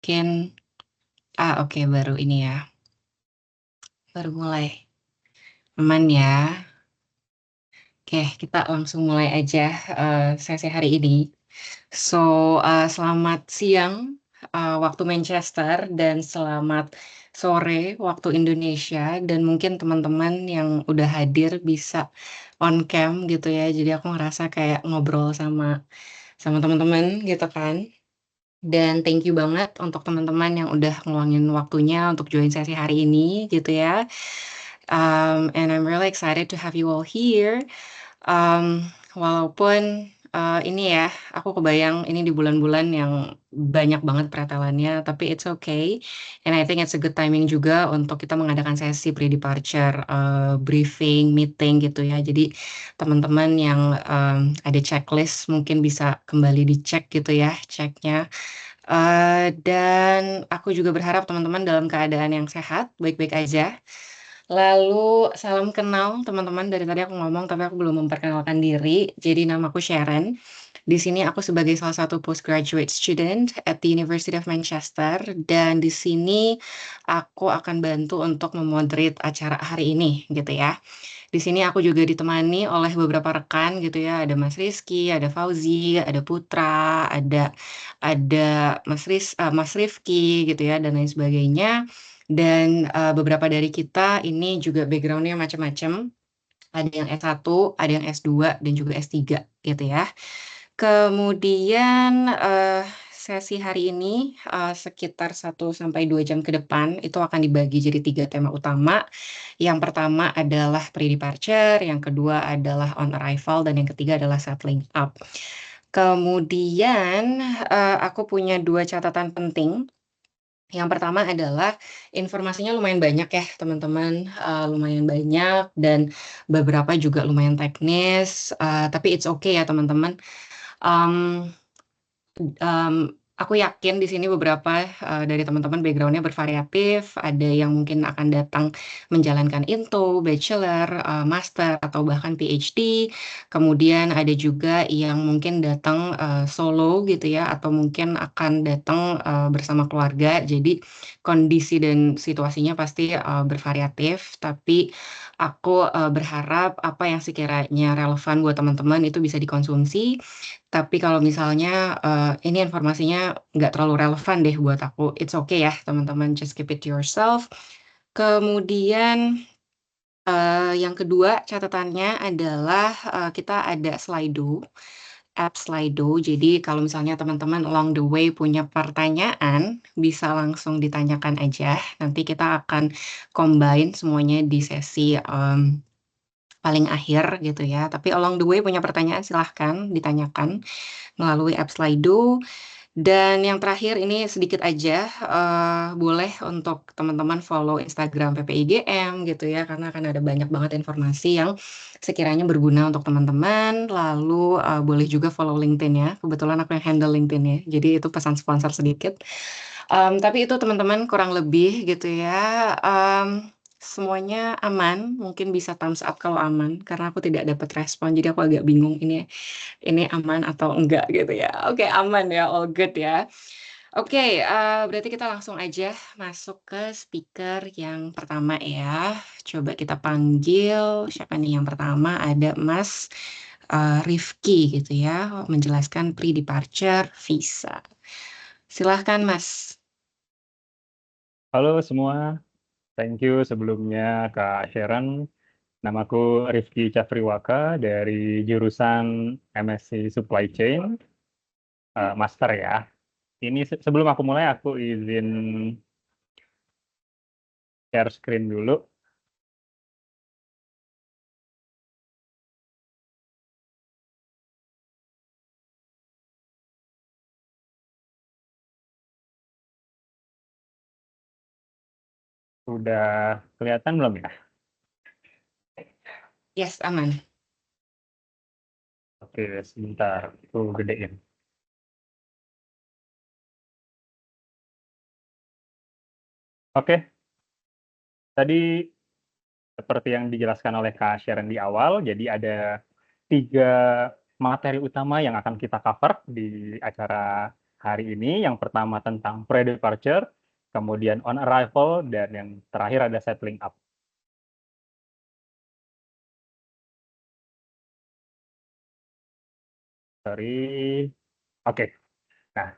Mungkin oke, baru ini ya, baru mulai. Aman ya? Oke, kita langsung mulai aja, sesi hari ini. Selamat siang, waktu Manchester dan selamat sore waktu Indonesia, dan mungkin teman-teman yang udah hadir bisa on cam gitu ya. Jadi aku ngerasa kayak ngobrol sama teman-teman gitu kan. Dan thank you banget untuk teman-teman yang udah ngeluangin waktunya untuk join sesi hari ini gitu ya. And I'm really excited to have you all here. Walaupun, ini ya, aku kebayang ini di bulan-bulan yang banyak banget pretelannya, tapi it's okay, and I think it's a good timing juga untuk kita mengadakan sesi pre-departure, briefing, meeting gitu ya. Jadi teman-teman yang, ada checklist mungkin bisa kembali dicek gitu ya, ceknya. Dan aku juga berharap teman-teman dalam keadaan yang sehat, baik-baik aja. Lalu salam kenal teman-teman, dari tadi aku ngomong tapi aku belum memperkenalkan diri. Jadi namaku Sharon. Di sini aku sebagai salah satu postgraduate student at the University of Manchester, dan di sini aku akan bantu untuk memoderate acara hari ini gitu ya. Di sini aku juga ditemani oleh beberapa rekan gitu ya, ada Mas Rizky, ada Fauzi, ada Putra, ada Mas Rifki gitu ya, dan lain sebagainya. Dan beberapa dari kita ini juga backgroundnya macam-macam. Ada yang S1, ada yang S2, dan juga S3 gitu ya. Kemudian sesi hari ini sekitar 1 sampai 2 jam ke depan itu akan dibagi jadi 3 tema utama. Yang pertama adalah pre-departure, yang kedua adalah on arrival, dan yang ketiga adalah settling up. Kemudian aku punya 2 catatan penting. Yang pertama adalah informasinya lumayan banyak ya teman-teman, lumayan banyak dan beberapa juga lumayan teknis, tapi it's okay ya teman-teman. Mmm aku yakin di sini beberapa, dari teman-teman background-nya bervariatif, ada yang mungkin akan datang menjalankan Into, bachelor, master, atau bahkan PhD. Kemudian ada juga yang mungkin datang, solo gitu ya, atau mungkin akan datang, bersama keluarga. Jadi kondisi dan situasinya pasti, bervariatif, tapi aku, berharap apa yang sekiranya relevan buat teman-teman itu bisa dikonsumsi. Tapi kalau misalnya, ini informasinya nggak terlalu relevan deh buat aku, it's okay ya teman-teman, just keep it to yourself. Kemudian, yang kedua catatannya adalah, kita ada Slido, app Slido. Jadi kalau misalnya teman-teman along the way punya pertanyaan, bisa langsung ditanyakan aja. Nanti kita akan combine semuanya di sesi, paling akhir gitu ya. Tapi along the way punya pertanyaan silahkan ditanyakan melalui app Slido. Dan yang terakhir ini sedikit aja, boleh untuk teman-teman follow Instagram PPIGM gitu ya, karena akan ada banyak banget informasi yang sekiranya berguna untuk teman-teman. Lalu, boleh juga follow LinkedIn ya, kebetulan aku yang handle LinkedIn ya, jadi itu pesan sponsor sedikit. Tapi itu teman-teman kurang lebih gitu ya, semuanya aman, mungkin bisa thumbs up kalau aman, karena aku tidak dapat respon, jadi aku agak bingung ini aman atau enggak gitu ya. Oke, aman ya, all good ya. Oke, berarti kita langsung aja masuk ke speaker yang pertama ya. Coba kita panggil, siapa nih yang pertama? Ada Mas, Rifki gitu ya, menjelaskan pre-departure visa. Silahkan Mas. Halo semua, thank you sebelumnya Kak Sharon. Namaku Rifki Cafriwaka dari jurusan MSc Supply Chain, Master ya. Ini sebelum aku mulai, aku izin share screen dulu. Udah kelihatan belum ya? Yes, aman. Oke, sebentar, aku gedein. Oke, tadi seperti yang dijelaskan oleh Kak Sharon di awal, jadi ada 3 materi utama yang akan kita cover di acara hari ini. Yang pertama tentang pre-departure, kemudian on arrival, dan yang terakhir ada settling up. Sorry. Oke. Nah,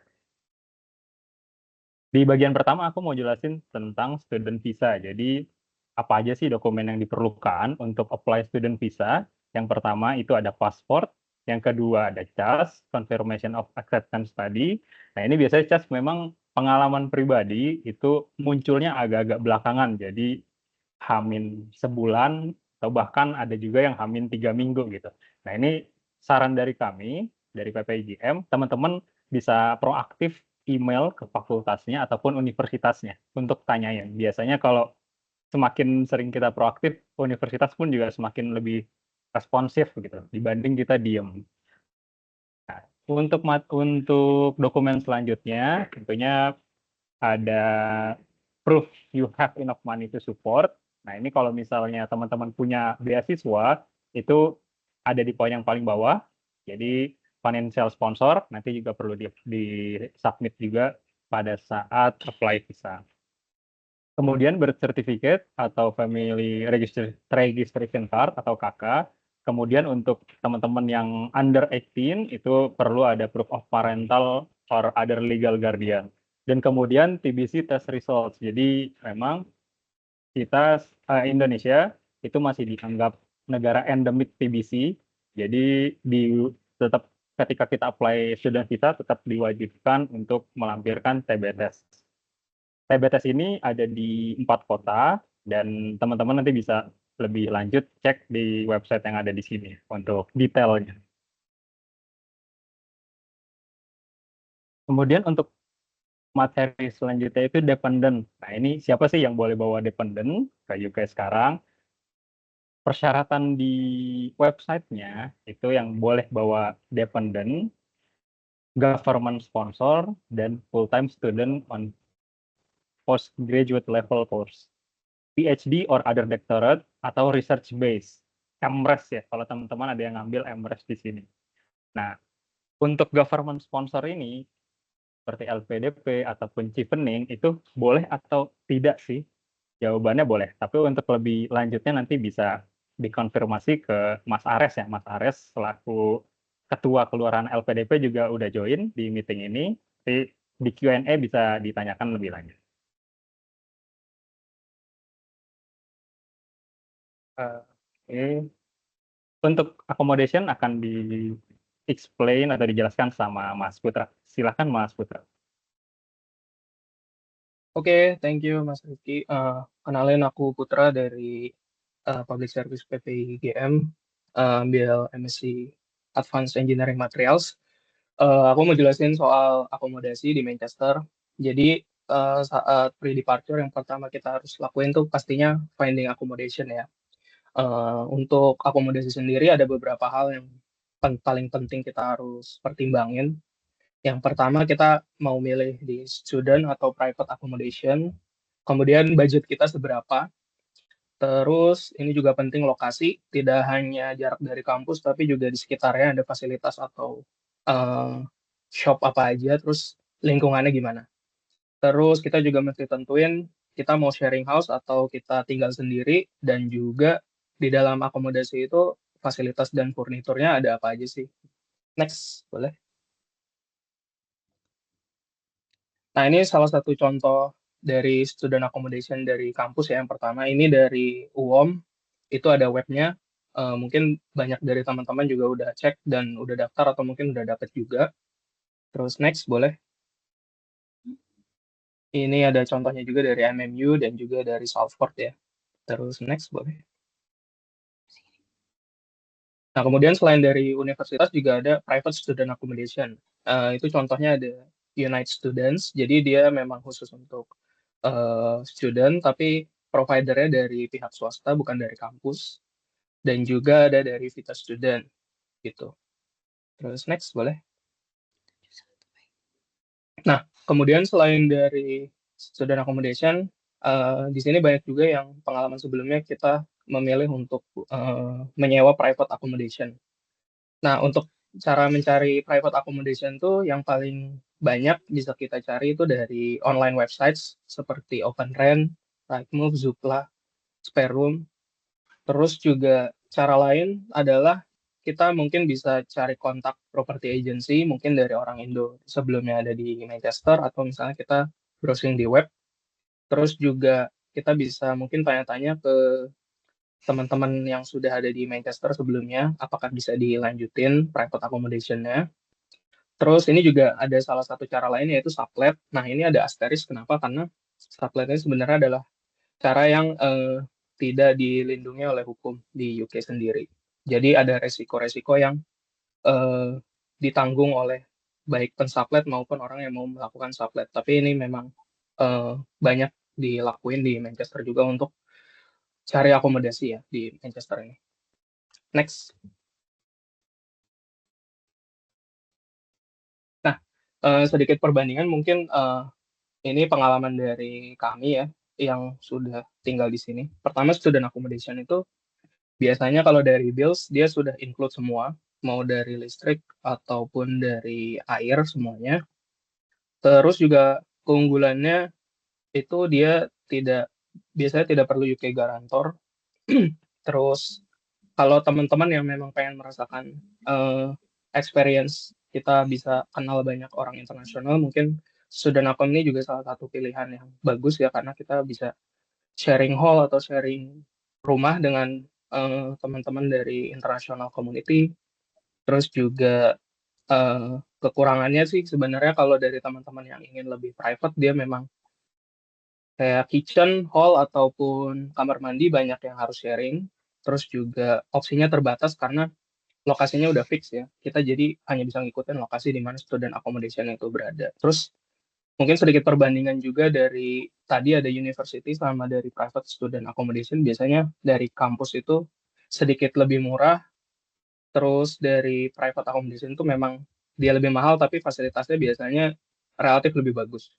di bagian pertama aku mau jelasin tentang student visa. Jadi, apa aja sih dokumen yang diperlukan untuk apply student visa? Yang pertama itu ada pasport, yang kedua ada CAS, Confirmation of Acceptance Study. Nah, ini biasanya CAS memang pengalaman pribadi itu munculnya agak-agak belakangan. Jadi, hamin sebulan, atau bahkan ada juga yang hamin 3 minggu gitu. Nah, ini saran dari kami, dari PPIGM, teman-teman bisa proaktif email ke fakultasnya ataupun universitasnya untuk tanyain. Biasanya kalau semakin sering kita proaktif, universitas pun juga semakin lebih responsif gitu dibanding kita diem. Nah, untuk dokumen selanjutnya tentunya ada proof you have enough money to support. Nah, ini kalau misalnya teman-teman punya beasiswa, itu ada di poin yang paling bawah. Jadi, financial sponsor nanti juga perlu di submit juga pada saat apply visa. Kemudian birth certificate atau family registration card atau KK. Kemudian untuk teman-teman yang under 18 itu perlu ada proof of parental or other legal guardian. Dan kemudian TBC test results. Jadi memang kita Indonesia itu masih dianggap negara endemik TBC. Jadi tetap ketika kita apply student visa tetap diwajibkan untuk melampirkan TB test. TB test ini ada di 4 kota dan teman-teman nanti bisa lebih lanjut cek di website yang ada di sini untuk detailnya. Kemudian untuk materi selanjutnya itu dependent. Nah, ini siapa sih yang boleh bawa dependent ke UK sekarang? Persyaratan di websitenya itu yang boleh bawa dependent, government sponsor, dan full-time student on postgraduate level course. PhD or other doctorate atau research base. MRes ya, kalau teman-teman ada yang ngambil MRes di sini. Nah, untuk government sponsor ini, seperti LPDP ataupun Chevening, itu boleh atau tidak sih? Jawabannya boleh, tapi untuk lebih lanjutnya nanti bisa dikonfirmasi ke Mas Ares ya. Mas Ares selaku Ketua Kelurahan LPDP juga udah join di meeting ini, tapi di Q&A bisa ditanyakan lebih lanjut. Oke. Untuk accommodation akan di-explain atau dijelaskan sama Mas Putra. Silakan Mas Putra. Oke, thank you Mas Rifki. Kenalin aku Putra dari Public Service PPIGM, ambil MSc Advanced Engineering Materials. Aku mau jelasin soal akomodasi di Manchester. Jadi saat pre-departure yang pertama kita harus lakuin tuh pastinya finding accommodation ya. Untuk akomodasi sendiri ada beberapa hal yang paling penting kita harus pertimbangin. Yang pertama kita mau milih di student atau private accommodation, kemudian budget kita seberapa. Terus ini juga penting lokasi, tidak hanya jarak dari kampus, tapi juga di sekitarnya ada fasilitas atau eh, shop apa aja, terus lingkungannya gimana. Terus kita juga mesti tentuin kita mau sharing house atau kita tinggal sendiri, dan juga di dalam akomodasi itu fasilitas dan furniturnya ada apa aja sih. Next, boleh. Nah, ini salah satu contoh dari student accommodation dari kampus ya. Yang pertama ini dari UOM, itu ada webnya. Mungkin banyak dari teman-teman juga udah cek dan udah daftar atau mungkin udah dapet juga. Terus next, boleh. Ini ada contohnya juga dari MMU dan juga dari Salford ya. Terus next, boleh. Nah, kemudian selain dari universitas juga ada private student accommodation. Itu contohnya ada Unite Students, jadi dia memang khusus untuk student, tapi providernya dari pihak swasta, bukan dari kampus. Dan juga ada dari Vita Student, gitu. Terus next, boleh. Nah, kemudian selain dari student accommodation, di sini banyak juga yang pengalaman sebelumnya kita memilih untuk menyewa private accommodation. Nah, untuk cara mencari private accommodation tuh yang paling banyak bisa kita cari itu dari online websites seperti OpenRent, Rightmove, Zoopla, Spareroom. Terus juga cara lain adalah kita mungkin bisa cari kontak property agency mungkin dari orang Indo sebelumnya ada di Manchester atau misalnya kita browsing di web. Terus juga kita bisa mungkin tanya-tanya ke teman-teman yang sudah ada di Manchester sebelumnya, apakah bisa dilanjutin private accommodation-nya. Terus ini juga ada salah satu cara lain yaitu sublet. Nah ini ada asterisk, kenapa? Karena sublet ini sebenarnya adalah cara yang tidak dilindungi oleh hukum di UK sendiri. Jadi ada resiko-resiko yang eh, ditanggung oleh baik pensublet maupun orang yang mau melakukan sublet. Tapi ini memang banyak dilakuin di Manchester juga untuk cari akomodasi ya di Manchester ini. Next. Nah, sedikit perbandingan mungkin ini pengalaman dari kami ya yang sudah tinggal di sini. Pertama, student accommodation itu biasanya kalau dari bills dia sudah include semua, mau dari listrik ataupun dari air semuanya. Terus juga keunggulannya itu dia biasanya tidak perlu UK garantor. Terus kalau teman-teman yang memang pengen merasakan experience kita bisa kenal banyak orang internasional, mungkin student account ini juga salah satu pilihan yang bagus ya karena kita bisa sharing hall atau sharing rumah dengan teman-teman dari international community. Terus juga kekurangannya sih sebenarnya kalau dari teman-teman yang ingin lebih private dia memang kayak kitchen, hall ataupun kamar mandi banyak yang harus sharing. Terus juga opsinya terbatas karena lokasinya udah fix ya. Kita jadi hanya bisa ngikutin lokasi di mana student accommodation itu berada. Terus mungkin sedikit perbandingan juga dari tadi ada university sama dari private student accommodation. Biasanya dari kampus itu sedikit lebih murah. Terus dari private accommodation itu memang dia lebih mahal tapi fasilitasnya biasanya relatif lebih bagus.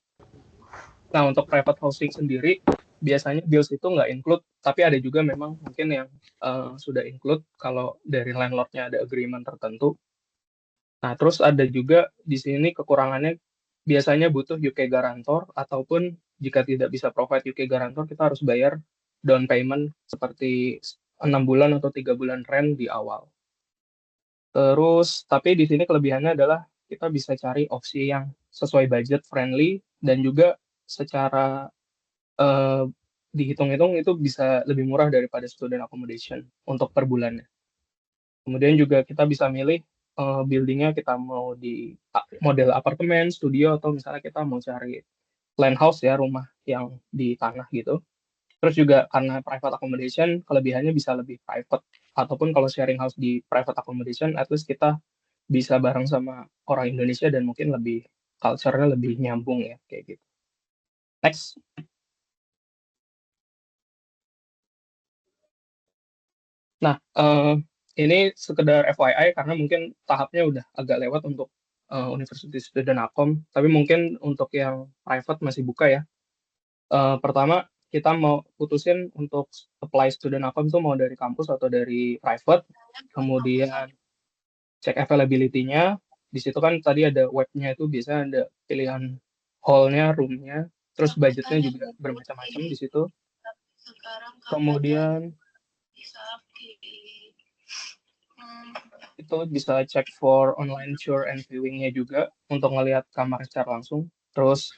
Nah, untuk private housing sendiri, biasanya bills itu nggak include, tapi ada juga memang mungkin yang sudah include kalau dari landlordnya ada agreement tertentu. Nah, terus ada juga di sini kekurangannya biasanya butuh UK garantor, ataupun jika tidak bisa provide UK garantor, kita harus bayar down payment seperti 6 bulan atau 3 bulan rent di awal. Terus, tapi di sini kelebihannya adalah kita bisa cari opsi yang sesuai budget friendly dan juga secara eh, dihitung-hitung itu bisa lebih murah daripada student accommodation untuk per bulannya. Kemudian juga kita bisa milih buildingnya kita mau di model apartemen, studio, atau misalnya kita mau cari land house ya, rumah yang di tanah gitu. Terus juga karena private accommodation, kelebihannya bisa lebih private. Ataupun kalau sharing house di private accommodation, at least kita bisa bareng sama orang Indonesia dan mungkin lebih culture-nya lebih nyambung ya, kayak gitu. Next. Nah, ini sekedar FYI karena mungkin tahapnya udah agak lewat untuk University Student Accom, tapi mungkin untuk yang private masih buka ya. Pertama, kita mau putusin untuk apply Student Accom itu mau dari kampus atau dari private, kemudian cek availability-nya. Di situ kan tadi ada webnya itu biasanya ada pilihan hall-nya, room-nya, terus budgetnya juga bermacam-macam di situ. Kemudian itu bisa cek for online tour and viewing-nya juga untuk ngelihat kamar secara langsung. Terus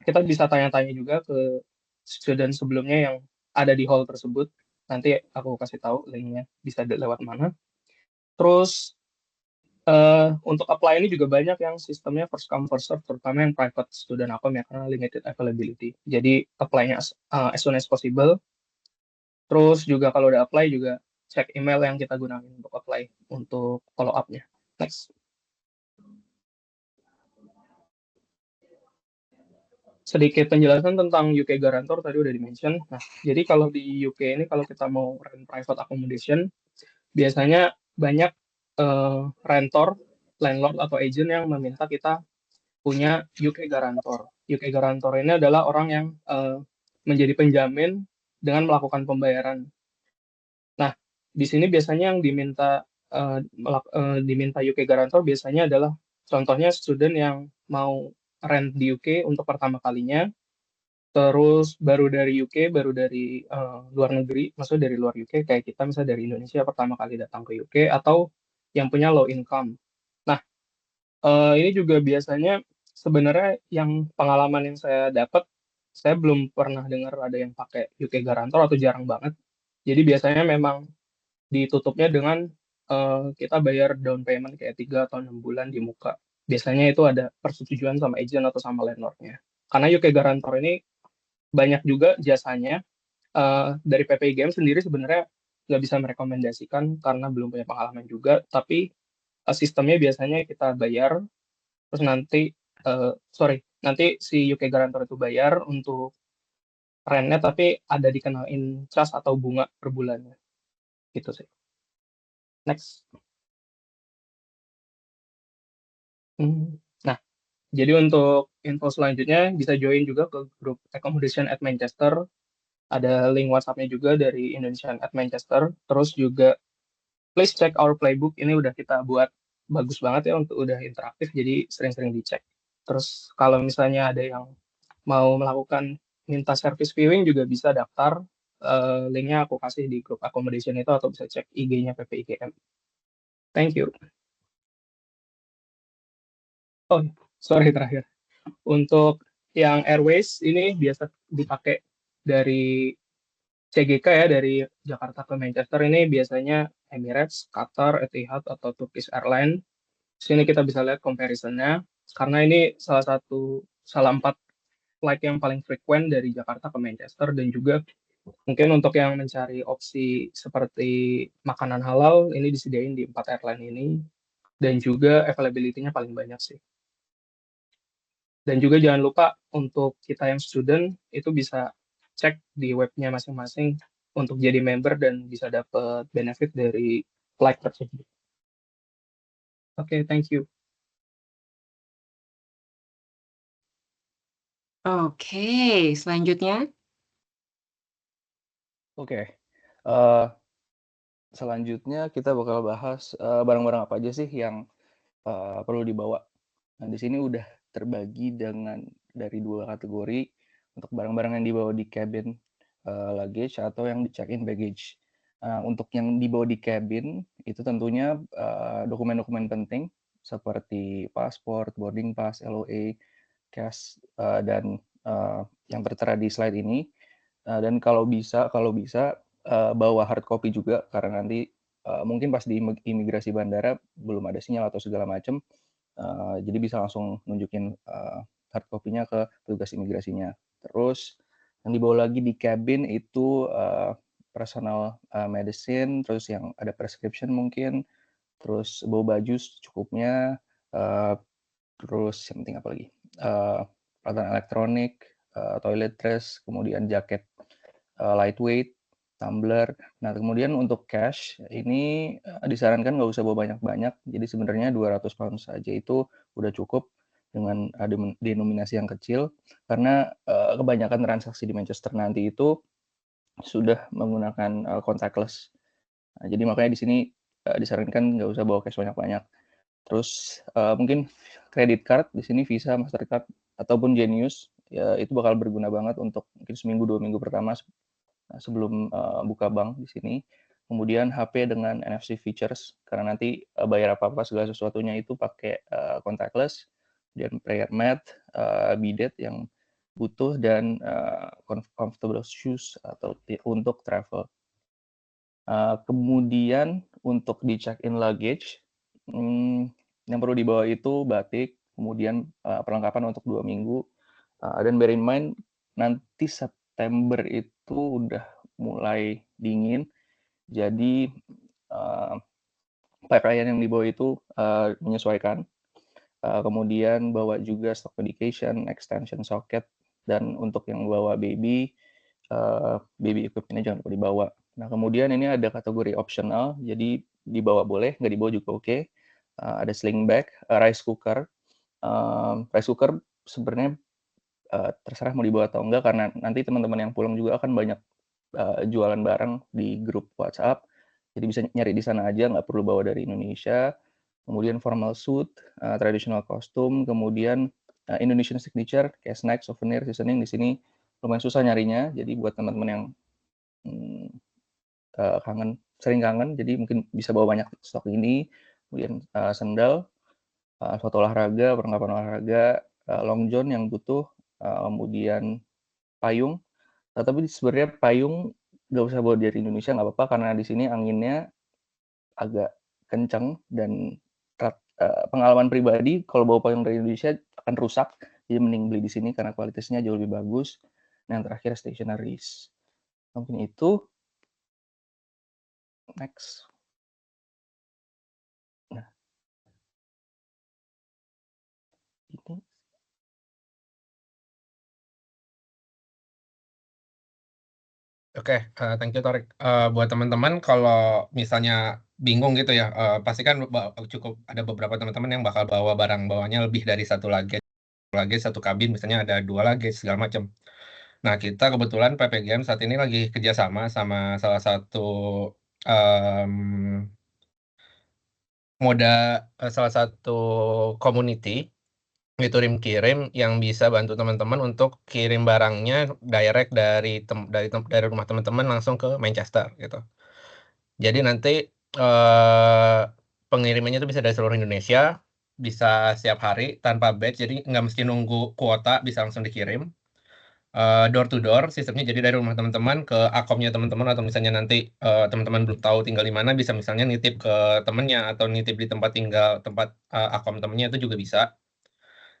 kita bisa tanya-tanya juga ke student sebelumnya yang ada di hall tersebut. Nanti aku kasih tahu linknya bisa lewat mana. Terus untuk apply ini juga banyak yang sistemnya first come first serve, terutama yang private student account ya karena limited availability. Jadi apply-nya as soon as possible. Terus juga kalau udah apply juga cek email yang kita gunakan untuk apply untuk follow up-nya. Next. Sedikit penjelasan tentang UK Guarantor tadi udah di-mention. Nah, jadi kalau di UK ini kalau kita mau rent private accommodation, biasanya banyak rentor, landlord atau agent yang meminta kita punya UK Guarantor. UK Guarantor ini adalah orang yang menjadi penjamin dengan melakukan pembayaran. Nah, di sini biasanya yang diminta diminta UK guarantor biasanya adalah contohnya student yang mau rent di UK untuk pertama kalinya, terus baru dari UK, baru dari luar negeri, maksudnya dari luar UK, kayak kita misalnya dari Indonesia pertama kali datang ke UK, atau yang punya low income. Nah, ini juga biasanya sebenarnya yang pengalaman yang saya dapat, saya belum pernah dengar ada yang pakai UK Guarantor atau jarang banget. Jadi biasanya memang ditutupnya dengan kita bayar down payment kayak 3 atau 6 bulan di muka. Biasanya itu ada persetujuan sama agent atau sama landlordnya. Karena UK Guarantor ini banyak juga jasanya. Dari PPIGM sendiri sebenarnya nggak bisa merekomendasikan karena belum punya pengalaman juga, tapi sistemnya biasanya kita bayar, terus nanti si UK Guarantor itu bayar untuk rentnya, tapi ada dikenain trust atau bunga per bulannya, gitu sih. Next. Nah, jadi untuk info selanjutnya bisa join juga ke grup Accommodation at Manchester. Ada link WhatsApp-nya juga dari Indonesian at Manchester. Terus juga please check our playbook. Ini udah kita buat bagus banget ya, untuk udah interaktif, jadi sering-sering dicek. Terus kalau misalnya ada yang mau melakukan minta service viewing juga bisa daftar. Linknya aku kasih di grup accommodation itu, atau bisa cek IG-nya PPIGM. Thank you. Oh, sorry, terakhir. Untuk yang Airways ini biasa dipakai dari CGK ya, dari Jakarta ke Manchester ini biasanya Emirates, Qatar, Etihad, atau Turkish Airlines. Sini kita bisa lihat comparison-nya, karena ini salah 4 flight yang paling frequent dari Jakarta ke Manchester, dan juga mungkin untuk yang mencari opsi seperti makanan halal, ini disediain di 4 airline ini, dan juga availability-nya paling banyak sih. Dan juga jangan lupa untuk kita yang student, itu bisa cek di webnya masing-masing untuk jadi member dan bisa dapat benefit dari flight tersebut. Oke, thank you. Oke, selanjutnya. Oke, selanjutnya kita bakal bahas barang-barang apa aja sih yang perlu dibawa. Nah, di sini udah terbagi dari 2 kategori untuk barang-barang yang dibawa di cabin luggage atau yang di check-in baggage. Untuk yang dibawa di cabin itu tentunya dokumen-dokumen penting seperti paspor, boarding pass, LOA, cash, dan yang tertera di slide ini. Dan kalau bisa bawa hard copy juga, karena nanti mungkin pas di imigrasi bandara belum ada sinyal atau segala macam, jadi bisa langsung nunjukin hard copy-nya ke petugas imigrasinya. Terus yang dibawa lagi di cabin itu personal medicine, terus yang ada prescription mungkin, terus bawa baju secukupnya, terus yang penting apa lagi, peralatan elektronik, toiletries, kemudian jaket lightweight, tumbler. Nah, kemudian untuk cash ini disarankan nggak usah bawa banyak-banyak. Jadi sebenarnya 200 pound saja itu udah cukup dengan denominasi yang kecil, karena kebanyakan transaksi di Manchester nanti itu sudah menggunakan contactless. Nah, jadi makanya di sini disarankan nggak usah bawa cash banyak-banyak. Terus mungkin credit card di sini Visa, Mastercard ataupun Genius ya, itu bakal berguna banget untuk mungkin seminggu 2 minggu pertama sebelum buka bank di sini. Kemudian HP dengan NFC features, karena nanti bayar apa-apa segala sesuatunya itu pakai contactless, dan prayer mat, bidet yang butuh, dan comfortable shoes atau untuk travel. Kemudian untuk di check-in luggage, yang perlu dibawa itu batik, kemudian perlengkapan untuk 2 minggu, dan bear in mind nanti September itu udah mulai dingin, jadi pakaian yang dibawa itu menyesuaikan. Kemudian bawa juga stock medication, extension socket, dan untuk yang bawa baby equipment-nya jangan lupa dibawa. Nah, kemudian ini ada kategori optional, jadi dibawa boleh, nggak dibawa juga oke. Ada sling bag, rice cooker. Rice cooker sebenarnya terserah mau dibawa atau enggak, karena nanti teman-teman yang pulang juga akan banyak jualan barang di grup WhatsApp. Jadi bisa nyari di sana aja, nggak perlu bawa dari Indonesia. Kemudian formal suit, traditional costume, kemudian Indonesian signature kayak snack, souvenir, seasoning di sini lumayan susah nyarinya. Jadi buat teman-teman yang sering kangen, jadi mungkin bisa bawa banyak stok ini. Kemudian sandal, sepatu olahraga, perlengkapan olahraga, long john yang butuh, kemudian payung. Tapi sebenarnya payung nggak usah bawa dari Indonesia, nggak apa-apa, karena di sini anginnya agak kencang dan pengalaman pribadi kalau bawa payung dari Indonesia akan rusak, jadi mending beli di sini karena kualitasnya jauh lebih bagus. Nah, yang terakhir stationeries. Mungkin itu. Next. Nah, ini. Oke, thank you Torik. Buat teman-teman kalau misalnya bingung gitu ya, pasti kan cukup ada beberapa teman-teman yang bakal bawa barang bawanya lebih dari satu luggage satu kabin, misalnya ada 2 luggage segala macam. Nah, kita kebetulan PPGM saat ini lagi kerjasama sama salah satu salah satu community itu Rim Kirim yang bisa bantu teman-teman untuk kirim barangnya direct dari rumah teman-teman langsung ke Manchester gitu. Jadi nanti pengirimannya itu bisa dari seluruh Indonesia, bisa setiap hari tanpa batch, jadi nggak mesti nunggu kuota, bisa langsung dikirim. Door to door sistemnya, jadi dari rumah teman-teman ke akomnya teman-teman, atau misalnya nanti teman-teman belum tahu tinggal di mana, bisa misalnya nitip ke temennya atau nitip di tempat akom temennya, itu juga bisa.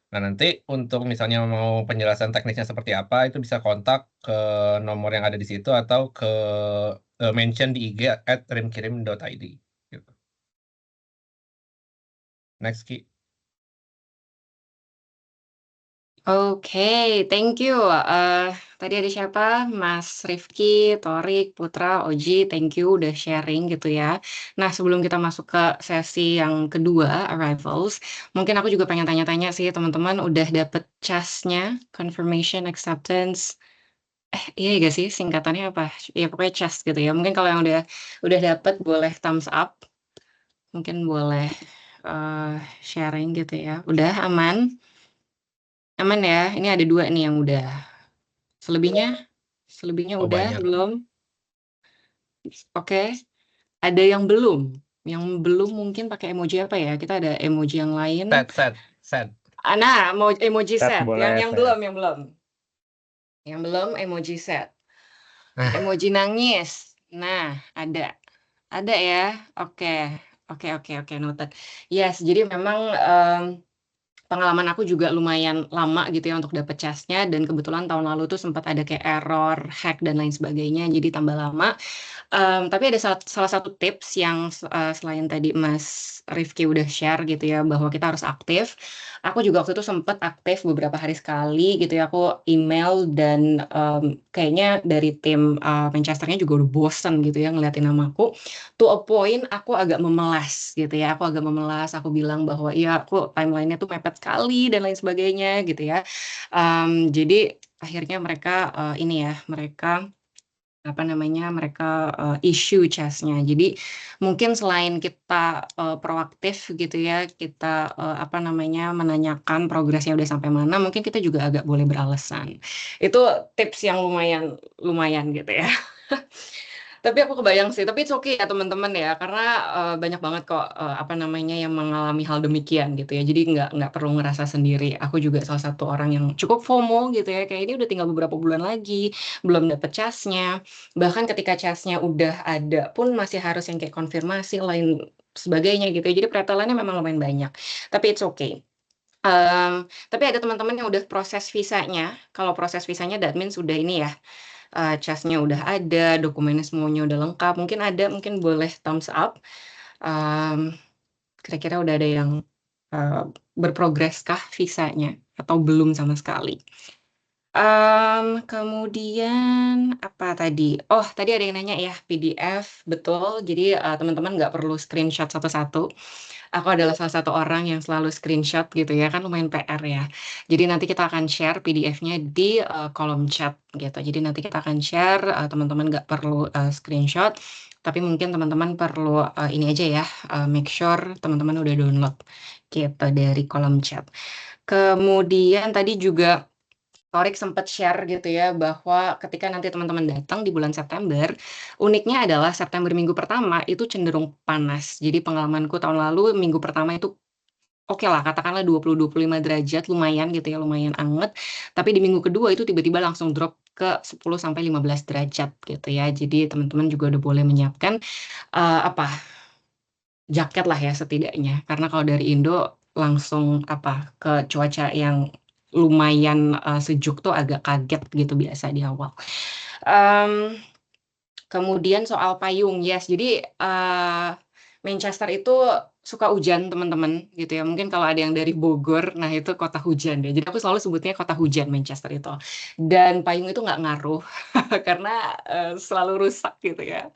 Nah, nanti untuk misalnya mau penjelasan teknisnya seperti apa, itu bisa kontak ke nomor yang ada di situ atau ke mention di IG @rimkirim.id gitu. Next, Ki. Oke, thank you. Tadi ada siapa? Mas Rifki, Torik, Putra, Oji, thank you udah sharing gitu ya. Nah, sebelum kita masuk ke sesi yang kedua, Arrivals, mungkin aku juga pengen tanya-tanya sih, teman-teman udah dapet CAS-nya, Confirmation Acceptance. Iya gak sih singkatannya apa? Ya pokoknya CAS gitu ya. Mungkin kalau yang udah dapet boleh thumbs up. Mungkin boleh sharing gitu ya. Udah aman? Aman ya, ini ada 2 nih yang udah. Selebihnya Oh, udah banyak. belum? Oke, ada yang belum? Yang belum mungkin pakai emoji apa ya? Kita ada emoji yang lain. Set. Nah, emoji Set set. boleh, Yang set. belum, yang belum. Yang belum emoji set. Emoji nangis. Nah, ada. Ada ya. Oke, noted. Yes, jadi memang pengalaman aku juga lumayan lama gitu ya untuk dapet CAS-nya, dan kebetulan tahun lalu tuh sempat ada kayak error, hack dan lain sebagainya, jadi tambah lama. Tapi ada salah satu tips yang selain tadi Mas Rifki udah share gitu ya, bahwa kita harus aktif. Aku juga waktu itu sempat aktif beberapa hari sekali gitu ya. Aku email dan kayaknya dari tim Manchesternya juga udah bosen gitu ya ngeliatin namaku. To a point aku agak memelas gitu ya. Aku bilang bahwa iya aku timelinenya tuh mepet sekali dan lain sebagainya gitu ya. Jadi akhirnya mereka issue CAS-nya. Jadi mungkin selain kita proaktif gitu ya, kita menanyakan progresnya udah sampai mana, mungkin kita juga agak boleh beralasan. Itu tips yang lumayan gitu ya. Tapi aku kebayang sih, tapi it's okay ya teman-teman ya, karena banyak banget kok yang mengalami hal demikian gitu ya. Jadi nggak perlu ngerasa sendiri. Aku juga salah satu orang yang cukup FOMO gitu ya. Kayak ini udah tinggal beberapa bulan lagi, belum dapet CAS-nya. Bahkan ketika CAS-nya udah ada pun masih harus yang kayak konfirmasi lain sebagainya gitu ya. Jadi pretelannya memang lumayan banyak. Tapi it's okay. Tapi ada teman-teman yang udah proses visanya. Kalau proses visanya that means udah ini ya. CAS-nya udah ada, dokumennya semuanya udah lengkap. Mungkin boleh thumbs up. Kira-kira udah ada yang berprogres kah visanya atau belum sama sekali? Kemudian apa tadi? Oh, tadi ada yang nanya ya, PDF, betul. Jadi teman-teman nggak perlu screenshot satu-satu. Aku adalah salah satu orang yang selalu screenshot gitu ya, kan lumayan PR ya. Jadi nanti kita akan share PDF-nya di kolom chat gitu. Jadi nanti kita akan share, teman-teman nggak perlu screenshot, tapi mungkin teman-teman perlu ini aja ya, make sure teman-teman udah download gitu dari kolom chat. Kemudian tadi juga Torik sempat share gitu ya bahwa ketika nanti teman-teman datang di bulan September, uniknya adalah September minggu pertama itu cenderung panas. Jadi pengalamanku tahun lalu minggu pertama itu oke lah katakanlah 20-25 derajat lumayan gitu ya, lumayan anget. Tapi di minggu kedua itu tiba-tiba langsung drop ke 10 sampai 15 derajat gitu ya. Jadi teman-teman juga udah boleh menyiapkan apa jaket lah ya setidaknya. Karena kalau dari Indo langsung apa ke cuaca yang lumayan sejuk tuh agak kaget gitu biasa di awal. Em, Kemudian soal payung, yes. Jadi Manchester itu suka hujan teman-teman gitu ya. Mungkin kalau ada yang dari Bogor, nah itu kota hujan ya. Jadi aku selalu sebutnya kota hujan Manchester itu. Dan payung itu nggak ngaruh karena selalu rusak gitu ya.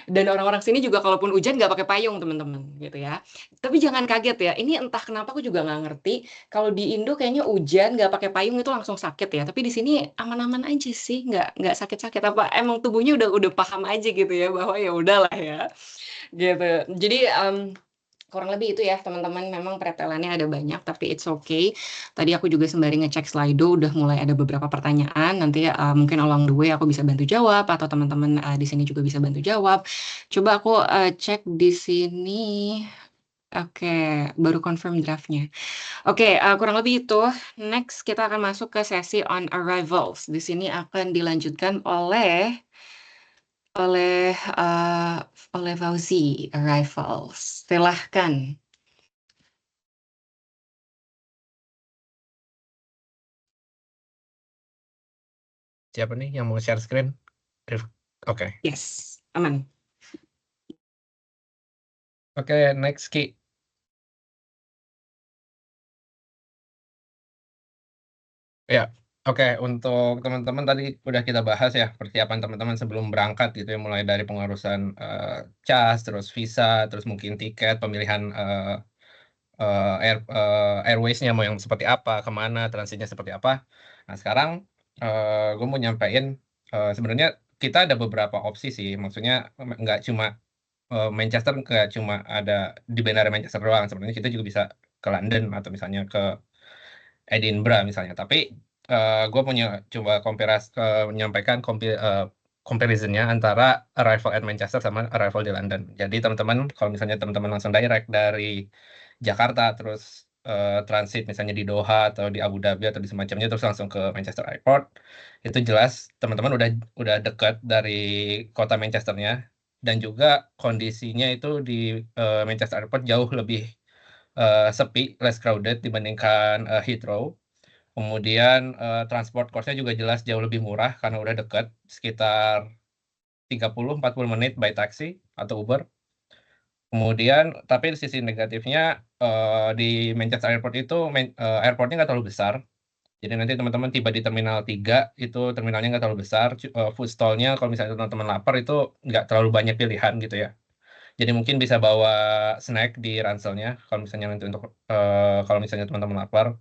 Dan orang-orang sini juga kalaupun hujan nggak pakai payung teman-teman gitu ya. Tapi jangan kaget ya. Ini entah kenapa aku juga nggak ngerti. Kalau di Indo kayaknya hujan nggak pakai payung itu langsung sakit ya. Tapi di sini aman-aman aja sih, nggak sakit-sakit. Apa emang tubuhnya udah paham aja gitu ya bahwa ya udahlah ya gitu. Jadi kurang lebih itu ya teman-teman, memang pretelannya ada banyak tapi it's okay. Tadi aku juga sembari ngecek Slido udah mulai ada beberapa pertanyaan, nanti mungkin along the way aku bisa bantu jawab atau teman-teman di sini juga bisa bantu jawab. Coba aku cek di sini. Oke, baru confirm draftnya. Oke, kurang lebih itu. Next kita akan masuk ke sesi on arrivals. Di sini akan dilanjutkan oleh Fauzi, arrivals. Silahkan. Siapa nih yang mau share screen? Oke. Yes, aman. Oke, next Ki. Ya, oke. Untuk teman-teman tadi udah kita bahas ya persiapan teman-teman sebelum berangkat gitu ya, mulai dari pengurusan cas, terus visa, terus mungkin tiket, pemilihan airways-nya mau yang seperti apa, kemana, transitnya seperti apa. Nah sekarang gue mau nyampein sebenarnya kita ada beberapa opsi sih, maksudnya nggak cuma Manchester nggak cuma ada di bandara Manchester doang, sebenarnya kita juga bisa ke London atau misalnya ke Edinburgh misalnya. Tapi gue punya coba menyampaikan comparisonnya antara arrival at Manchester sama arrival di London. Jadi teman-teman kalau misalnya teman-teman langsung direct dari Jakarta terus transit misalnya di Doha atau di Abu Dhabi atau di semacamnya terus langsung ke Manchester Airport, itu jelas teman-teman udah dekat dari kota Manchesternya, dan juga kondisinya itu di Manchester Airport jauh lebih sepi, less crowded dibandingkan Heathrow. Kemudian transport cost-nya juga jelas jauh lebih murah karena udah dekat, sekitar 30-40 menit by taxi atau Uber. Kemudian, tapi sisi negatifnya di Manchester Airport itu airportnya nggak terlalu besar. Jadi nanti teman-teman tiba di Terminal 3, itu terminalnya nggak terlalu besar. Food stall-nya kalau misalnya teman-teman lapar itu nggak terlalu banyak pilihan gitu ya. Jadi mungkin bisa bawa snack di ranselnya kalau misalnya nanti kalau misalnya teman-teman lapar.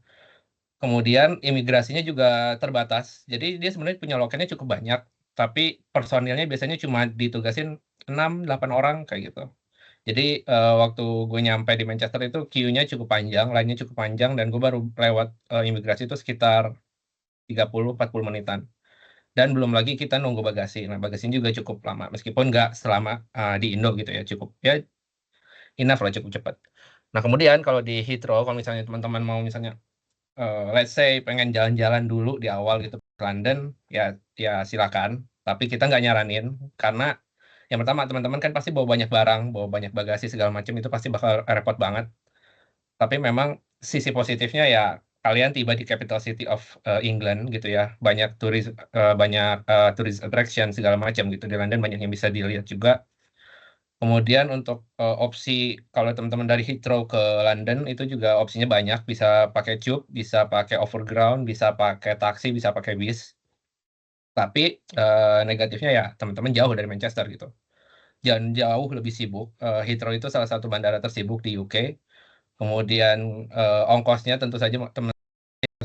Kemudian imigrasinya juga terbatas. Jadi dia sebenarnya punya lokennya cukup banyak, tapi personilnya biasanya cuma ditugasin 6-8 orang kayak gitu. Jadi waktu gue nyampe di Manchester itu queue-nya cukup panjang, line-nya cukup panjang, dan gue baru lewat imigrasi itu sekitar 30-40 menitan. Dan belum lagi kita nunggu bagasi. Nah, bagasinya juga cukup lama, meskipun nggak selama di Indo gitu ya, cukup ya enough lah, cukup cepat. Nah, kemudian kalau di Heathrow, kalau misalnya teman-teman mau misalnya let's say pengen jalan-jalan dulu di awal gitu ke London, ya silakan. Tapi kita nggak nyaranin karena yang pertama teman-teman kan pasti bawa banyak barang, bawa banyak bagasi segala macam, itu pasti bakal repot banget. Tapi memang sisi positifnya ya kalian tiba di capital city of England gitu ya, banyak tourist attraction segala macam gitu di London, banyak yang bisa dilihat juga. Kemudian untuk opsi kalau teman-teman dari Heathrow ke London itu juga opsinya banyak, bisa pakai tube, bisa pakai overground, bisa pakai taksi, bisa pakai bis. Tapi negatifnya ya teman-teman jauh dari Manchester gitu. Dan jauh lebih sibuk. Heathrow itu salah satu bandara tersibuk di UK. Kemudian ongkosnya tentu saja teman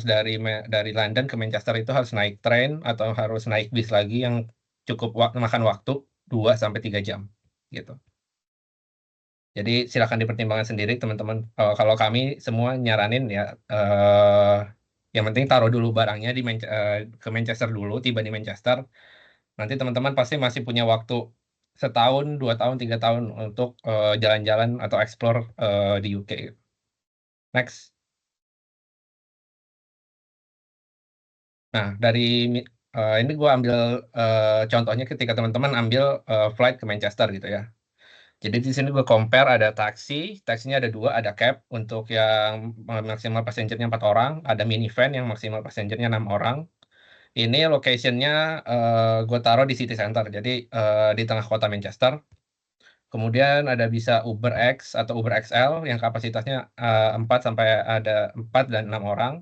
dari London ke Manchester itu harus naik train atau harus naik bis lagi yang cukup makan waktu 2 sampai 3 jam gitu. Jadi silakan dipertimbangkan sendiri teman-teman. Kalau kami semua nyaranin ya yang penting taruh dulu barangnya ke Manchester dulu, tiba di Manchester. Nanti teman-teman pasti masih punya waktu setahun, 2 tahun, 3 tahun untuk jalan-jalan atau explore di UK. Next. Nah, ini gue ambil contohnya ketika teman-teman ambil flight ke Manchester gitu ya. Jadi di sini gue compare ada taksinya ada 2, ada cab untuk yang maksimal passengernya 4 orang, ada minivan yang maksimal passengernya 6 orang. Ini locationnya gue taruh di city center, jadi di tengah kota Manchester. Kemudian ada bisa Uber X atau Uber XL yang kapasitasnya 4 sampai ada 4 dan 6 orang.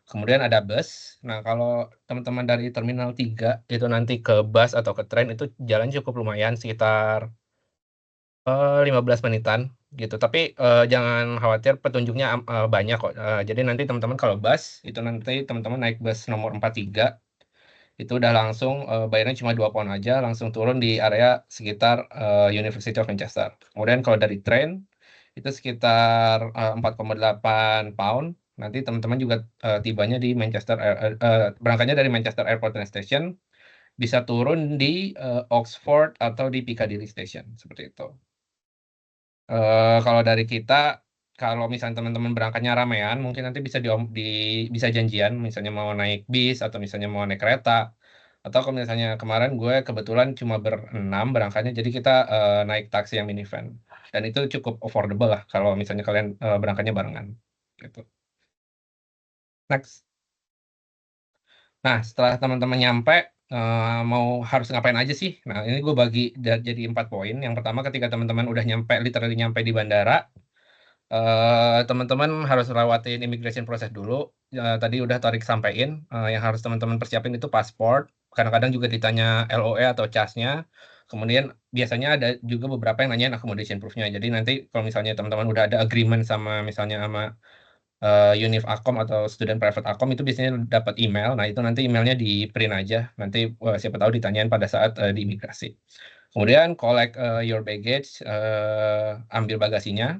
Kemudian ada bus. Nah, kalau teman-teman dari Terminal 3 itu nanti ke bus atau ke tren itu jalan cukup lumayan sekitar 15 menitan gitu. Tapi jangan khawatir petunjuknya banyak kok. Jadi nanti teman-teman kalau bus itu nanti teman-teman naik bus nomor 43 itu udah langsung bayarnya cuma 2 pound aja, langsung turun di area sekitar University of Manchester. Kemudian kalau dari train itu sekitar 4,8 pound. Nanti teman-teman juga tibanya di Manchester, berangkatnya dari Manchester Airport and Station, bisa turun di Oxford atau di Piccadilly Station seperti itu. Kalau dari kita, kalau misalnya teman-teman berangkatnya ramean, mungkin nanti bisa janjian, misalnya mau naik bis atau misalnya mau naik kereta, atau kalau misalnya kemarin gue kebetulan cuma berenam berangkatnya, jadi kita naik taksi yang minivan, dan itu cukup affordable lah kalau misalnya kalian berangkatnya barengan, gitu. Next. Nah, setelah teman-teman nyampe, mau harus ngapain aja sih? Nah, ini gue bagi jadi 4 poin. Yang pertama, ketika teman-teman udah literally nyampe di bandara, teman-teman harus lewatin immigration process dulu. Tadi udah Tarik sampaikan, yang harus teman-teman persiapin itu paspor. Kadang-kadang juga ditanya LOE atau CAS-nya. Kemudian biasanya ada juga beberapa yang nanyain accommodation proof-nya. Jadi nanti kalau misalnya teman-teman udah ada agreement sama misalnya sama Univ Akom atau student private Akom itu biasanya dapat email. Nah, itu nanti emailnya di print aja. Nanti siapa tahu ditanyain pada saat di imigrasi. Kemudian collect your baggage, ambil bagasinya.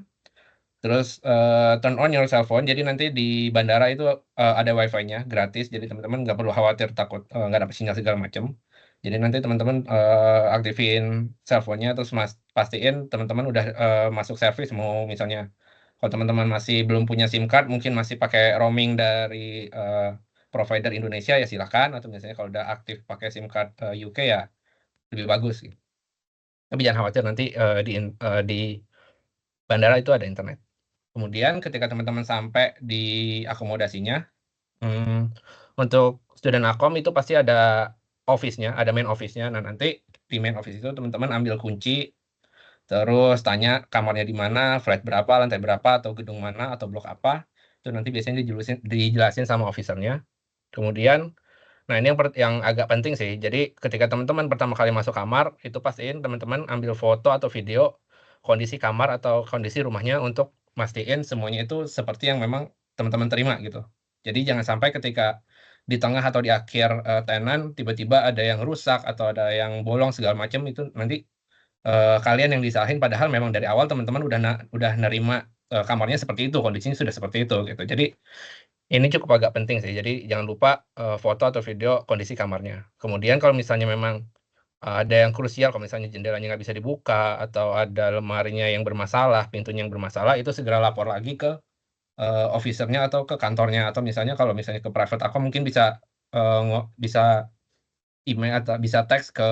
Terus turn on your cell phone. Jadi nanti di bandara itu ada wifi-nya gratis. Jadi teman-teman nggak perlu khawatir takut nggak dapat sinyal segala macam. Jadi nanti teman-teman aktifin cell phone-nya terus pastiin teman-teman udah masuk service. Mau misalnya kalau teman-teman masih belum punya SIM card, mungkin masih pakai roaming dari provider Indonesia ya silakan. Atau misalnya kalau udah aktif pakai SIM card UK ya lebih bagus. Gitu. Tapi jangan khawatir nanti di bandara itu ada internet. Kemudian ketika teman-teman sampai di akomodasinya, untuk student akom itu pasti ada office-nya, ada main office-nya. Nah, nanti di main office itu teman-teman ambil kunci, terus tanya kamarnya di mana, flat berapa, lantai berapa, atau gedung mana, atau blok apa. Itu nanti biasanya dijelasin sama officernya. Kemudian, nah ini yang agak penting sih. Jadi ketika teman-teman pertama kali masuk kamar, itu pastiin teman-teman ambil foto atau video kondisi kamar atau kondisi rumahnya untuk mastiin semuanya itu seperti yang memang teman-teman terima gitu. Jadi jangan sampai ketika di tengah atau di akhir tenan tiba-tiba ada yang rusak atau ada yang bolong segala macam itu nanti kalian yang disalahin padahal memang dari awal teman-teman udah nerima kamarnya seperti itu, kondisinya sudah seperti itu gitu. Jadi ini cukup agak penting sih. Jadi jangan lupa foto atau video kondisi kamarnya. Kemudian kalau misalnya memang ada yang krusial, kalau misalnya jendelanya nggak bisa dibuka atau ada lemarinya yang bermasalah, pintunya yang bermasalah, itu segera lapor lagi ke officernya atau ke kantornya. Atau misalnya kalau misalnya ke private aku mungkin bisa email atau bisa teks ke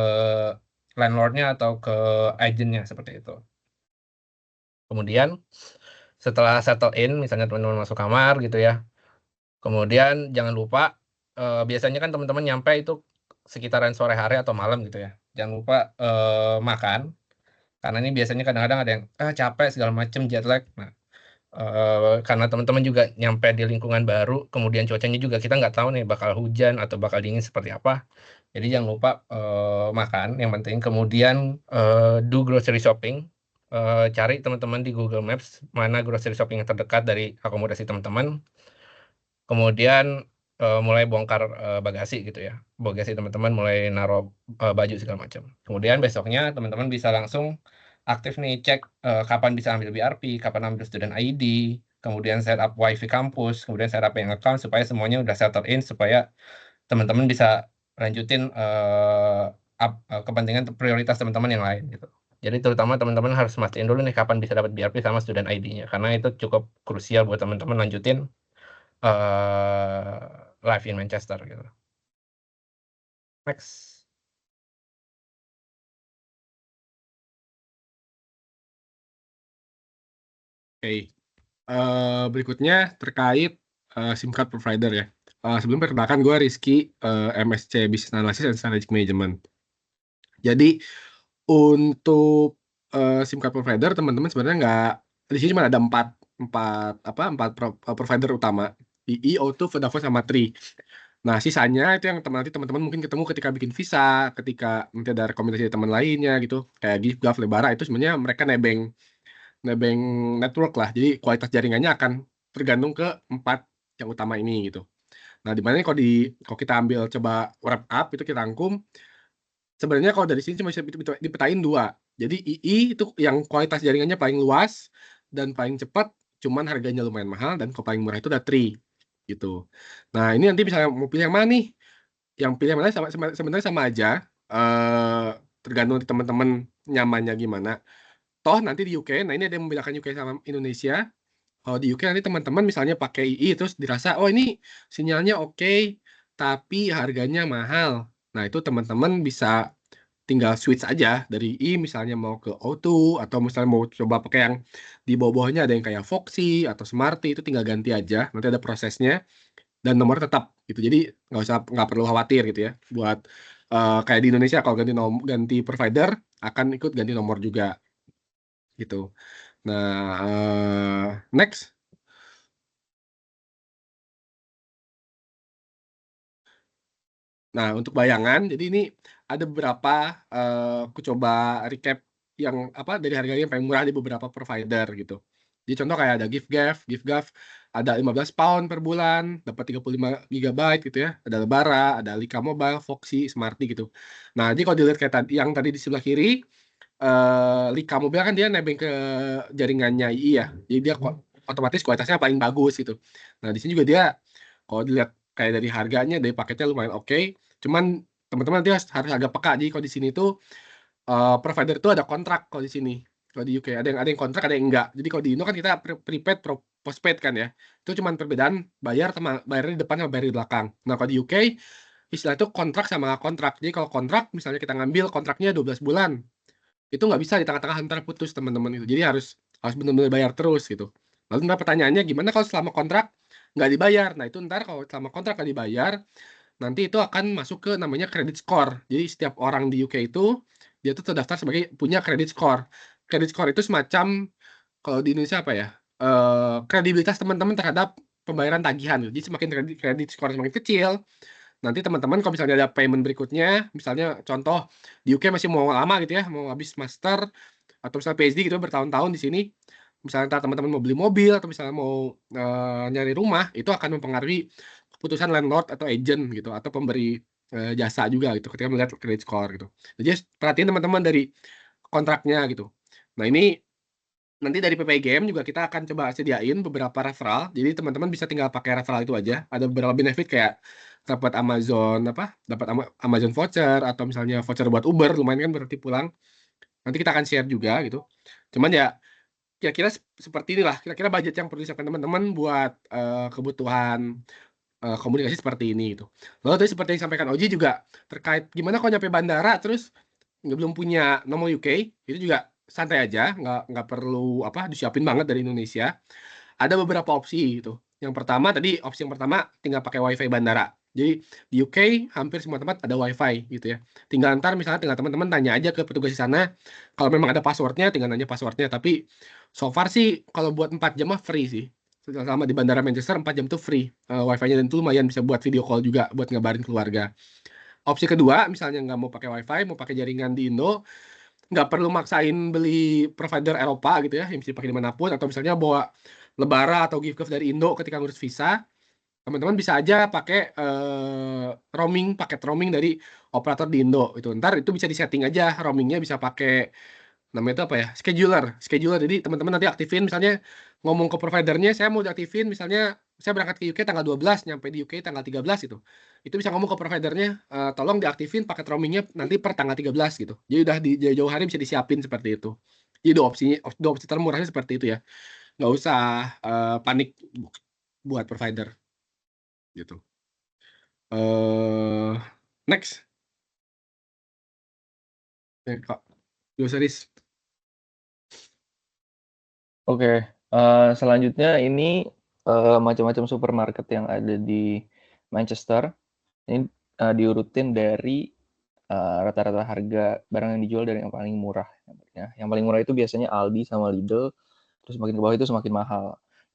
landlordnya atau ke agentnya seperti itu. Kemudian setelah settle in, misalnya teman-teman masuk kamar gitu ya, kemudian jangan lupa, biasanya kan teman-teman nyampe itu sekitaran sore hari atau malam gitu ya. Jangan lupa makan. Karena ini biasanya kadang-kadang ada yang capek segala macam, jet lag. Nah, karena teman-teman juga nyampe di lingkungan baru, kemudian cuacanya juga kita nggak tahu nih bakal hujan atau bakal dingin seperti apa. Jadi jangan lupa makan yang penting. Kemudian do grocery shopping. Cari teman-teman di Google Maps mana grocery shopping yang terdekat dari akomodasi teman-teman. Kemudian mulai bongkar bagasi gitu ya. Bagasi teman-teman mulai naruh baju segala macam. Kemudian besoknya teman-teman bisa langsung aktif nih cek kapan bisa ambil BRP, kapan ambil student ID, kemudian setup wifi kampus, kemudian setup bank account supaya semuanya udah settled in supaya teman-teman bisa lanjutin kepentingan prioritas teman-teman yang lain gitu. Jadi terutama teman-teman harus mastiin dulu nih kapan bisa dapat BRP sama student ID-nya karena itu cukup krusial buat teman-teman lanjutin live in Manchester gitu. Next. Oke. Berikutnya terkait SIM card provider ya. Sebelum perkenalkan, gue Rizky, MSc Business Analysis and Strategic Management. Jadi untuk SIM card provider teman-teman sebenarnya nggak, di sini cuma ada empat provider utama, EE, O2, Vodafone, sama Tri. Nah sisanya itu yang nanti teman-teman mungkin ketemu ketika bikin visa, ketika nanti ada rekomendasi dari teman lainnya gitu, kayak Giffgaff, Lebara, itu sebenarnya mereka nebeng network lah. Jadi kualitas jaringannya akan tergantung ke 4 yang utama ini gitu. Nah, di mana kalau kita ambil coba wrap up itu kita rangkum, sebenarnya kalau dari sini cuma bisa dipetain 2. Jadi II itu yang kualitas jaringannya paling luas dan paling cepat, cuman harganya lumayan mahal, dan kalau paling murah itu ada Tri gitu. Nah, ini nanti misalnya mau pilih yang mana nih? Yang pilih yang mana sebenarnya sama aja, tergantung teman-teman nyamannya gimana. Toh nanti di UK, nah ini ada yang membedakan UK sama Indonesia. Kalau di UK nanti teman-teman misalnya pakai II terus dirasa, oh ini sinyalnya oke, tapi harganya mahal. Nah itu teman-teman bisa tinggal switch aja dari II misalnya mau ke O2, atau misalnya mau coba pakai yang di bawah-bawahnya ada yang kayak Foxy atau Smarty, itu tinggal ganti aja. Nanti ada prosesnya dan nomor tetap gitu. Jadi nggak perlu khawatir gitu ya. Buat kayak di Indonesia kalau ganti provider akan ikut ganti nomor juga gitu. Nah, next. Nah, untuk bayangan, jadi ini ada beberapa, aku coba recap yang dari harganya yang paling murah di beberapa provider gitu. Jadi contoh kayak ada Giffgaff ada 15 pound per bulan, dapat 35 GB gitu ya. Ada Lebara, ada Lika Mobile, Foxy, Smarty gitu. Nah, jadi kalau dilihat kayak yang tadi di sebelah kiri, Lika Mobile kan dia nebeng ke jaringannya II ya. Jadi dia otomatis kualitasnya paling bagus gitu. Nah, di sini juga dia kalau dilihat kayak dari harganya, dari paketnya lumayan oke. Cuman teman-teman nanti harus agak peka. Jadi kalau di sini tuh provider itu ada kontrak kalau di sini. Kalau di UK ada yang kontrak, ada yang enggak. Jadi kalau di Indo kan kita prepaid, postpaid kan ya. Itu cuman perbedaan bayar di depan sama bayar di belakang. Nah, kalau di UK istilah itu kontrak sama kontrak. Jadi kalau kontrak misalnya kita ngambil kontraknya 12 bulan, itu nggak bisa di tengah-tengah antara putus teman-teman itu. Jadi harus benar-benar bayar terus gitu. Lalu ntar pertanyaannya gimana kalau selama kontrak nggak dibayar? Nah itu ntar kalau selama kontrak nggak dibayar, nanti itu akan masuk ke namanya credit score. Jadi setiap orang di UK itu dia tuh terdaftar sebagai punya credit score. Credit score itu semacam, kalau di Indonesia apa ya, kredibilitas teman-teman terhadap pembayaran tagihan. Jadi semakin credit score semakin kecil, nanti teman-teman kalau misalnya ada payment berikutnya, misalnya contoh di UK masih mau lama gitu ya, mau habis master atau misalnya PhD gitu bertahun-tahun di sini, misalnya teman-teman mau beli mobil atau misalnya mau nyari rumah, itu akan mempengaruhi keputusan landlord atau agent gitu, atau pemberi jasa juga gitu ketika melihat credit score gitu. Jadi perhatiin teman-teman dari kontraknya gitu. Nah ini nanti dari PPGM juga kita akan coba sediain beberapa referral. Jadi teman-teman bisa tinggal pakai referral itu aja. Ada beberapa benefit kayak dapat Amazon voucher, atau misalnya voucher buat Uber, lumayan kan berarti pulang. Nanti kita akan share juga gitu. Cuman ya kira-kira seperti inilah kira-kira budget yang perlu disiapkan teman-teman buat kebutuhan komunikasi seperti ini gitu. Lalu tadi seperti yang disampaikan Oji juga terkait gimana kalau nyampe bandara terus belum punya nomor UK, itu juga santai aja, nggak perlu disiapin banget dari Indonesia. Ada beberapa opsi gitu. Opsi yang pertama tinggal pakai WiFi bandara. Jadi di UK hampir semua tempat ada WiFi gitu ya. Tinggal teman-teman tanya aja ke petugas di sana. Kalau memang ada passwordnya, tinggal nanya passwordnya. Tapi so far sih kalau buat 4 jam mah free sih. Selama di Bandara Manchester 4 jam tuh free WiFi-nya, dan itu lumayan bisa buat video call juga buat ngabarin keluarga. Opsi kedua, misalnya nggak mau pakai WiFi, mau pakai jaringan di Indo, nggak perlu maksain beli provider Eropa gitu ya, yang bisa dipakai dimanapun, atau misalnya bawa Lebara atau gift dari Indo ketika ngurus visa, teman-teman bisa aja pakai roaming, paket roaming dari operator di Indo itu. Ntar itu bisa disetting aja roamingnya, bisa pakai namanya itu apa ya, scheduler. Jadi teman-teman nanti aktifin, misalnya ngomong ke providernya, saya mau diaktifin, misalnya saya berangkat ke UK tanggal 12, nyampe di UK tanggal 13 itu bisa ngomong ke providernya, tolong diaktifin paket roamingnya nanti per tanggal 13 gitu. Jadi udah di jauh-jauh hari bisa disiapin seperti itu. Jadi dua opsi termurahnya seperti itu ya, nggak usah panik buat provider gitu. Next. Kak Yoseris. Oke, selanjutnya ini macam-macam supermarket yang ada di Manchester. Ini diurutin dari rata-rata harga barang yang dijual dari yang paling murah. Yang paling murah itu biasanya Aldi sama Lidl, terus makin ke bawah itu semakin mahal.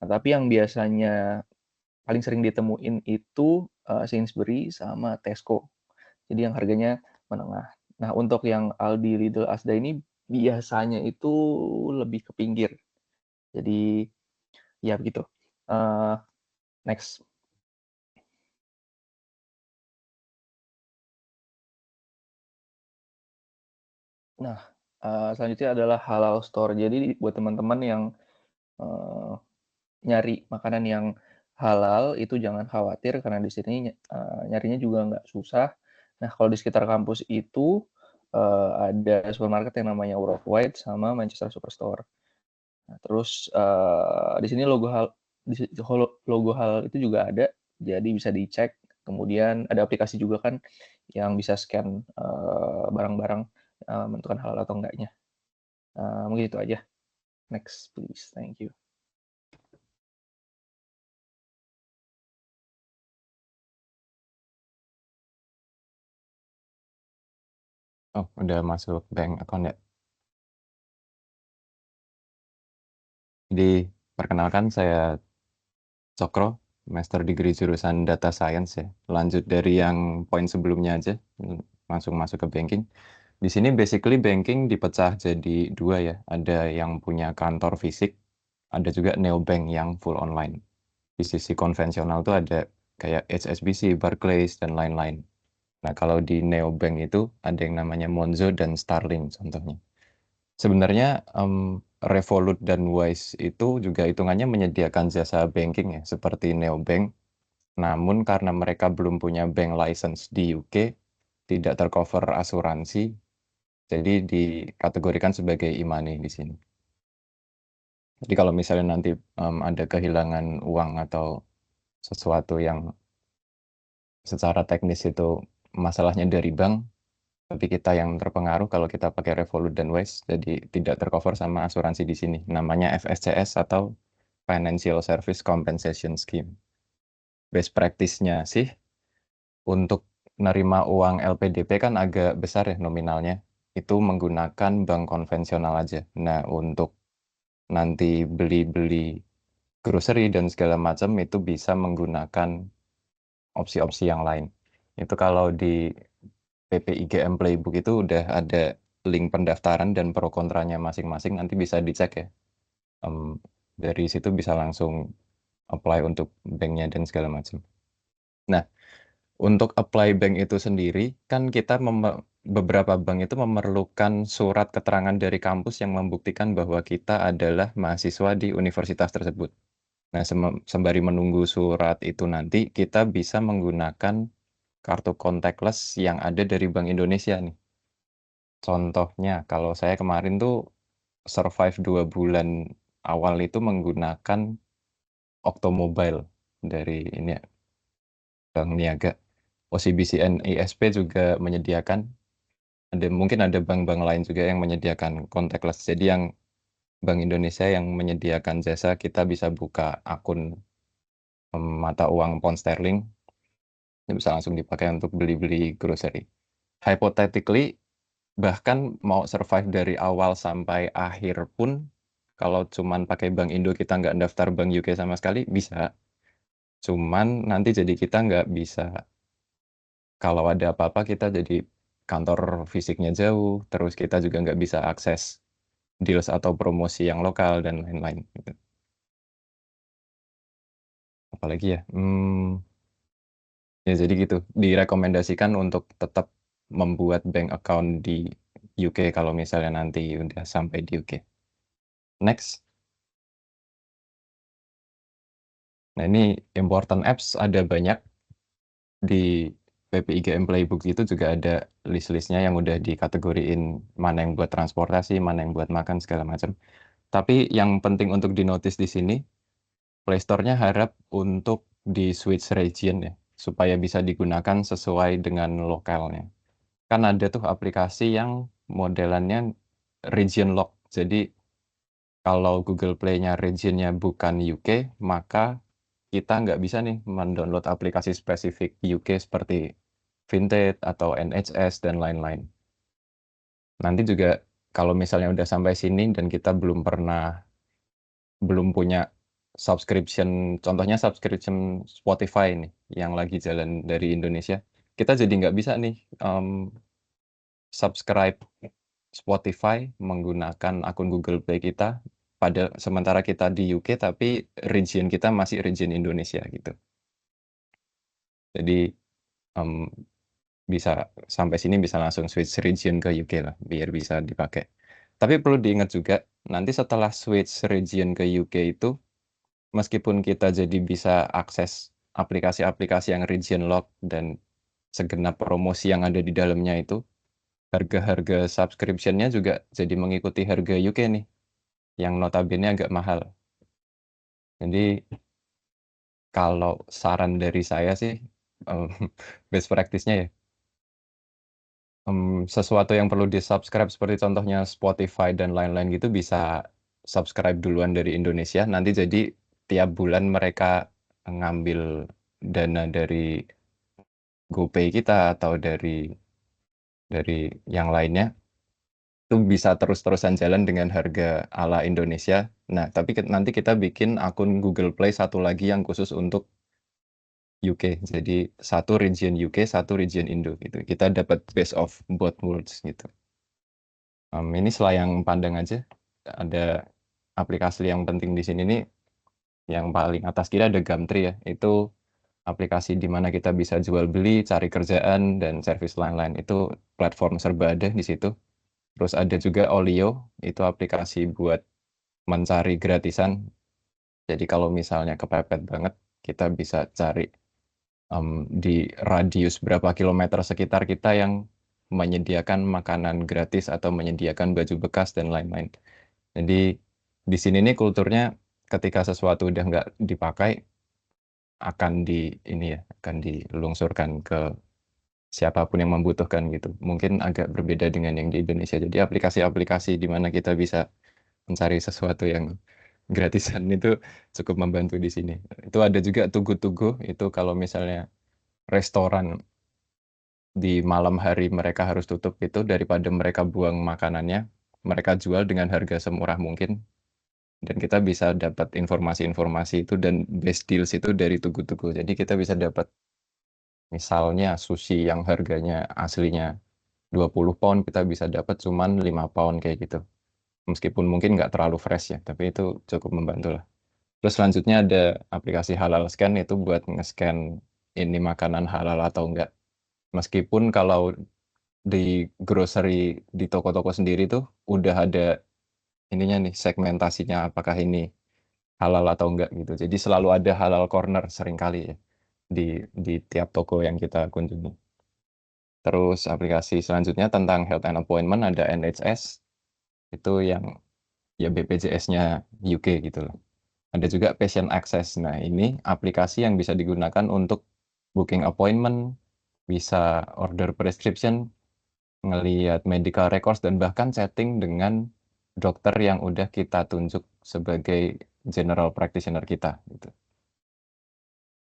Nah, tapi yang biasanya paling sering ditemuin itu Sainsbury sama Tesco. Jadi yang harganya menengah. Nah, untuk yang Aldi, Lidl, Asda ini biasanya itu lebih ke pinggir. Jadi ya begitu. Next. Nah, selanjutnya adalah halal store. Jadi buat teman-teman yang nyari makanan yang halal itu jangan khawatir karena di sini nyarinya juga nggak susah. Nah, kalau di sekitar kampus itu ada supermarket yang namanya Worldwide sama Manchester Superstore. Nah, terus di sini logo halal itu juga ada, jadi bisa dicek. Kemudian ada aplikasi juga kan yang bisa scan barang-barang menentukan halal atau enggaknya. Mungkin itu aja. Next, please. Thank you. Oh, udah masuk bank account ya. Jadi, perkenalkan saya Cokro, master degree jurusan data science ya. Lanjut dari yang poin sebelumnya aja, langsung masuk ke banking. Di sini basically banking dipecah jadi dua ya. Ada yang punya kantor fisik, ada juga neobank yang full online. Di sisi konvensional tuh ada kayak HSBC, Barclays, dan lain-lain. Nah, kalau di neobank itu ada yang namanya Monzo dan Starling contohnya. Sebenarnya Revolut dan Wise itu juga hitungannya menyediakan jasa banking ya, seperti neobank. Namun karena mereka belum punya bank license di UK, tidak tercover asuransi, jadi dikategorikan sebagai e-money di sini. Jadi kalau misalnya nanti ada kehilangan uang atau sesuatu yang secara teknis itu masalahnya dari bank, tapi kita yang terpengaruh kalau kita pakai Revolut dan Wise, jadi tidak tercover sama asuransi di sini. Namanya FSCS atau Financial Service Compensation Scheme. Best practice-nya sih, untuk nerima uang LPDP kan agak besar ya nominalnya. Itu menggunakan bank konvensional aja. Nah, untuk nanti beli-beli grocery dan segala macam itu bisa menggunakan opsi-opsi yang lain. Itu kalau di PPIGM Playbook itu udah ada link pendaftaran dan pro kontranya masing-masing, nanti bisa dicek ya. Dari situ bisa langsung apply untuk banknya dan segala macam. Nah, untuk apply bank itu sendiri, kan kita beberapa bank itu memerlukan surat keterangan dari kampus yang membuktikan bahwa kita adalah mahasiswa di universitas tersebut. Nah, sembari menunggu surat itu nanti, kita bisa menggunakan kartu contactless yang ada dari Bank Indonesia nih. Contohnya, kalau saya kemarin tuh survive 2 bulan awal itu menggunakan Oktomobile dari ini ya, Bank Niaga. OCBC ISP juga menyediakan, mungkin ada bank-bank lain juga yang menyediakan contactless. Jadi yang Bank Indonesia yang menyediakan jasa, kita bisa buka akun mata uang pound sterling bisa langsung dipakai untuk beli-beli grocery. Hypothetically, bahkan mau survive dari awal sampai akhir pun, kalau cuman pakai Bank Indo kita nggak daftar Bank UK sama sekali, bisa. Cuman nanti jadi kita nggak bisa, kalau ada apa-apa kita jadi kantor fisiknya jauh, terus kita juga nggak bisa akses deals atau promosi yang lokal dan lain-lain gitu. Apalagi ya, ya jadi gitu, direkomendasikan untuk tetap membuat bank account di UK kalau misalnya nanti udah sampai di UK. Next. Nah ini important apps ada banyak di PPIGM Playbook itu juga ada list-listnya yang udah dikategoriin mana yang buat transportasi, mana yang buat makan segala macam. Tapi yang penting untuk dinotis di sini, Play Store-nya harap untuk di switch region ya, supaya bisa digunakan sesuai dengan lokalnya. Kan ada tuh aplikasi yang modelannya region lock. Jadi kalau Google Play-nya region-nya bukan UK, maka kita nggak bisa nih mendownload aplikasi spesifik UK seperti Vinted atau NHS dan lain-lain. Nanti juga kalau misalnya udah sampai sini dan kita belum punya subscription, contohnya subscription Spotify nih yang lagi jalan dari Indonesia, kita jadi nggak bisa nih subscribe Spotify menggunakan akun Google Play kita, pada sementara kita di UK tapi region kita masih region Indonesia gitu. Jadi bisa sampai sini bisa langsung switch region ke UK lah biar bisa dipakai. Tapi perlu diingat juga nanti setelah switch region ke UK itu meskipun kita jadi bisa akses aplikasi-aplikasi yang region lock dan segenap promosi yang ada di dalamnya itu, harga-harga subscription-nya juga jadi mengikuti harga UK nih, yang notabene agak mahal. Jadi kalau saran dari saya sih, best practice-nya ya, sesuatu yang perlu di-subscribe seperti contohnya Spotify dan lain-lain gitu bisa subscribe duluan dari Indonesia, nanti jadi tiap bulan mereka ngambil dana dari GoPay kita atau dari yang lainnya, itu bisa terus-terusan jalan dengan harga ala Indonesia. Nah, tapi nanti kita bikin akun Google Play satu lagi yang khusus untuk UK. Jadi satu region UK, satu region Indo gitu. Kita dapat best of both worlds gitu. Ini selayang pandang aja. Ada aplikasi yang penting di sini nih, yang paling atas kiri ada Gumtree ya. Itu aplikasi di mana kita bisa jual beli, cari kerjaan, dan servis lain-lain. Itu platform serba ada di situ. Terus ada juga Olio, itu aplikasi buat mencari gratisan. Jadi kalau misalnya kepepet banget, kita bisa cari di radius berapa kilometer sekitar kita yang menyediakan makanan gratis atau menyediakan baju bekas dan lain-lain. Jadi di sini nih kulturnya ketika sesuatu udah nggak dipakai akan akan dilungsurkan ke siapapun yang membutuhkan gitu. Mungkin agak berbeda dengan yang di Indonesia. Jadi aplikasi-aplikasi di mana kita bisa mencari sesuatu yang gratisan itu cukup membantu di sini. Itu ada juga Tugu-Tugu, itu kalau misalnya restoran di malam hari mereka harus tutup itu, daripada mereka buang makanannya, mereka jual dengan harga semurah mungkin. Dan kita bisa dapat informasi-informasi itu dan best deals itu dari Tugu-Tugu. Jadi kita bisa dapat misalnya sushi yang harganya aslinya 20 pound, kita bisa dapat cuman 5 pound kayak gitu. Meskipun mungkin nggak terlalu fresh ya, tapi itu cukup membantu lah. Terus selanjutnya ada aplikasi Halal Scan, itu buat nge-scan ini makanan halal atau enggak. Meskipun kalau di grocery, di toko-toko sendiri tuh udah ada ininya nih, segmentasinya apakah ini halal atau enggak gitu. Jadi selalu ada halal corner seringkali ya di tiap toko yang kita kunjungi. Terus aplikasi selanjutnya tentang health and appointment ada NHS, itu yang ya BPJS-nya UK gitu loh. Ada juga Patient Access. Nah, ini aplikasi yang bisa digunakan untuk booking appointment, bisa order prescription, ngelihat medical records, dan bahkan chatting dengan dokter yang udah kita tunjuk sebagai general practitioner kita gitu.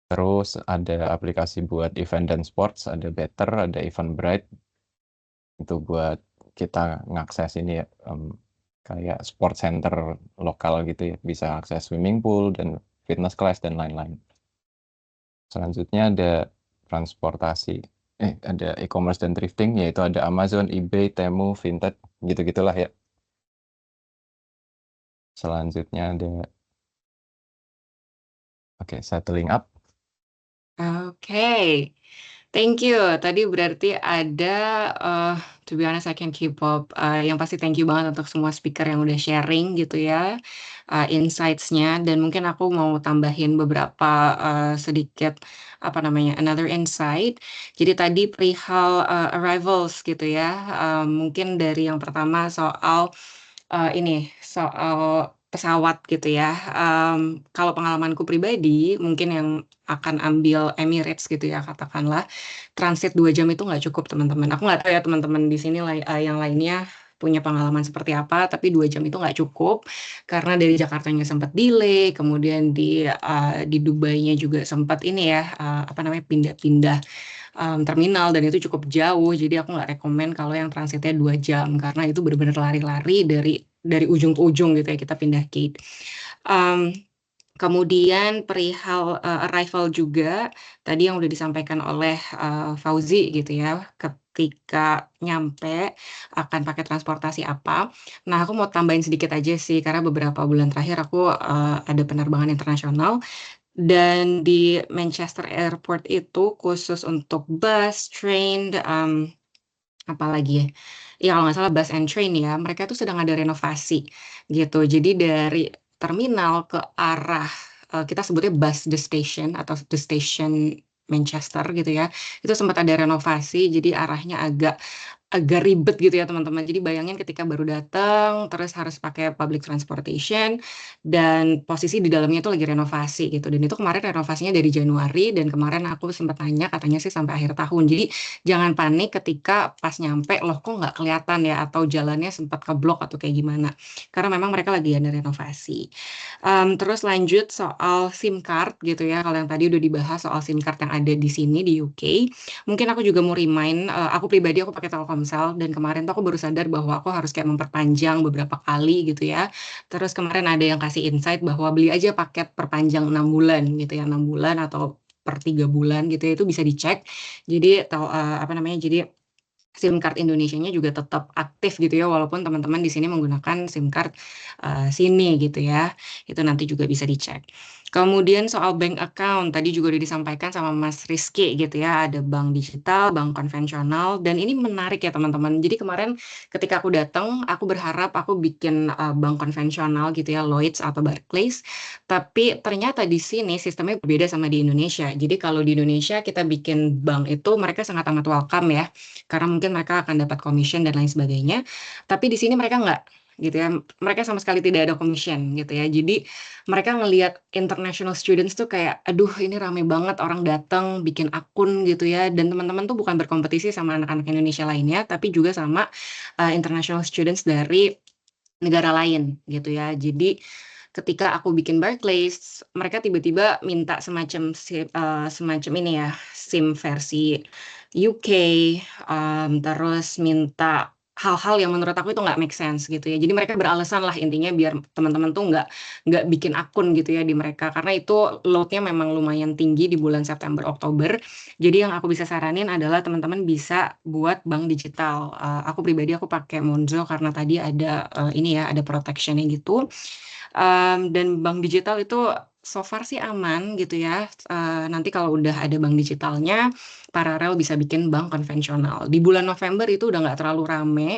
Terus ada aplikasi buat event dan sports, ada Better, ada Eventbrite. Itu buat kita ngakses ini ya, kayak sport center lokal gitu ya, bisa akses swimming pool dan fitness class dan lain-lain. Selanjutnya ada transportasi, ada e-commerce dan thrifting, yaitu ada Amazon, eBay, Temu, Vinted, gitu-gitulah ya. Selanjutnya ada, settling up. Oke, thank you. Tadi berarti ada, to be honest I can keep up. Yang pasti thank you banget untuk semua speaker yang udah sharing gitu ya, insights-nya. Dan mungkin aku mau tambahin beberapa sedikit apa namanya another insight. Jadi tadi perihal arrivals gitu ya. Mungkin dari yang pertama soal soal pesawat gitu ya. Kalau pengalamanku pribadi, mungkin yang akan ambil Emirates gitu ya, katakanlah, transit 2 jam itu nggak cukup, teman-teman. Aku nggak tahu ya teman-teman di sini yang lainnya punya pengalaman seperti apa, tapi 2 jam itu nggak cukup, karena dari Jakartanya sempat delay, kemudian di Dubainya juga sempat ini ya, apa namanya, pindah-pindah terminal dan itu cukup jauh. Jadi aku nggak rekomen kalau yang transitnya 2 jam karena itu benar-benar lari-lari dari ujung ke ujung gitu ya kita pindah gate. Kemudian perihal arrival juga tadi yang udah disampaikan oleh Fauzi gitu ya, ketika nyampe akan pakai transportasi apa. Nah, aku mau tambahin sedikit aja sih karena beberapa bulan terakhir aku ada penerbangan internasional. Dan di Manchester Airport itu khusus untuk bus, train, apalagi ya? Ya kalau nggak salah bus and train ya, mereka tuh sedang ada renovasi gitu. Jadi dari terminal ke arah kita sebutnya bus the station atau the station Manchester gitu ya. Itu sempat ada renovasi, jadi arahnya agak ribet gitu ya teman-teman. Jadi bayangin ketika baru datang, terus harus pakai public transportation, dan posisi di dalamnya itu lagi renovasi gitu. Dan itu kemarin renovasinya dari Januari, dan kemarin aku sempat tanya, katanya sih sampai akhir tahun. Jadi jangan panik ketika pas nyampe, loh kok nggak kelihatan ya, atau jalannya sempat keblok atau kayak gimana. Karena memang mereka lagi ada renovasi. Terus lanjut soal SIM card gitu ya, kalau yang tadi udah dibahas soal SIM card yang ada di sini di UK. Mungkin aku juga mau remind, aku pribadi aku pakai Telkomsel dan kemarin tuh aku baru sadar bahwa aku harus kayak memperpanjang beberapa kali gitu ya. Terus kemarin ada yang kasih insight bahwa beli aja paket perpanjang 6 bulan gitu ya, 6 bulan atau per 3 bulan gitu ya, itu bisa dicek. Jadi apa namanya, jadi SIM card Indonesianya juga tetap aktif gitu ya, walaupun teman-teman di sini menggunakan SIM card sini gitu ya. Itu nanti juga bisa dicek. Kemudian soal bank account, tadi juga udah disampaikan sama Mas Rizky gitu ya, ada bank digital, bank konvensional, dan ini menarik ya teman-teman. Jadi kemarin ketika aku datang, aku berharap aku bikin bank konvensional gitu ya, Lloyds atau Barclays, tapi ternyata di sini sistemnya berbeda sama di Indonesia. Jadi kalau di Indonesia kita bikin bank itu mereka sangat amat welcome ya, karena mungkin mereka akan dapat commission dan lain sebagainya. Tapi di sini mereka nggak gitu ya, mereka sama sekali tidak ada commission gitu ya. Jadi mereka ngelihat international students tuh kayak, aduh ini rame banget orang datang bikin akun gitu ya. Dan teman-teman tuh bukan berkompetisi sama anak-anak Indonesia lainnya, tapi juga sama international students dari negara lain gitu ya. Jadi ketika aku bikin Barclays, mereka tiba-tiba minta semacam ini ya, SIM versi UK, terus minta hal-hal yang menurut aku itu nggak make sense gitu ya. Jadi mereka beralasan lah intinya biar teman-teman tuh nggak bikin akun gitu ya di mereka, karena itu load-nya memang lumayan tinggi di bulan September Oktober. Jadi yang aku bisa saranin adalah teman-teman bisa buat bank digital. Aku pribadi aku pakai Monzo karena tadi ada ini ya, ada protection-nya gitu. Dan bank digital itu so far sih aman gitu ya. Nanti kalau udah ada bank digitalnya, paralel bisa bikin bank konvensional. Di bulan November itu udah nggak terlalu rame.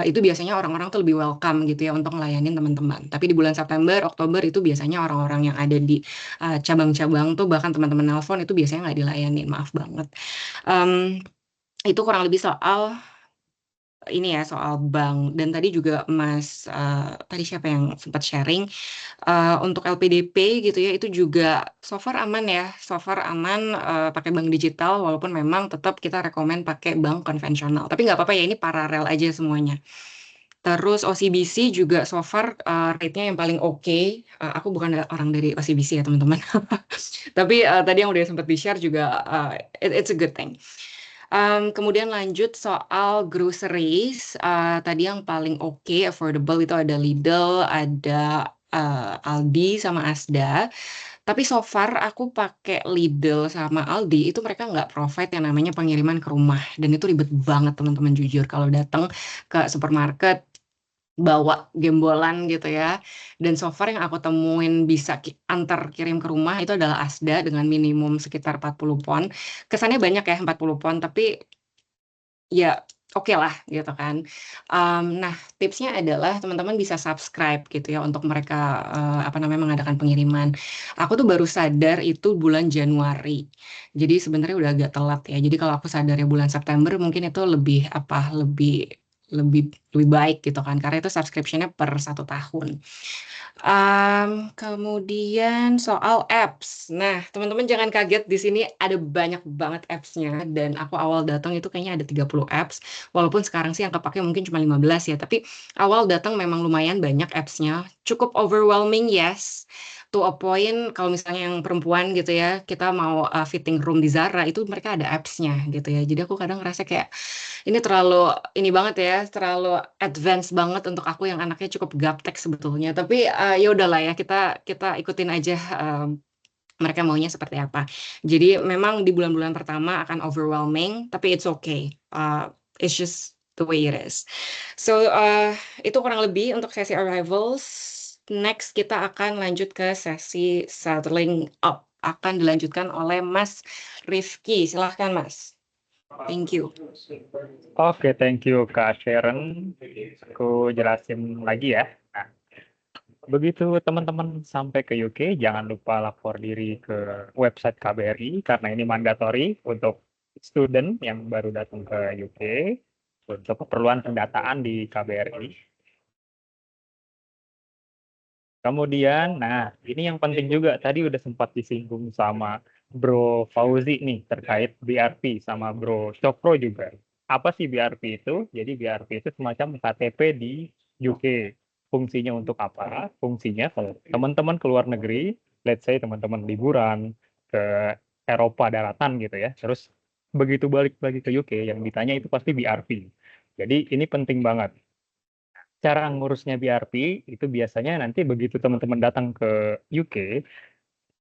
Itu biasanya orang-orang tuh lebih welcome gitu ya untuk ngelayanin teman-teman. Tapi di bulan September, Oktober itu biasanya orang-orang yang ada di cabang-cabang tuh, bahkan teman-teman nelpon itu biasanya nggak dilayanin. Maaf banget. Itu kurang lebih soal ini ya, soal bank. Dan tadi juga tadi siapa yang sempat sharing, untuk LPDP gitu ya, itu juga so far aman ya, so far aman pakai bank digital, walaupun memang tetap kita rekomen pakai bank konvensional. Tapi nggak apa-apa ya, ini paralel aja semuanya. Terus OCBC juga so far rate-nya yang paling oke. Aku bukan orang dari OCBC ya teman-teman. Tapi tadi yang udah sempat di-share juga it's a good thing. Kemudian lanjut soal groceries. Tadi yang paling oke, affordable itu ada Lidl, ada Aldi sama Asda. Tapi so far aku pakai Lidl sama Aldi itu mereka nggak provide yang namanya pengiriman ke rumah dan itu ribet banget teman-teman jujur kalau datang ke supermarket bawa gembolan gitu ya. Dan so far yang aku temuin bisa antar kirim ke rumah itu adalah Asda dengan minimum sekitar 40 pon. Kesannya banyak ya 40 pon tapi ya oke lah gitu kan. Nah tipsnya adalah teman-teman bisa subscribe gitu ya untuk mereka apa namanya mengadakan pengiriman. Aku tuh baru sadar itu bulan Januari. Jadi sebenarnya udah agak telat ya. Jadi kalau aku sadar ya bulan September mungkin itu lebih apa lebih lebih lebih baik gitu kan karena itu subscription-nya per 1 tahun. Kemudian soal apps. Nah, teman-teman jangan kaget di sini ada banyak banget apps-nya dan aku awal datang itu kayaknya ada 30 apps. Walaupun sekarang sih yang kepake mungkin cuma 15 ya, tapi awal datang memang lumayan banyak apps-nya. Cukup overwhelming, yes. To a point kalau misalnya yang perempuan gitu ya, kita mau fitting room di Zara itu mereka ada apps-nya gitu ya. Jadi aku kadang ngerasa kayak ini terlalu ini banget ya, terlalu advance banget untuk aku yang anaknya cukup gaptek sebetulnya. Tapi ya udahlah ya kita kita ikutin aja mereka maunya seperti apa. Jadi memang di bulan-bulan pertama akan overwhelming, tapi it's okay. It's just the way it is. So itu kurang lebih untuk sesi arrivals. Next kita akan lanjut ke sesi settling up. Akan dilanjutkan oleh Mas Rifki. Silahkan Mas. Thank you. Oke, thank you Kak Sharon. Aku jelasin lagi ya. Nah, begitu teman-teman sampai ke UK, jangan lupa lapor diri ke website KBRI karena ini mandatory untuk student yang baru datang ke UK untuk keperluan pendataan di KBRI. Kemudian, nah ini yang penting juga tadi udah sempat disinggung sama Bro Fauzi nih terkait BRP sama Bro Cokro juga. Apa sih BRP itu? Jadi BRP itu semacam KTP di UK. Fungsinya untuk apa? Fungsinya kalau teman-teman ke luar negeri, let's say teman-teman liburan ke Eropa daratan gitu ya. Terus begitu balik lagi ke UK yang ditanya itu pasti BRP. Jadi ini penting banget. Cara ngurusnya BRP itu biasanya nanti begitu teman-teman datang ke UK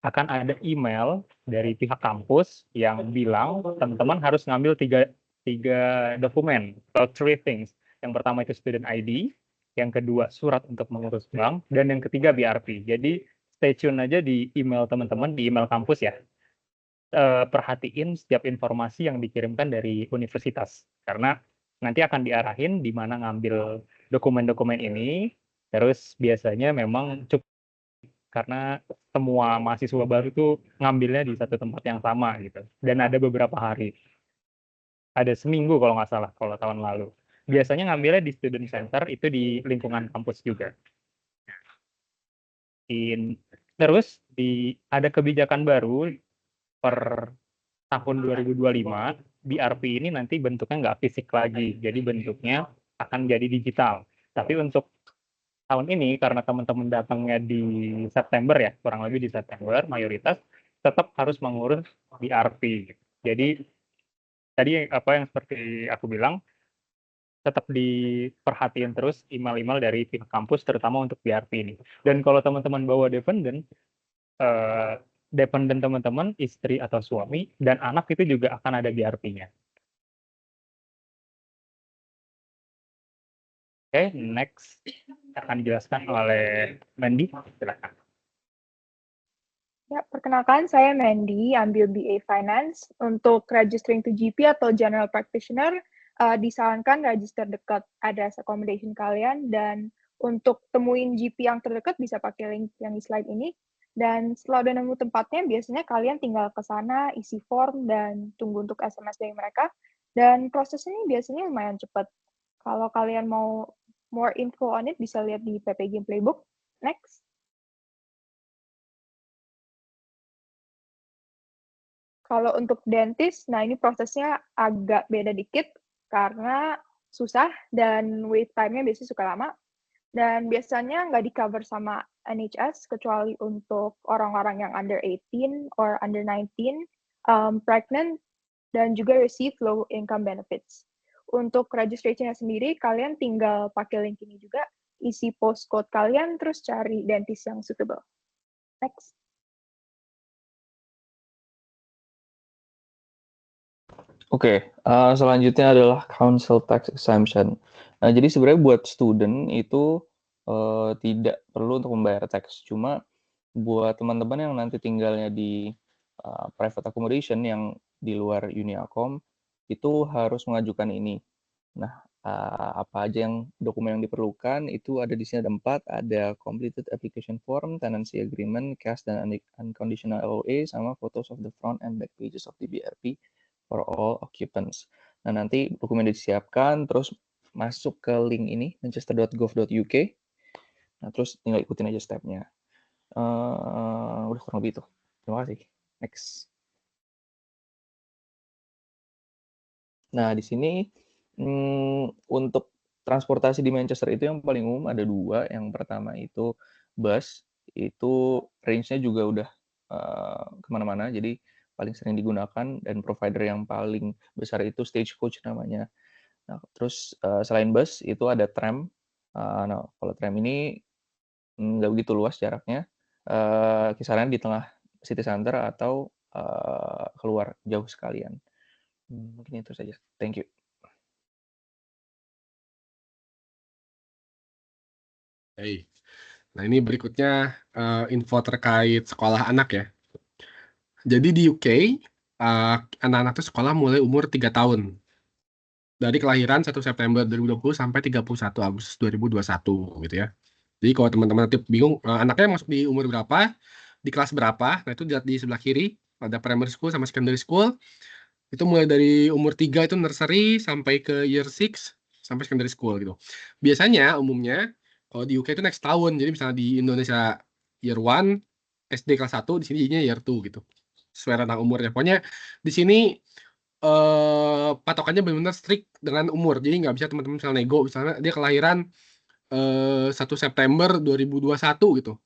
akan ada email dari pihak kampus yang bilang teman-teman harus ngambil tiga dokumen atau three things. Yang pertama itu student ID, yang kedua surat untuk mengurus bank, dan yang ketiga BRP. Jadi stay tune aja di email teman-teman di email kampus ya. Perhatiin setiap informasi yang dikirimkan dari universitas karena nanti akan diarahin di mana ngambil dokumen-dokumen ini. Terus biasanya memang cukup karena semua mahasiswa baru tuh ngambilnya di satu tempat yang sama gitu. Dan ada beberapa hari. Ada seminggu kalau nggak salah kalau tahun lalu. Biasanya ngambilnya di student center itu di lingkungan kampus juga. Terus ada kebijakan baru per tahun 2025 BRP ini nanti bentuknya nggak fisik lagi, jadi bentuknya akan jadi digital. Tapi untuk tahun ini karena teman-teman datangnya di September ya, kurang lebih di September, mayoritas tetap harus mengurus BRP. Jadi tadi apa yang seperti aku bilang, tetap diperhatiin terus email-email dari pihak kampus terutama untuk BRP ini. Dan kalau teman-teman bawa dependent, dependent teman-teman, istri atau suami, dan anak itu juga akan ada BRP-nya. Oke, next akan dijelaskan oleh Mandy. Silakan. Ya, perkenalkan saya Mandy, ambil BA Finance. Untuk registering to GP atau General Practitioner, disarankan register dekat address accommodation kalian, dan untuk temuin GP yang terdekat bisa pakai link yang di slide ini. Dan setelah udah nemu tempatnya, biasanya kalian tinggal ke sana, isi form, dan tunggu untuk SMS dari mereka. Dan prosesnya ini biasanya lumayan cepat. Kalau kalian mau more info on it, bisa lihat di PPG Playbook. Next. Kalau untuk dentist, nah ini prosesnya agak beda dikit, karena susah dan wait time-nya biasanya suka lama. Dan biasanya nggak di-cover sama NHS, kecuali untuk orang-orang yang under 18 or under 19, pregnant, dan juga receive low income benefits. Untuk registration-nya sendiri, kalian tinggal pakai link ini juga, isi postcode kalian, terus cari dentist yang suitable. Next. Oke, selanjutnya adalah council tax exemption. Nah, jadi sebenarnya buat student itu tidak perlu untuk membayar tax. Cuma buat teman-teman yang nanti tinggalnya di private accommodation yang di luar Uniacom, itu harus mengajukan ini. Nah, apa aja yang dokumen yang diperlukan itu ada di sini, ada 4, ada completed application form, tenancy agreement, cash dan unconditional LOA, sama photos of the front and back pages of the BRP for all occupants. Nah, nanti dokumen disiapkan, terus masuk ke link ini, manchester.gov.uk. Nah, terus tinggal ikutin aja step-nya. Udah kurang lebih itu. Terima kasih. Next. Nah, di sini untuk transportasi di Manchester itu yang paling umum ada 2. Yang pertama itu bus, itu range-nya juga udah kemana-mana, jadi paling sering digunakan, dan provider yang paling besar itu Stagecoach namanya. Nah, terus selain bus itu ada tram. Nah, kalau tram ini nggak begitu luas jaraknya, kisaran di tengah city center atau keluar jauh sekalian. Mungkin itu saja. Thank you. Hey. Nah, ini berikutnya info terkait sekolah anak ya. Jadi di UK, anak-anak itu sekolah mulai umur 3 tahun. Dari kelahiran 1 September 2020 sampai 31 Agustus 2021 gitu ya. Jadi kalau teman-teman nanti bingung anaknya masuk di umur berapa, di kelas berapa, nah itu dilihat di sebelah kiri, ada primary school sama secondary school. Itu mulai dari umur 3 itu nursery sampai ke year 6 sampai secondary school gitu. Biasanya umumnya kalau di UK itu next tahun. Jadi misalnya di Indonesia year 1, SD kelas 1, di sini jadinya year 2 gitu. Sesuai rentang umurnya. Pokoknya di sini patokannya benar-benar strict dengan umur. Jadi nggak bisa teman-teman misalnya nego, misalnya dia kelahiran 1 September 2021 gitu.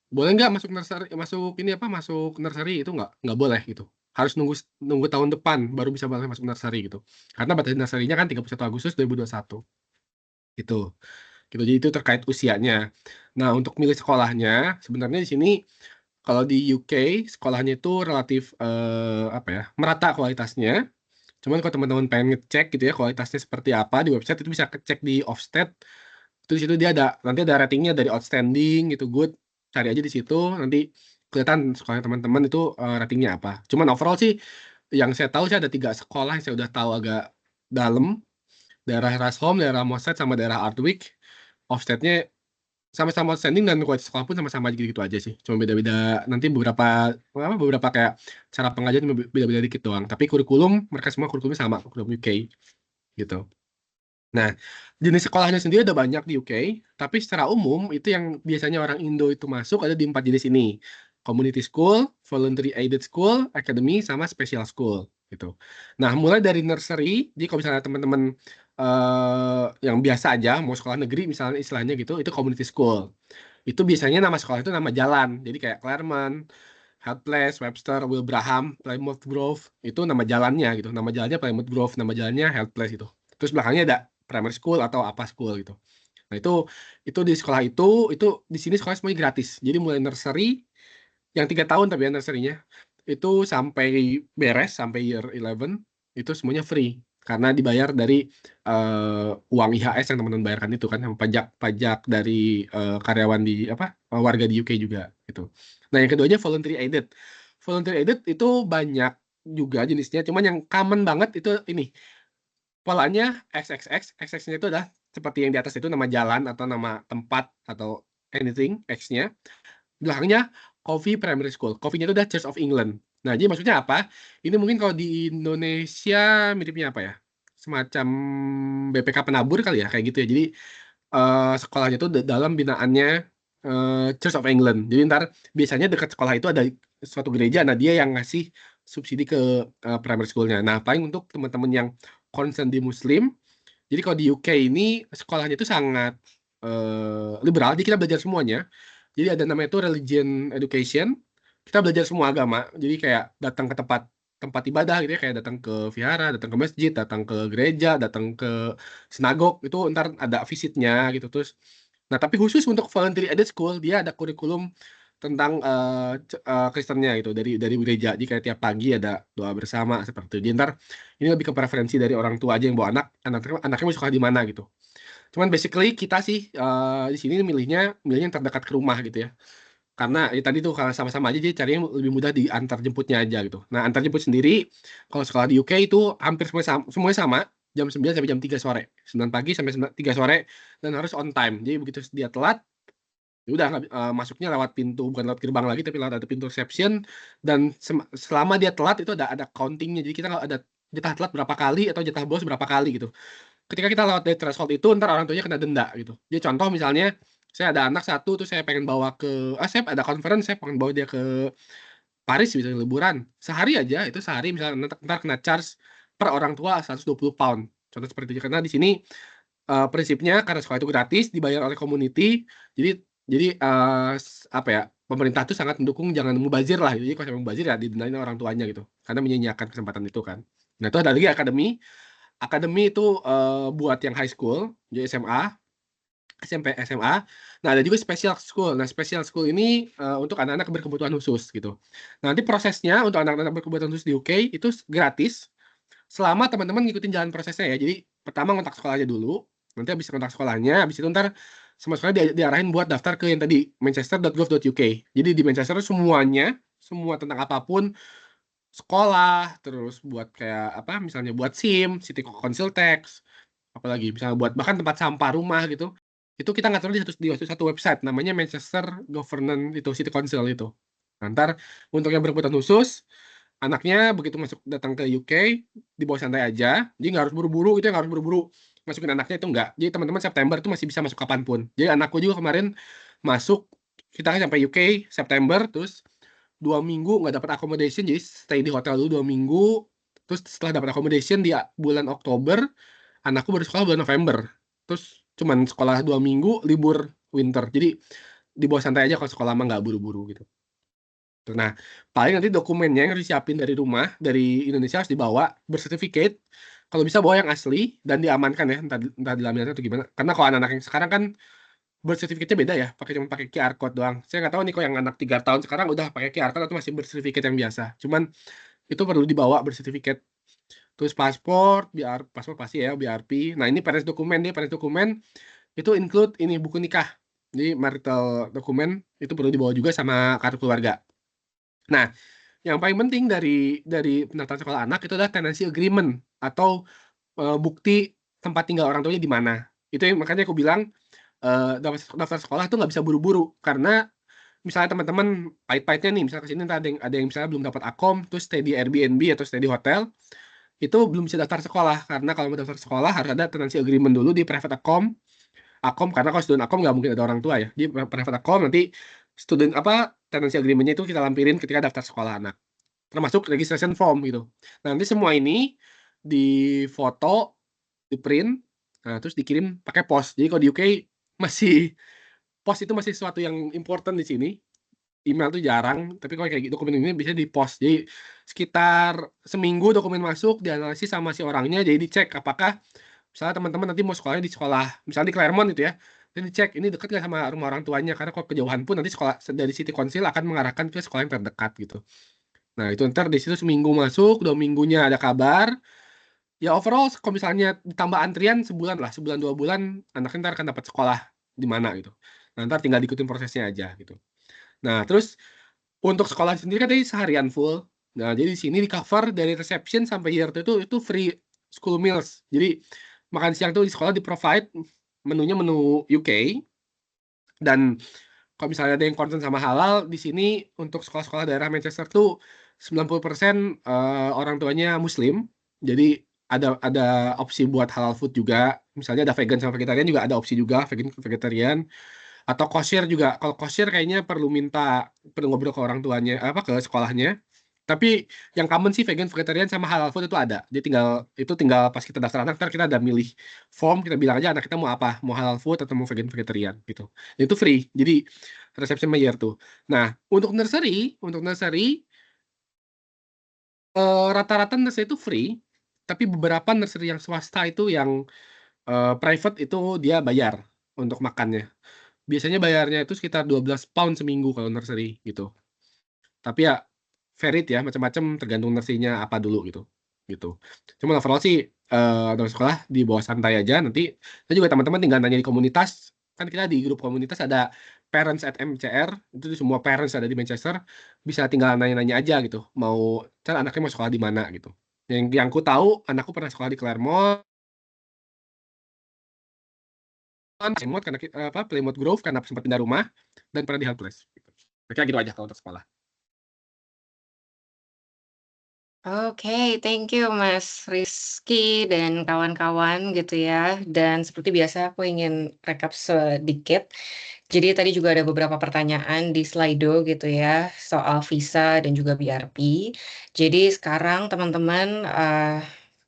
Boleh nggak masuk nursery, masuk nursery itu nggak boleh gitu. Harus nunggu tahun depan baru bisa boleh masuk nursery gitu. Karena batas nursery-nya kan 31 Agustus 2021. Gitu. Gitu. Jadi itu terkait usianya. Nah, untuk milih sekolahnya sebenarnya di sini kalau di UK sekolahnya itu relatif merata kualitasnya. Cuman kalau teman-teman pengen ngecek gitu ya kualitasnya seperti apa di website, itu bisa cek di Ofsted. Itu di situ dia nanti ada ratingnya dari outstanding gitu, good. Cari aja di situ, nanti kelihatan sekolah teman-teman itu ratingnya apa. Cuman overall sih yang saya tahu sih ada 3 sekolah yang saya udah tahu agak dalam. Daerah Rashom, daerah Mossad, sama daerah Ardwick. Ofstednya sama-sama outstanding dan kualitas sekolah pun sama-sama gitu-gitu aja sih. Cuma beda-beda, nanti beberapa kayak cara pengajaran beda-beda dikit doang. Tapi kurikulum mereka semua kurikulumnya sama, kurikulum UK gitu. Nah, jenis sekolahnya sendiri ada banyak di UK, tapi secara umum itu yang biasanya orang Indo itu masuk ada di 4 jenis ini. Community school, voluntary aided school, academy, sama special school gitu. Nah, mulai dari nursery, jadi kalau misalnya teman-teman yang biasa aja mau sekolah negeri misalnya istilahnya gitu, itu community school. Itu biasanya nama sekolah itu nama jalan. Jadi kayak Claremont, Heath Place, Webster, Wilbraham, Plymouth Grove, itu nama jalannya gitu. Nama jalannya Plymouth Grove, nama jalannya Heath Place gitu. Terus belakangnya ada primary school atau apa school gitu. Nah, itu di sekolah itu di sini sekolah semuanya gratis. Jadi mulai nursery yang 3 tahun tapi ya nursery-nya itu sampai beres sampai year 11 itu semuanya free karena dibayar dari uang IHS yang teman-teman bayarkan itu kan, pajak dari karyawan di warga di UK juga gitu. Nah, yang keduanya voluntary aided. Voluntary aided itu banyak juga jenisnya, cuman yang common banget itu ini. Polanya XXX-nya itu adalah seperti yang di atas itu nama jalan atau nama tempat atau anything, X-nya. Belakangnya Coffee Primary School. Coffee-nya itu udah Church of England. Nah, jadi maksudnya apa? Ini mungkin kalau di Indonesia miripnya apa ya? Semacam BPK penabur kali ya, kayak gitu ya. Jadi sekolahnya itu dalam binaannya Church of England. Jadi ntar biasanya dekat sekolah itu ada suatu gereja, nah dia yang ngasih subsidi ke primary school-nya. Nah, paling untuk teman-teman yang concern di Muslim, Jadi kalau di UK ini sekolahnya itu sangat liberal, jadi kita belajar semuanya. Jadi ada namanya itu religion education. Kita belajar semua agama. Jadi kayak datang ke tempat ibadah gitu ya, kayak datang ke vihara, datang ke masjid, datang ke gereja, datang ke sinagog, itu ntar ada visitnya gitu. Terus nah, tapi khusus untuk voluntary aided school dia ada kurikulum tentang Kristennya gitu dari gereja. Jadi kayak tiap pagi ada doa bersama seperti itu. Jadi ntar ini lebih ke preferensi dari orang tua aja yang bawa anaknya mau sekolah di mana gitu. Cuman basically kita sih di sini milihnya yang terdekat ke rumah gitu ya. Karena ya tadi tuh kalau sama-sama aja jadi carinya lebih mudah diantar jemputnya aja gitu. Nah, antar jemput sendiri kalau sekolah di UK itu hampir semuanya sama jam 9 sampai jam 3 sore. 9 pagi sampai 3 sore dan harus on time. Jadi begitu dia telat ya udah masuknya lewat pintu, bukan lewat gerbang lagi tapi lewat ada pintu reception, dan selama dia telat itu ada countingnya. Jadi kita kalau ada jatah telat berapa kali atau jatah bolos berapa kali gitu. Ketika kita lewat dari threshold itu ntar orang tuanya kena denda gitu. Jadi contoh misalnya saya ada anak satu tuh saya pengen bawa ke saya ada conference, saya pengen bawa dia ke Paris misalnya liburan sehari aja, itu sehari misalnya ntar kena charge per orang tua 120 pound. Contoh seperti itu. Karena di sini prinsipnya karena sekolah itu gratis dibayar oleh community, jadi apa ya, pemerintah tuh sangat mendukung jangan mubazir lah. Jadi kalau mubazir ya didendain orang tuanya gitu karena menyanyiakan kesempatan itu kan. Nah itu ada lagi akademi itu buat yang high school, jadi SMA, SMP, SMA. Nah ada juga special school. Nah special school ini untuk anak-anak berkebutuhan khusus gitu. Nah, nanti prosesnya untuk anak-anak berkebutuhan khusus di UK itu gratis selama teman-teman ngikutin jalan prosesnya ya. Jadi pertama kontak sekolahnya dulu, nanti habis kontak sekolahnya, habis itu ntar semua sekolah diarahin buat daftar ke yang tadi manchester.gov.uk. Jadi di Manchester semuanya, semua tentang apapun sekolah, terus buat kayak apa misalnya buat SIM, City Council Tax, apalagi misalnya buat bahkan tempat sampah rumah gitu. Itu kita ngatur di satu website namanya Manchester Governance itu City Council itu. Nah, ntar untuk yang berkebutuhan khusus anaknya begitu datang ke UK dibawa santai aja, jadi nggak harus buru-buru itu, nggak harus buru-buru masukin anaknya itu enggak. Jadi teman-teman September itu masih bisa masuk kapanpun. Jadi anakku juga kemarin masuk, kita kan sampai UK September, terus 2 minggu nggak dapat accommodation, jadi stay di hotel dulu 2 minggu, terus setelah dapat accommodation di bulan Oktober, anakku baru sekolah bulan November, terus cuman sekolah 2 minggu libur winter, jadi dibawa santai aja kalau sekolah mah nggak buru-buru gitu. Nah, paling nanti dokumennya yang harus disiapin dari rumah, dari Indonesia harus dibawa bersertifikat. Kalau bisa bawa yang asli dan diamankan ya, entah di laminatnya atau gimana. Karena kalau anak-anak yang sekarang kan bersertifikatnya beda ya, cuma pakai QR code doang. Saya nggak tahu nih kok yang anak 3 tahun sekarang udah pakai QR code atau masih bersertifikat yang biasa. Cuman itu perlu dibawa bersertifikat. Terus paspor pasti ya, BRP. Nah, ini parents dokumen itu include ini buku nikah. Jadi marital dokumen itu perlu dibawa juga sama kartu keluarga. Nah, yang paling penting dari pendaftaran sekolah anak itu adalah tenancy agreement atau bukti tempat tinggal orang tuanya di mana. Itu yang makanya aku bilang daftar sekolah tuh nggak bisa buru-buru, karena misalnya teman-teman pahit-pahitnya nih, misalnya kesini ada yang misalnya belum dapat akom, terus stay di Airbnb atau stay di hotel, itu belum bisa daftar sekolah, karena kalau mau daftar sekolah harus ada tenancy agreement dulu di private akom karena kalau student akom nggak mungkin ada orang tua ya. Di private akom nanti student tenancy agreement-nya itu kita lampirin ketika daftar sekolah anak, termasuk registration form gitu. Nanti semua ini difoto, di print, nah terus dikirim pakai pos. Jadi kalau di UK masih pos itu masih sesuatu yang important di sini. Email tuh jarang, tapi kalau kayak gitu dokumen ini bisa di pos. Jadi sekitar seminggu dokumen masuk, dianalisis sama si orangnya, jadi dicek apakah misalnya teman-teman nanti mau sekolahnya di sekolah misalnya di Claremont gitu ya, jadi dicek ini dekat nggak sama rumah orang tuanya, karena kalau kejauhan pun nanti sekolah dari City Council akan mengarahkan ke sekolah yang terdekat gitu. Nah itu ntar di situ seminggu masuk, 2 minggunya ada kabar. Ya overall kalau misalnya ditambah antrian sebulan 2 bulan anaknya ntar akan dapat sekolah di mana gitu. Nah ntar tinggal diikutin prosesnya aja gitu. Nah terus untuk sekolah sendiri kan tadi seharian full. Nah jadi di sini di cover dari reception sampai year itu free school meals. Jadi makan siang tuh di sekolah di provide menunya menu UK. Dan kalau misalnya ada yang concern sama halal, di sini untuk sekolah-sekolah daerah Manchester tuh 90% orang tuanya Muslim. Jadi ada opsi buat halal food juga. Misalnya ada vegan sama vegetarian juga ada opsi juga, vegan vegetarian. Atau kosher juga. Kalau kosher kayaknya perlu ngobrol ke orang tuanya ke sekolahnya. Tapi yang common sih vegan, vegetarian sama halal food itu ada. Dia tinggal pas kita daftar anak, ntar kita ada milih form, kita bilang aja anak kita mau apa, mau halal food atau mau vegan vegetarian gitu. Dan itu free. Jadi reception bayar tuh. Nah, untuk nursery rata-rata nursery itu free, tapi beberapa nursery yang swasta itu yang private itu dia bayar untuk makannya. Biasanya bayarnya itu sekitar 12 pound seminggu kalau nursery gitu. Tapi ya varied ya, macam-macam tergantung nursery-nya apa dulu gitu. Cuma overall sih dari sekolah di bawah santai aja. Nanti juga teman-teman tinggal nanya di komunitas. Kan kita di grup komunitas ada parents at MCR, itu semua parents ada di Manchester, bisa tinggal nanya-nanya aja gitu. Anaknya mau sekolah di mana gitu. Yang ku tahu, anakku pernah sekolah di Claremont, Plymouth Grove karena sempat pindah rumah, dan pernah di Helpless. Gitu. Kira-kira gitu aja kalau untuk sekolah. Oke, thank you Mas Rizky dan kawan-kawan gitu ya. Dan seperti biasa aku ingin rekap sedikit. Jadi tadi juga ada beberapa pertanyaan di Slido gitu ya soal visa dan juga BRP. Jadi sekarang teman-teman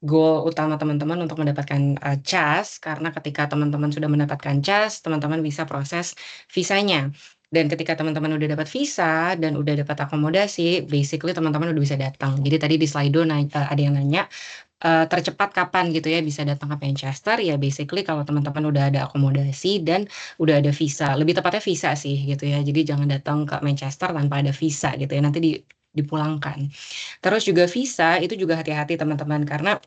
goal utama teman-teman untuk mendapatkan CAS, karena ketika teman-teman sudah mendapatkan CAS, teman-teman bisa proses visanya. Dan ketika teman-teman udah dapat visa dan udah dapat akomodasi, basically teman-teman udah bisa datang. Jadi tadi di Slido ada yang nanya, tercepat kapan gitu ya bisa datang ke Manchester, ya basically kalau teman-teman udah ada akomodasi dan udah ada visa. Lebih tepatnya visa sih gitu ya. Jadi jangan datang ke Manchester tanpa ada visa gitu ya, nanti dipulangkan. Terus juga visa itu juga hati-hati teman-teman, karena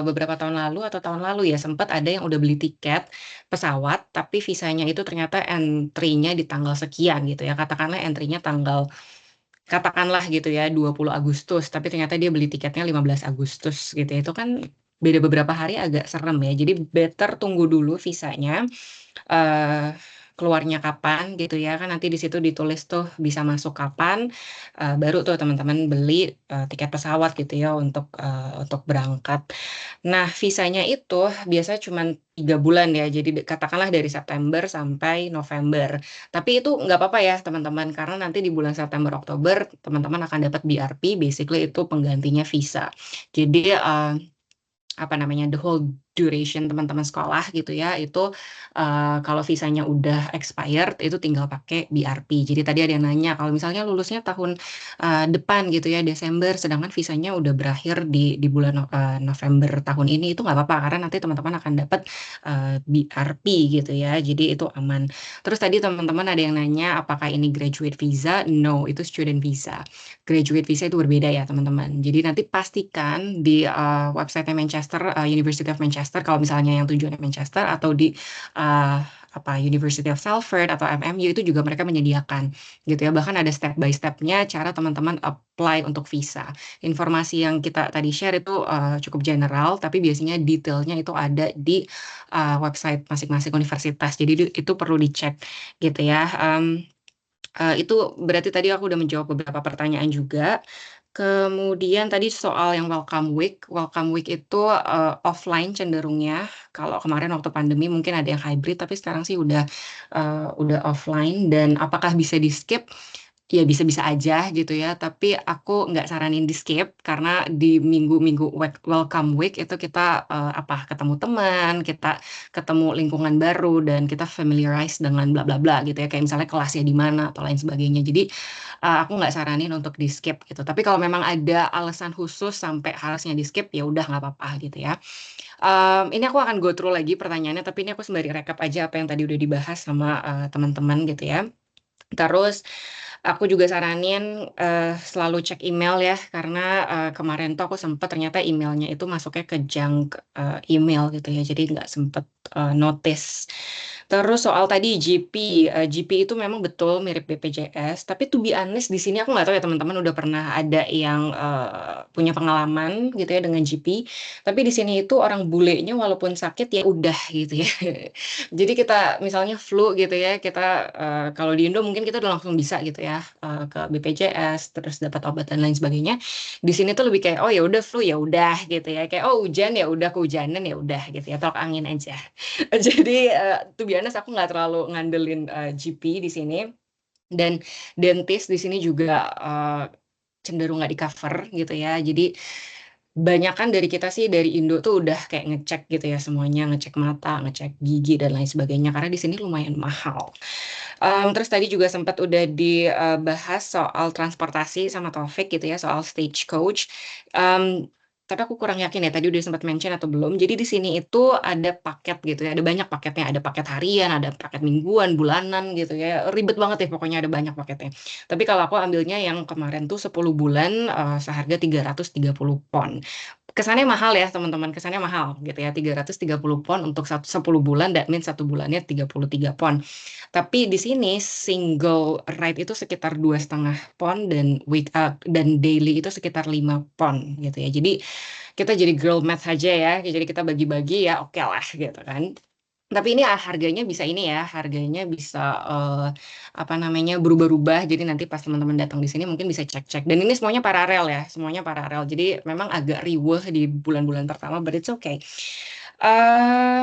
beberapa tahun lalu ya sempat ada yang udah beli tiket pesawat tapi visanya itu ternyata entry-nya di tanggal sekian gitu ya. Katakanlah gitu ya 20 Agustus, tapi ternyata dia beli tiketnya 15 Agustus gitu ya. Itu kan beda beberapa hari, agak serem ya. Jadi better tunggu dulu visanya keluarnya kapan gitu ya, kan nanti di situ ditulis tuh bisa masuk kapan, baru tuh teman-teman beli tiket pesawat gitu ya untuk berangkat. Nah, visanya itu biasanya cuma 3 bulan ya, jadi katakanlah dari September sampai November. Tapi itu nggak apa-apa ya teman-teman, karena nanti di bulan September Oktober teman-teman akan dapat BRP, basically itu penggantinya visa. Jadi the whole duration teman-teman sekolah gitu ya, itu kalau visanya udah expired itu tinggal pakai BRP. Jadi tadi ada yang nanya kalau misalnya lulusnya tahun depan gitu ya, Desember, sedangkan visanya udah berakhir di bulan November tahun ini, itu nggak apa-apa karena nanti teman-teman akan dapat BRP gitu ya. Jadi itu aman. Terus tadi teman-teman ada yang nanya apakah ini graduate visa? No, itu student visa. Graduate visa itu berbeda ya teman-teman. Jadi nanti pastikan di website Manchester, University of Manchester, kalau misalnya yang tujuannya Manchester, atau di University of Salford atau MMU, itu juga mereka menyediakan gitu ya. Bahkan ada step by stepnya cara teman-teman apply untuk visa. Informasi yang kita tadi share itu cukup general, tapi biasanya detailnya itu ada di website masing-masing universitas. Jadi itu perlu dicek gitu ya. Itu berarti tadi aku udah menjawab beberapa pertanyaan juga. Kemudian tadi soal yang welcome week itu offline cenderungnya. Kalau kemarin waktu pandemi mungkin ada yang hybrid, tapi sekarang sih udah offline. Dan apakah bisa di skip? Ya bisa-bisa aja gitu ya, tapi aku nggak saranin di skip karena di minggu-minggu welcome week itu kita ketemu teman, kita ketemu lingkungan baru dan kita familiarize dengan bla bla bla gitu ya, kayak misalnya kelasnya di mana atau lain sebagainya. Jadi aku nggak saranin untuk di skip gitu. Tapi kalau memang ada alasan khusus sampai harusnya di skip, ya udah nggak apa-apa gitu ya. Ini aku akan go through lagi pertanyaannya, tapi ini aku sembari rekap aja apa yang tadi udah dibahas sama teman-teman gitu ya. Terus aku juga saranin selalu cek email ya, karena kemarin tuh aku sempet ternyata emailnya itu masuknya ke junk email gitu ya, jadi nggak sempet notice. Terus soal tadi GP itu memang betul mirip BPJS, tapi to be honest di sini aku nggak tahu ya teman-teman udah pernah ada yang punya pengalaman gitu ya dengan GP, tapi di sini itu orang bulenya walaupun sakit ya udah gitu ya. Jadi kita misalnya flu gitu ya, kita kalau di Indo mungkin kita udah langsung bisa gitu ya ke BPJS terus dapat obat dan lain sebagainya. Di sini tuh lebih kayak oh ya udah flu ya udah gitu ya, kayak oh hujan ya udah, kehujanan ya udah gitu ya, tolak angin aja. Jadi to be honest aku nggak terlalu ngandelin GP di sini. Dan dentist di sini juga cenderung nggak di-cover gitu ya. Jadi banyakan dari kita sih dari Indo tuh udah kayak ngecek gitu ya semuanya, ngecek mata, ngecek gigi dan lain sebagainya karena di sini lumayan mahal. Terus tadi juga sempat udah dibahas soal transportasi sama Taufik gitu ya, soal stagecoach. Tapi aku kurang yakin ya tadi udah sempat mention atau belum. Jadi di sini itu ada paket gitu ya, ada banyak paketnya, ada paket harian, ada paket mingguan, bulanan gitu ya. Ribet banget ya pokoknya ada banyak paketnya. Tapi kalau aku ambilnya yang kemarin tuh 10 bulan seharga 330 pon. Kesannya mahal ya teman-teman, kesannya mahal gitu ya, 330 pon untuk 10 bulan, that means 1 bulannya 33 pon. Tapi di sini single ride itu sekitar 2,5 pon dan daily itu sekitar 5 pon gitu ya. Jadi kita jadi girl math aja ya, jadi kita bagi-bagi ya oke lah gitu kan. Tapi ini harganya bisa harganya bisa apa namanya berubah-ubah. Jadi nanti pas teman-teman datang di sini mungkin bisa cek-cek. Dan ini semuanya paralel ya, semuanya paralel. Jadi memang agak riweh di bulan-bulan pertama, but it's okay.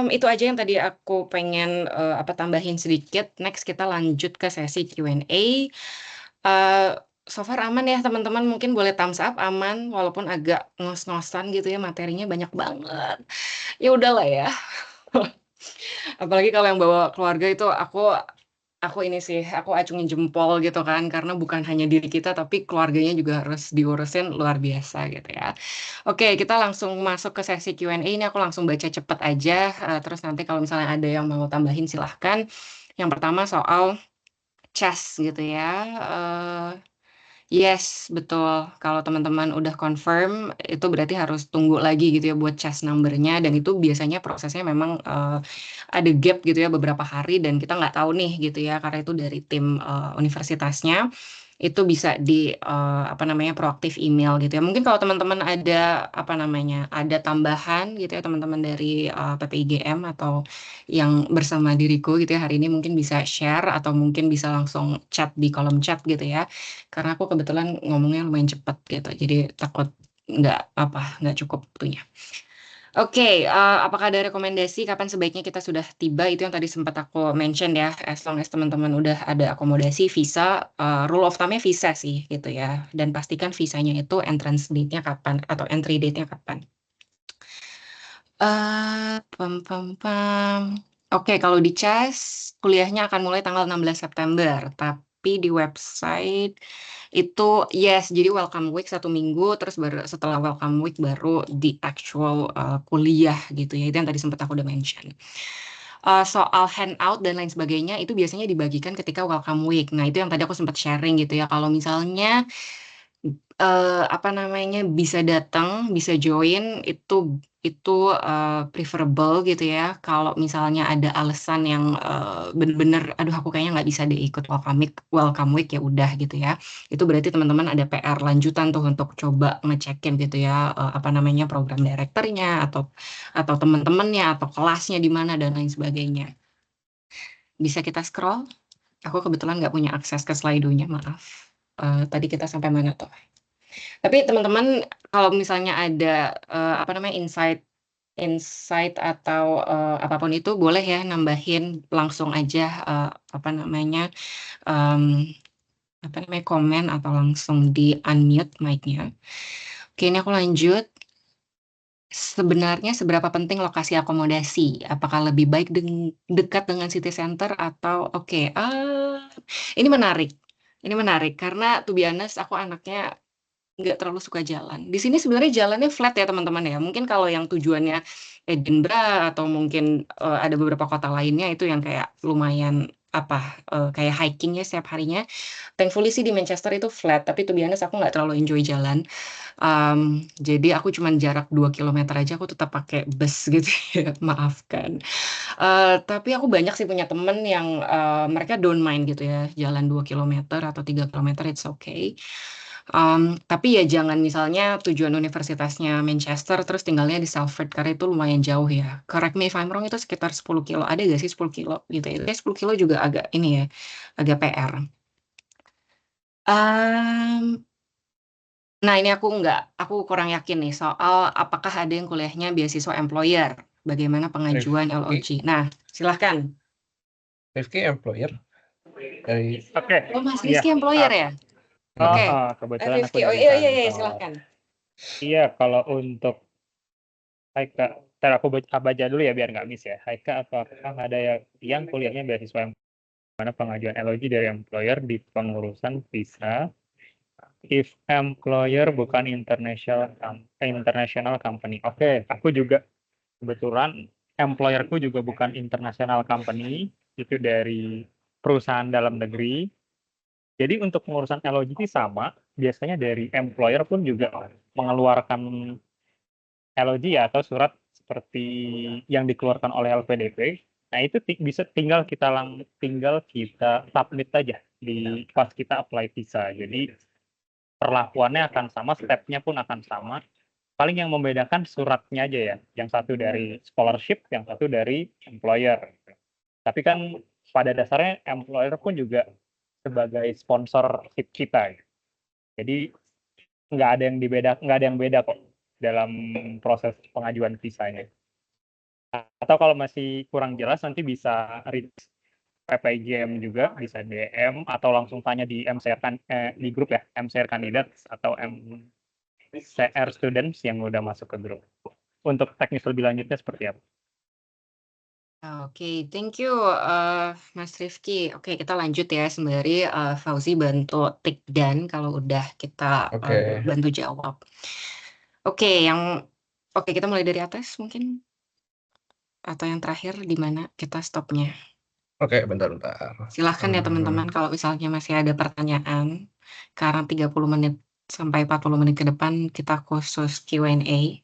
Itu aja yang tadi aku pengen tambahin sedikit. Next kita lanjut ke sesi Q&A. So far aman ya teman-teman, mungkin boleh thumbs up aman walaupun agak ngos-ngosan gitu ya, materinya banyak banget. Ya udahlah ya. Apalagi kalau yang bawa keluarga itu aku ini sih, aku acungin jempol gitu kan, karena bukan hanya diri kita tapi keluarganya juga harus diurusin luar biasa gitu ya. Oke, kita langsung masuk ke sesi Q&A. Ini aku langsung baca cepet aja, terus nanti kalau misalnya ada yang mau tambahin silahkan. Yang pertama soal chess gitu ya. Yes, betul. Kalau teman-teman udah confirm, itu berarti harus tunggu lagi gitu ya buat chess number-nya. Dan itu biasanya prosesnya memang ada gap gitu ya beberapa hari dan kita nggak tahu nih gitu ya karena itu dari tim universitasnya. Itu bisa di proaktif email gitu ya. Mungkin kalau teman-teman ada ada tambahan gitu ya teman-teman dari PPIGM atau yang bersama diriku gitu ya hari ini mungkin bisa share atau mungkin bisa langsung chat di kolom chat gitu ya. Karena aku kebetulan ngomongnya lumayan cepet gitu. Jadi takut nggak cukup waktunya. Oke, apakah ada rekomendasi kapan sebaiknya kita sudah tiba? Itu yang tadi sempat aku mention ya, as long as teman-teman udah ada akomodasi, visa, rule of thumb-nya visa sih gitu ya. Dan pastikan visanya itu entrance date-nya kapan atau entry date-nya kapan. Oke, kalau di CHES, kuliahnya akan mulai tanggal 16 September, tapi di website itu yes, jadi welcome week 1 minggu, terus baru setelah welcome week baru di actual kuliah gitu ya, itu yang tadi sempat aku udah mention. Soal handout dan lain sebagainya, itu biasanya dibagikan ketika welcome week. Nah, itu yang tadi aku sempat sharing gitu ya, kalau misalnya bisa datang, bisa join itu preferable gitu ya. Kalau misalnya ada alasan yang bener-bener, aduh aku kayaknya nggak bisa deh ikut welcome week ya udah gitu ya. Itu berarti teman-teman ada PR lanjutan tuh untuk coba ngecekin gitu ya program direkturnya atau teman-temannya atau kelasnya di mana dan lain sebagainya. Bisa kita scroll. Aku kebetulan nggak punya akses ke Slido-nya, maaf. Tadi kita sampai mana tuh? Tapi teman-teman kalau misalnya ada insight atau apapun itu boleh ya nambahin langsung aja komen atau langsung di unmute mic-nya. Oke, ini aku lanjut. Sebenarnya seberapa penting lokasi akomodasi? Apakah lebih baik dekat dengan city center atau ini menarik. Ini menarik karena to be honest aku anaknya nggak terlalu suka jalan. Di sini sebenarnya jalannya flat ya teman-teman ya. Mungkin kalau yang tujuannya Edinburgh atau mungkin ada beberapa kota lainnya itu yang kayak lumayan kayak hiking ya setiap harinya. Thankfully sih di Manchester itu flat, tapi to be honest aku nggak terlalu enjoy jalan. Jadi aku cuman jarak 2 km aja aku tetap pakai bus gitu ya, maafkan. Tapi aku banyak sih punya temen yang mereka don't mind gitu ya, jalan 2 km atau 3 km it's okay. Tapi ya jangan misalnya tujuan universitasnya Manchester terus tinggalnya di Salford karena itu lumayan jauh ya. Correct me if I'm wrong, itu sekitar 10 kilo. Ada gak sih 10 kilo gitu ya? 10 kilo juga agak ini ya, agak PR. Nah ini aku kurang yakin nih soal apakah ada yang kuliahnya beasiswa employer. Bagaimana pengajuan LOG. Nah silahkan. Rifki employer dari Oke. Oh Mas Rizky employer ya? Oke, Kebetulan aku Rifki. Oh dari iya kantor. silahkan. Iya, kalau untuk Haika, ntar aku baca dulu ya biar nggak miss ya. Haika, apakah ada yang kuliahnya beasiswa yang mana pengajuan LOG dari employer di pengurusan visa if employer bukan international company. Oke, aku juga kebetulan employerku juga bukan international company, itu dari perusahaan dalam negeri. Jadi untuk pengurusan LOG itu sama, biasanya dari employer pun juga mengeluarkan LOG ya atau surat seperti yang dikeluarkan oleh LPDP. Nah, itu bisa tinggal kita submit aja di pas kita apply visa. Jadi perlakuannya akan sama, step-nya pun akan sama. Paling yang membedakan suratnya aja ya. Yang satu dari scholarship, yang satu dari employer. Tapi kan pada dasarnya employer pun juga sebagai sponsorship kita. Jadi nggak ada yang beda kok dalam proses pengajuan visanya. Atau kalau masih kurang jelas nanti bisa reach PPIGM juga, bisa DM atau langsung tanya di di grup ya, MCR kandidat atau MCR students yang udah masuk ke grup. Untuk teknis lebih lanjutnya seperti apa? Oke, thank you Mas Rifki. Oke, kita lanjut ya sembari Fauzi bantu tik dan kalau udah kita Oke. bantu jawab. Oke, kita mulai dari atas mungkin atau yang terakhir di mana kita stopnya. Oke, bentar. Silahkan ya teman-teman kalau misalnya masih ada pertanyaan, karena 30 menit sampai 40 menit ke depan kita khusus Q&A.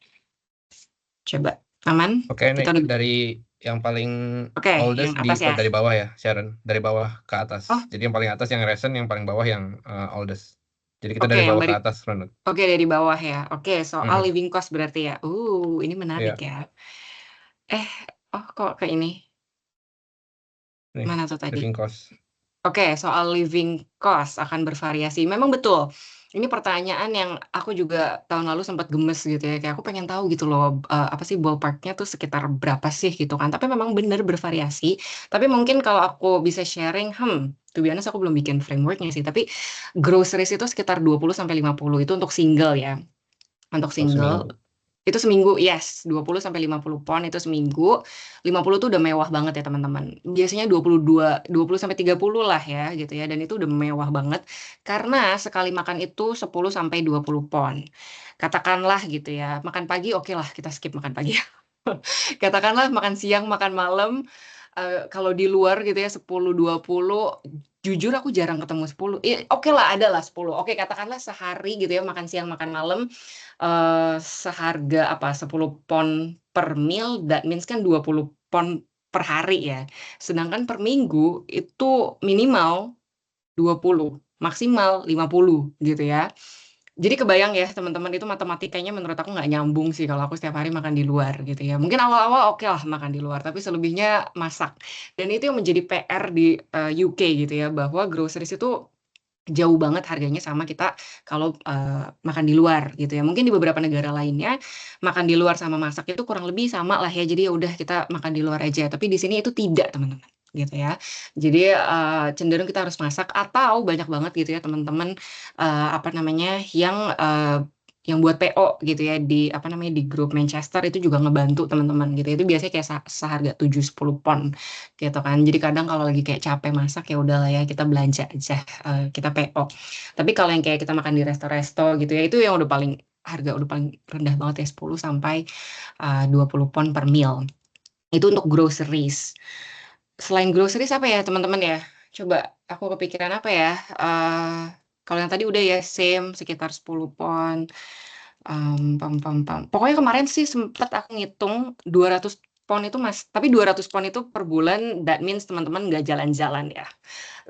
Coba, aman? Oke, Kita ini dari yang paling oldest yang atas ya. dari bawah ya, Sharon. Dari bawah ke atas. Oh. Jadi yang paling atas yang recent, yang paling bawah yang oldest. Jadi kita Oke, dari yang bawah ke atas, Ronald. Oke, dari bawah ya. Oke, soal living cost berarti ya. Ini menarik ya. Kok ke ini? Nih, Mana tuh tadi? living cost. Oke, soal living cost akan bervariasi. Memang betul. Ini pertanyaan yang aku juga tahun lalu sempat gemes gitu ya. Kayak aku pengen tahu gitu loh, apa sih ballpark-nya tuh sekitar berapa sih gitu kan. Tapi memang benar bervariasi. Tapi mungkin kalau aku bisa sharing, to be honest aku belum bikin framework-nya sih. Tapi groceries itu sekitar 20-50. Itu untuk single ya. Untuk single. Itu seminggu, yes, 20-50 pon itu seminggu. 50 tuh udah mewah banget ya teman-teman. Biasanya 20-30 lah ya gitu ya. Dan itu udah mewah banget. Karena sekali makan itu 10-20 pon. Katakanlah gitu ya, makan pagi oke lah kita skip makan pagi. Katakanlah makan siang, makan malam. Kalau di luar gitu ya 10-20, jujur aku jarang ketemu 10. Oke lah ada lah 10. Oke katakanlah sehari gitu ya makan siang, makan malam. Seharga 10 pon per meal, that means kan 20 pon per hari ya. Sedangkan per minggu itu minimal 20, maksimal 50 gitu ya. Jadi kebayang ya teman-teman, itu matematikanya menurut aku nggak nyambung sih kalau aku setiap hari makan di luar gitu ya. Mungkin awal-awal oke lah makan di luar, tapi selebihnya masak. Dan itu yang menjadi PR di UK gitu ya, bahwa groceries itu jauh banget harganya sama kita kalau makan di luar gitu ya. Mungkin di beberapa negara lainnya makan di luar sama masak itu kurang lebih sama lah ya. Jadi ya udah kita makan di luar aja. Tapi di sini itu tidak teman-teman gitu ya. Jadi cenderung kita harus masak atau banyak banget gitu ya teman-teman yang buat PO gitu ya di di grup Manchester itu juga ngebantu teman-teman gitu. Itu biasanya kayak seharga 7-10 pon gitu kan. Jadi kadang kalau lagi kayak capek masak ya udahlah ya kita belanja aja, kita PO. Tapi kalau yang kayak kita makan di resto-resto gitu ya itu yang harga udah paling rendah banget ya 10 sampai 20 pon per meal. Itu untuk groceries. Selain groceries apa ya teman-teman ya? Coba aku kepikiran apa ya? Kalau yang tadi udah ya same sekitar 10 pon. Pokoknya kemarin sih sempat aku ngitung 200 pon itu tapi 200 pon itu per bulan, that means teman-teman nggak jalan-jalan ya.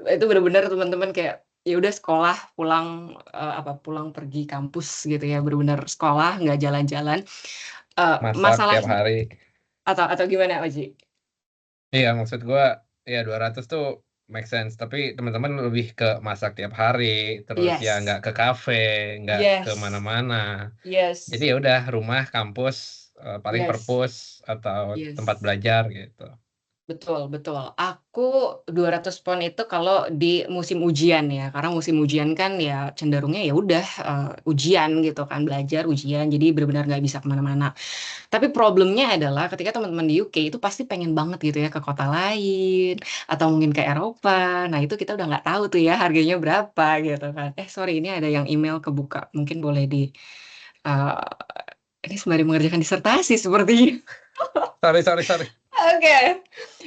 Itu benar-benar teman-teman kayak ya udah sekolah pulang pulang pergi kampus gitu ya, benar-benar sekolah nggak jalan-jalan. Masak tiap hari. Atau gimana Oji? Iya, maksud gue ya 200 tuh make sense, tapi teman-teman lebih ke masak tiap hari, terus ya nggak ke kafe, nggak ke mana-mana. Jadi ya udah rumah, kampus, paling perpus atau tempat belajar gitu. Betul betul. Aku 200 pound itu kalau di musim ujian ya, karena musim ujian kan ya cenderungnya ya udah, ujian gitu kan, belajar, ujian, jadi benar-benar nggak bisa kemana-mana. Tapi problemnya adalah ketika teman-teman di UK itu pasti pengen banget gitu ya ke kota lain, atau mungkin ke Eropa. Nah itu kita udah nggak tahu tuh ya harganya berapa gitu kan. Sorry ini ada yang email kebuka, mungkin boleh eee, ini sembari mengerjakan disertasi sepertinya. Sorry. Oke,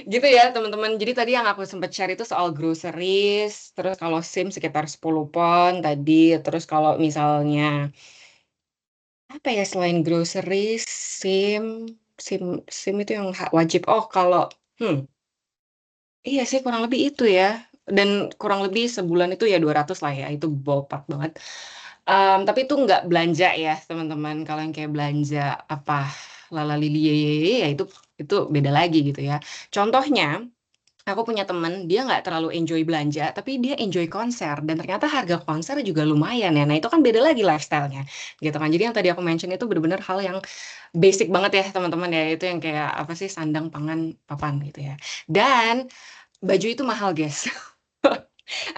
gitu ya teman-teman. Jadi tadi yang aku sempat share itu soal groceries, terus kalau SIM sekitar 10 pound tadi, terus kalau misalnya apa ya selain groceries, SIM itu yang wajib. Oh kalau, iya sih kurang lebih itu ya. Dan kurang lebih sebulan itu ya 200 lah ya, itu ballpark banget. Tapi itu nggak belanja ya teman-teman. Kalau yang kayak belanja apa lalalili ya itu beda lagi gitu ya. Contohnya aku punya temen, dia nggak terlalu enjoy belanja, tapi dia enjoy konser, dan ternyata harga konser juga lumayan ya. Nah, itu kan beda lagi lifestyle-nya, gitu kan. Jadi yang tadi aku mention itu bener-bener hal yang basic banget ya teman-teman ya, itu yang kayak apa sih, sandang, pangan, papan gitu ya. Dan baju itu mahal, guys.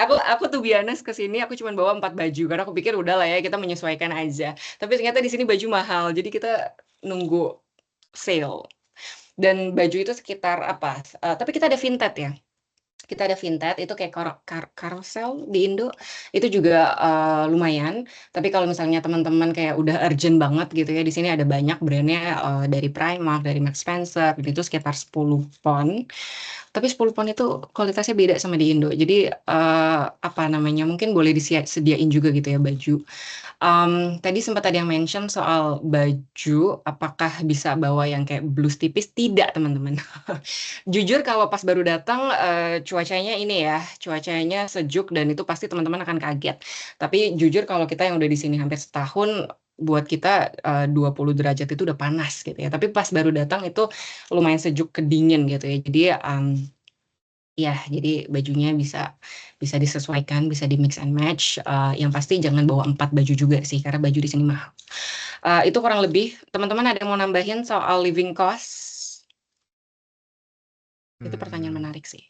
Aku tuh be honest ke sini aku cuman bawa 4 baju, karena aku pikir udah lah ya kita menyesuaikan aja. Tapi ternyata di sini baju mahal, jadi kita nunggu sale. Dan baju itu sekitar apa, tapi kita ada Vinted ya. Kita ada Vinted itu kayak Carousel di Indo, itu juga, lumayan. Tapi kalau misalnya teman-teman kayak udah urgent banget gitu ya, di sini ada banyak brand-nya, dari Primark, dari Marks Spencer, dan itu sekitar 10 pound. Tapi 10 pound itu kualitasnya beda sama di Indo. Jadi, apa namanya, mungkin boleh sediain juga gitu ya baju. Tadi sempat ada yang mention soal baju, apakah bisa bawa yang kayak blus tipis? Tidak, teman-teman. Jujur kalau pas baru datang, cuacanya ini ya, cuacanya sejuk dan itu pasti teman-teman akan kaget. Tapi jujur kalau kita yang udah di sini hampir setahun, buat kita, 20 derajat itu udah panas gitu ya. Tapi pas baru datang itu lumayan sejuk ke dingin gitu ya. Jadi, ya jadi bajunya bisa bisa disesuaikan, bisa di-mix and match, yang pasti jangan bawa 4 baju juga sih, karena baju di sini mahal. Itu kurang lebih. Teman-teman ada yang mau nambahin soal living cost? Itu pertanyaan menarik sih.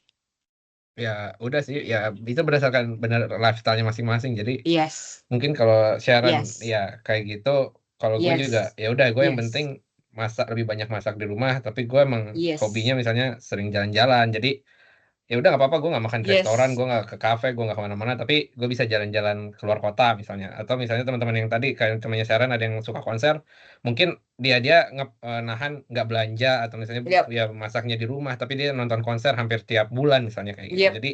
Ya udah sih, ya itu berdasarkan bener lifestyle-nya masing-masing. Jadi Yes. mungkin kalau Sharon Yes. ya kayak gitu, kalau gue juga Yes. ya udah gue yang Yes. penting lebih banyak masak di rumah, tapi gue emang Yes. hobinya misalnya sering jalan-jalan. Jadi ya udah nggak apa-apa, gue nggak makan di restoran, Yes. gue nggak ke kafe, gue nggak kemana-mana, tapi gue bisa jalan-jalan keluar kota misalnya. Atau misalnya teman-teman yang tadi kayak temannya Sharon ada yang suka konser, mungkin dia nahan nggak belanja atau misalnya Yep. ya masaknya di rumah, tapi dia nonton konser hampir tiap bulan misalnya kayak gitu. Yep. Jadi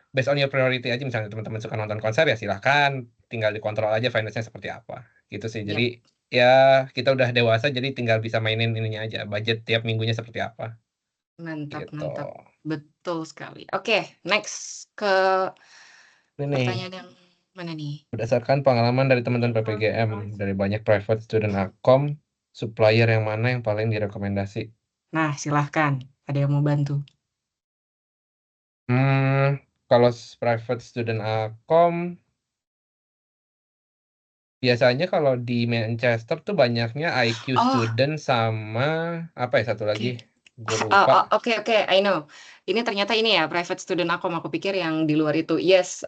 based on your priority aja, misalnya teman-teman suka nonton konser ya silahkan, tinggal dikontrol aja finance-nya seperti apa gitu sih. Yep. Jadi ya kita udah dewasa, jadi tinggal bisa mainin ininya aja, budget tiap minggunya seperti apa Mantap, gitu. mantap. Betul sekali. Oke, next ke Ini pertanyaan yang mana nih? berdasarkan pengalaman dari teman-teman PPGM dari banyak private student Akom, supplier yang mana yang paling direkomendasi? Nah, silahkan. Ada yang mau bantu? Kalau private student Akom, biasanya kalau di Manchester tuh banyaknya IQ Oh, student sama apa ya satu oke. lagi? Gue lupa. Oke, I know. Ini ternyata ini ya private student aku pikir yang di luar itu. Yes,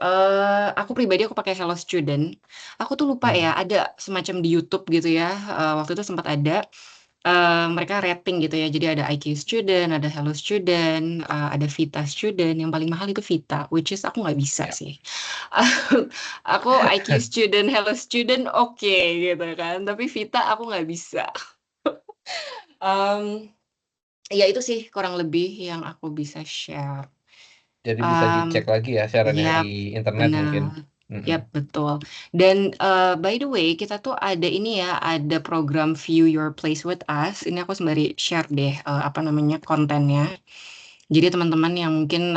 aku pribadi aku pakai Hello Student. Aku tuh lupa ya, ada semacam di YouTube gitu ya. Waktu itu sempat ada. Mereka rating gitu ya. Jadi ada IQ Student, ada Hello Student, ada Vita Student. Yang paling mahal itu Vita, which is aku nggak bisa Ya. sih. Aku IQ Student, Hello Student oke gitu kan. Tapi Vita aku nggak bisa. Ya itu sih kurang lebih yang aku bisa share. Jadi bisa dicek lagi ya sarannya Yap, di internet mungkin. benar. Yap, betul. Dan by the way, kita tuh ada ini ya, ada program View Your Place with Us. Ini aku sembari share deh apa namanya kontennya. Jadi teman-teman yang mungkin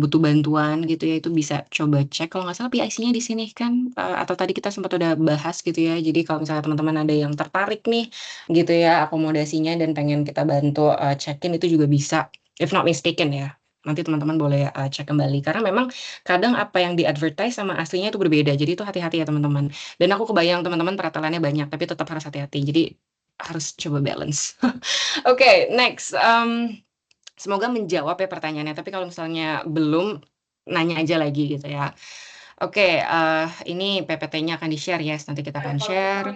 butuh bantuan gitu ya, itu bisa coba cek. Kalau nggak salah PIC-nya di sini kan, atau tadi kita sempat udah bahas gitu ya. Jadi kalau misalnya teman-teman ada yang tertarik nih, gitu ya, akomodasinya dan pengen kita bantu check-in itu juga bisa. If not mistaken ya. Nanti teman-teman boleh cek kembali. Karena memang kadang apa yang di-advertise sama aslinya itu berbeda. Jadi itu hati-hati ya teman-teman. Dan aku kebayang teman-teman peratelannya banyak, tapi tetap harus hati-hati. Jadi harus coba balance. Oke, next. Semoga menjawab ya pertanyaannya, tapi kalau misalnya belum, nanya aja lagi gitu ya. Oke, ini PPT-nya akan di-share ya, nanti kita akan share.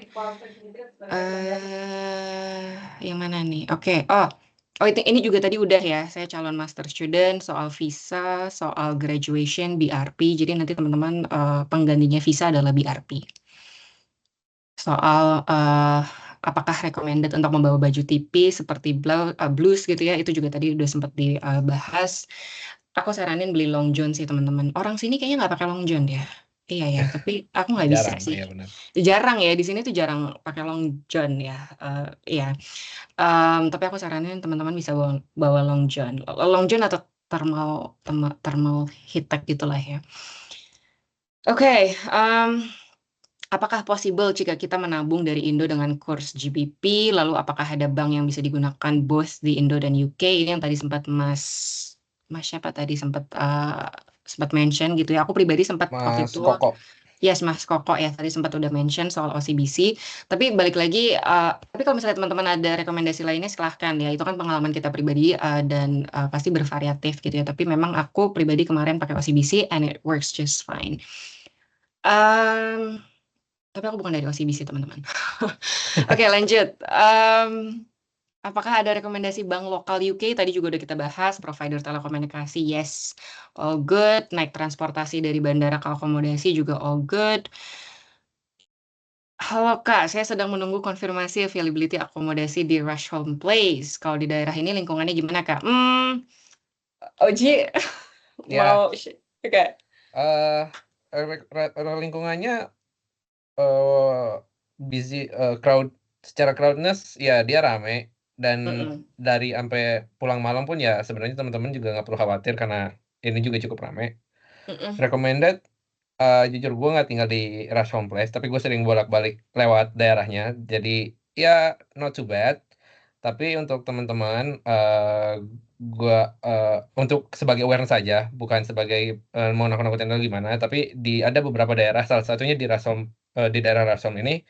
Yang mana nih? Oke, ini juga tadi udah ya, saya calon master student, soal visa, soal graduation, BRP, jadi nanti teman-teman penggantinya visa adalah BRP. Soal apakah recommended untuk membawa baju tipis seperti blus gitu ya, itu juga tadi udah sempat dibahas. Aku saranin beli long john sih teman-teman. Orang sini kayaknya nggak pakai long john ya. Iya ya, tapi aku nggak bisa Jarang, sih. ya benar. Jarang ya, di sini tuh jarang pakai long john ya. Iya. Tapi aku saranin teman-teman bisa bawa long john. Long john atau thermal heat tech gitulah ya. Oke, apakah possible jika kita menabung dari Indo dengan kurs GBP? Lalu apakah ada bank yang bisa digunakan both di Indo dan UK? Ini yang tadi sempat Mas siapa tadi sempat mention gitu ya. Aku pribadi sempat waktu Mas itu. Koko. Yes, Mas Koko ya tadi sempat udah mention soal OCBC. Tapi balik lagi, tapi kalau misalnya teman-teman ada rekomendasi lainnya silahkan ya. Itu kan pengalaman kita pribadi dan pasti bervariatif gitu ya. Tapi memang aku pribadi kemarin pakai OCBC and it works just fine. Tapi aku bukan dari OCBC teman-teman. Oke, lanjut. Apakah ada rekomendasi bank lokal UK? Tadi juga udah kita bahas. Provider telekomunikasi, yes, all good. Naik transportasi dari bandara ke akomodasi juga all good. Halo Kak, saya sedang menunggu konfirmasi availability akomodasi di Rush Home Place. Kalau di daerah ini lingkungannya gimana Kak? Oji, Ya. mau... Oke. Lingkungannya busy, secara crowdness ya dia rame, dan dari sampai pulang malam pun ya sebenarnya teman-teman juga nggak perlu khawatir karena ini juga cukup rame. Recommended, jujur gue nggak tinggal di Rush Home Place, tapi gue sering bolak-balik lewat daerahnya, jadi ya not too bad. Tapi untuk teman-teman, gue untuk sebagai awareness saja, bukan sebagai mau nakut-nakutin atau gimana, tapi ada beberapa daerah, salah satunya di Rush Home, di daerah Rush Home ini,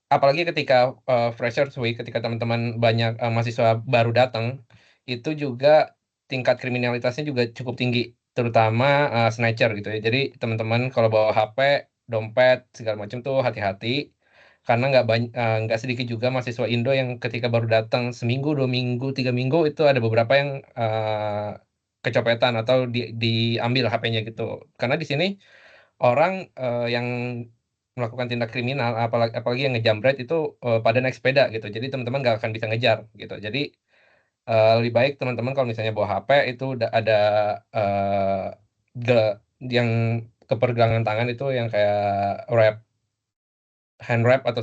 apalagi ketika Freshers Week, ketika teman-teman banyak mahasiswa baru datang, itu juga tingkat kriminalitasnya juga cukup tinggi, terutama snatcher gitu ya. Jadi teman-teman kalau bawa HP, dompet segala macam tuh hati-hati, karena nggak sedikit juga mahasiswa Indo yang ketika baru datang seminggu, 2 minggu, 3 minggu itu ada beberapa yang kecopetan atau diambil HP-nya gitu. Karena di sini orang yang melakukan tindak kriminal, apalagi yang ngejamret itu pada naik sepeda gitu. Jadi teman-teman nggak akan bisa ngejar gitu. Jadi lebih baik teman-teman kalau misalnya bawa HP itu udah ada yang kepergelangan tangan itu yang kayak hand wrap atau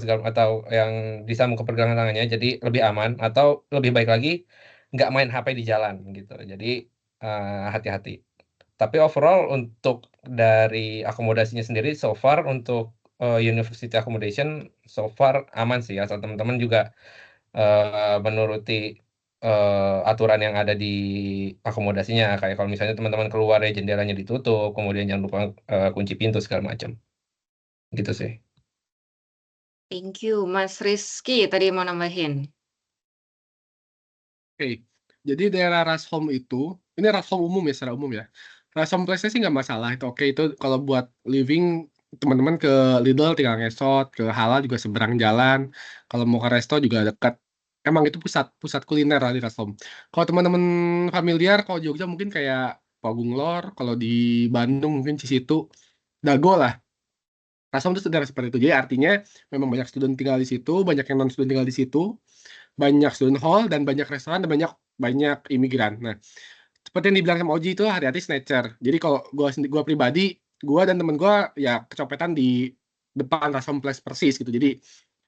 yang disambung ke pergelangan tangannya, jadi lebih aman, atau lebih baik lagi nggak main HP di jalan gitu. Jadi hati-hati. Tapi overall untuk dari akomodasinya sendiri so far untuk university accommodation so far aman sih, asal teman-teman juga menuruti aturan yang ada di akomodasinya, kayak kalau misalnya teman-teman keluar ya jendelanya ditutup, kemudian jangan lupa kunci pintu segala macam. Gitu sih. Thank you, Mas Rizky. Tadi mau nambahin. Oke, jadi daerah Rush Home itu, ini Rush Home umum ya, secara umum ya. Rush Home Place sih nggak masalah, itu oke. Itu kalau buat living, teman-teman ke Lidl tinggal ngesot, ke Halal juga seberang jalan. Kalau mau ke resto juga dekat. Emang itu pusat kuliner lah di Rush Home. Kalau teman-teman familiar, kalau Jogja mungkin kayak Pogung Lor, kalau di Bandung mungkin Cisitu, Dago lah. Rush Home itu daerah seperti itu. Jadi artinya memang banyak student tinggal di situ, banyak yang non student tinggal di situ, banyak student hall dan banyak restoran dan banyak imigran. Nah, seperti yang dibilang sama Oji itu hati-hati snatcher. Jadi kalau gua pribadi, gua dan temen gua ya kecopetan di depan Rush Home Place persis gitu. Jadi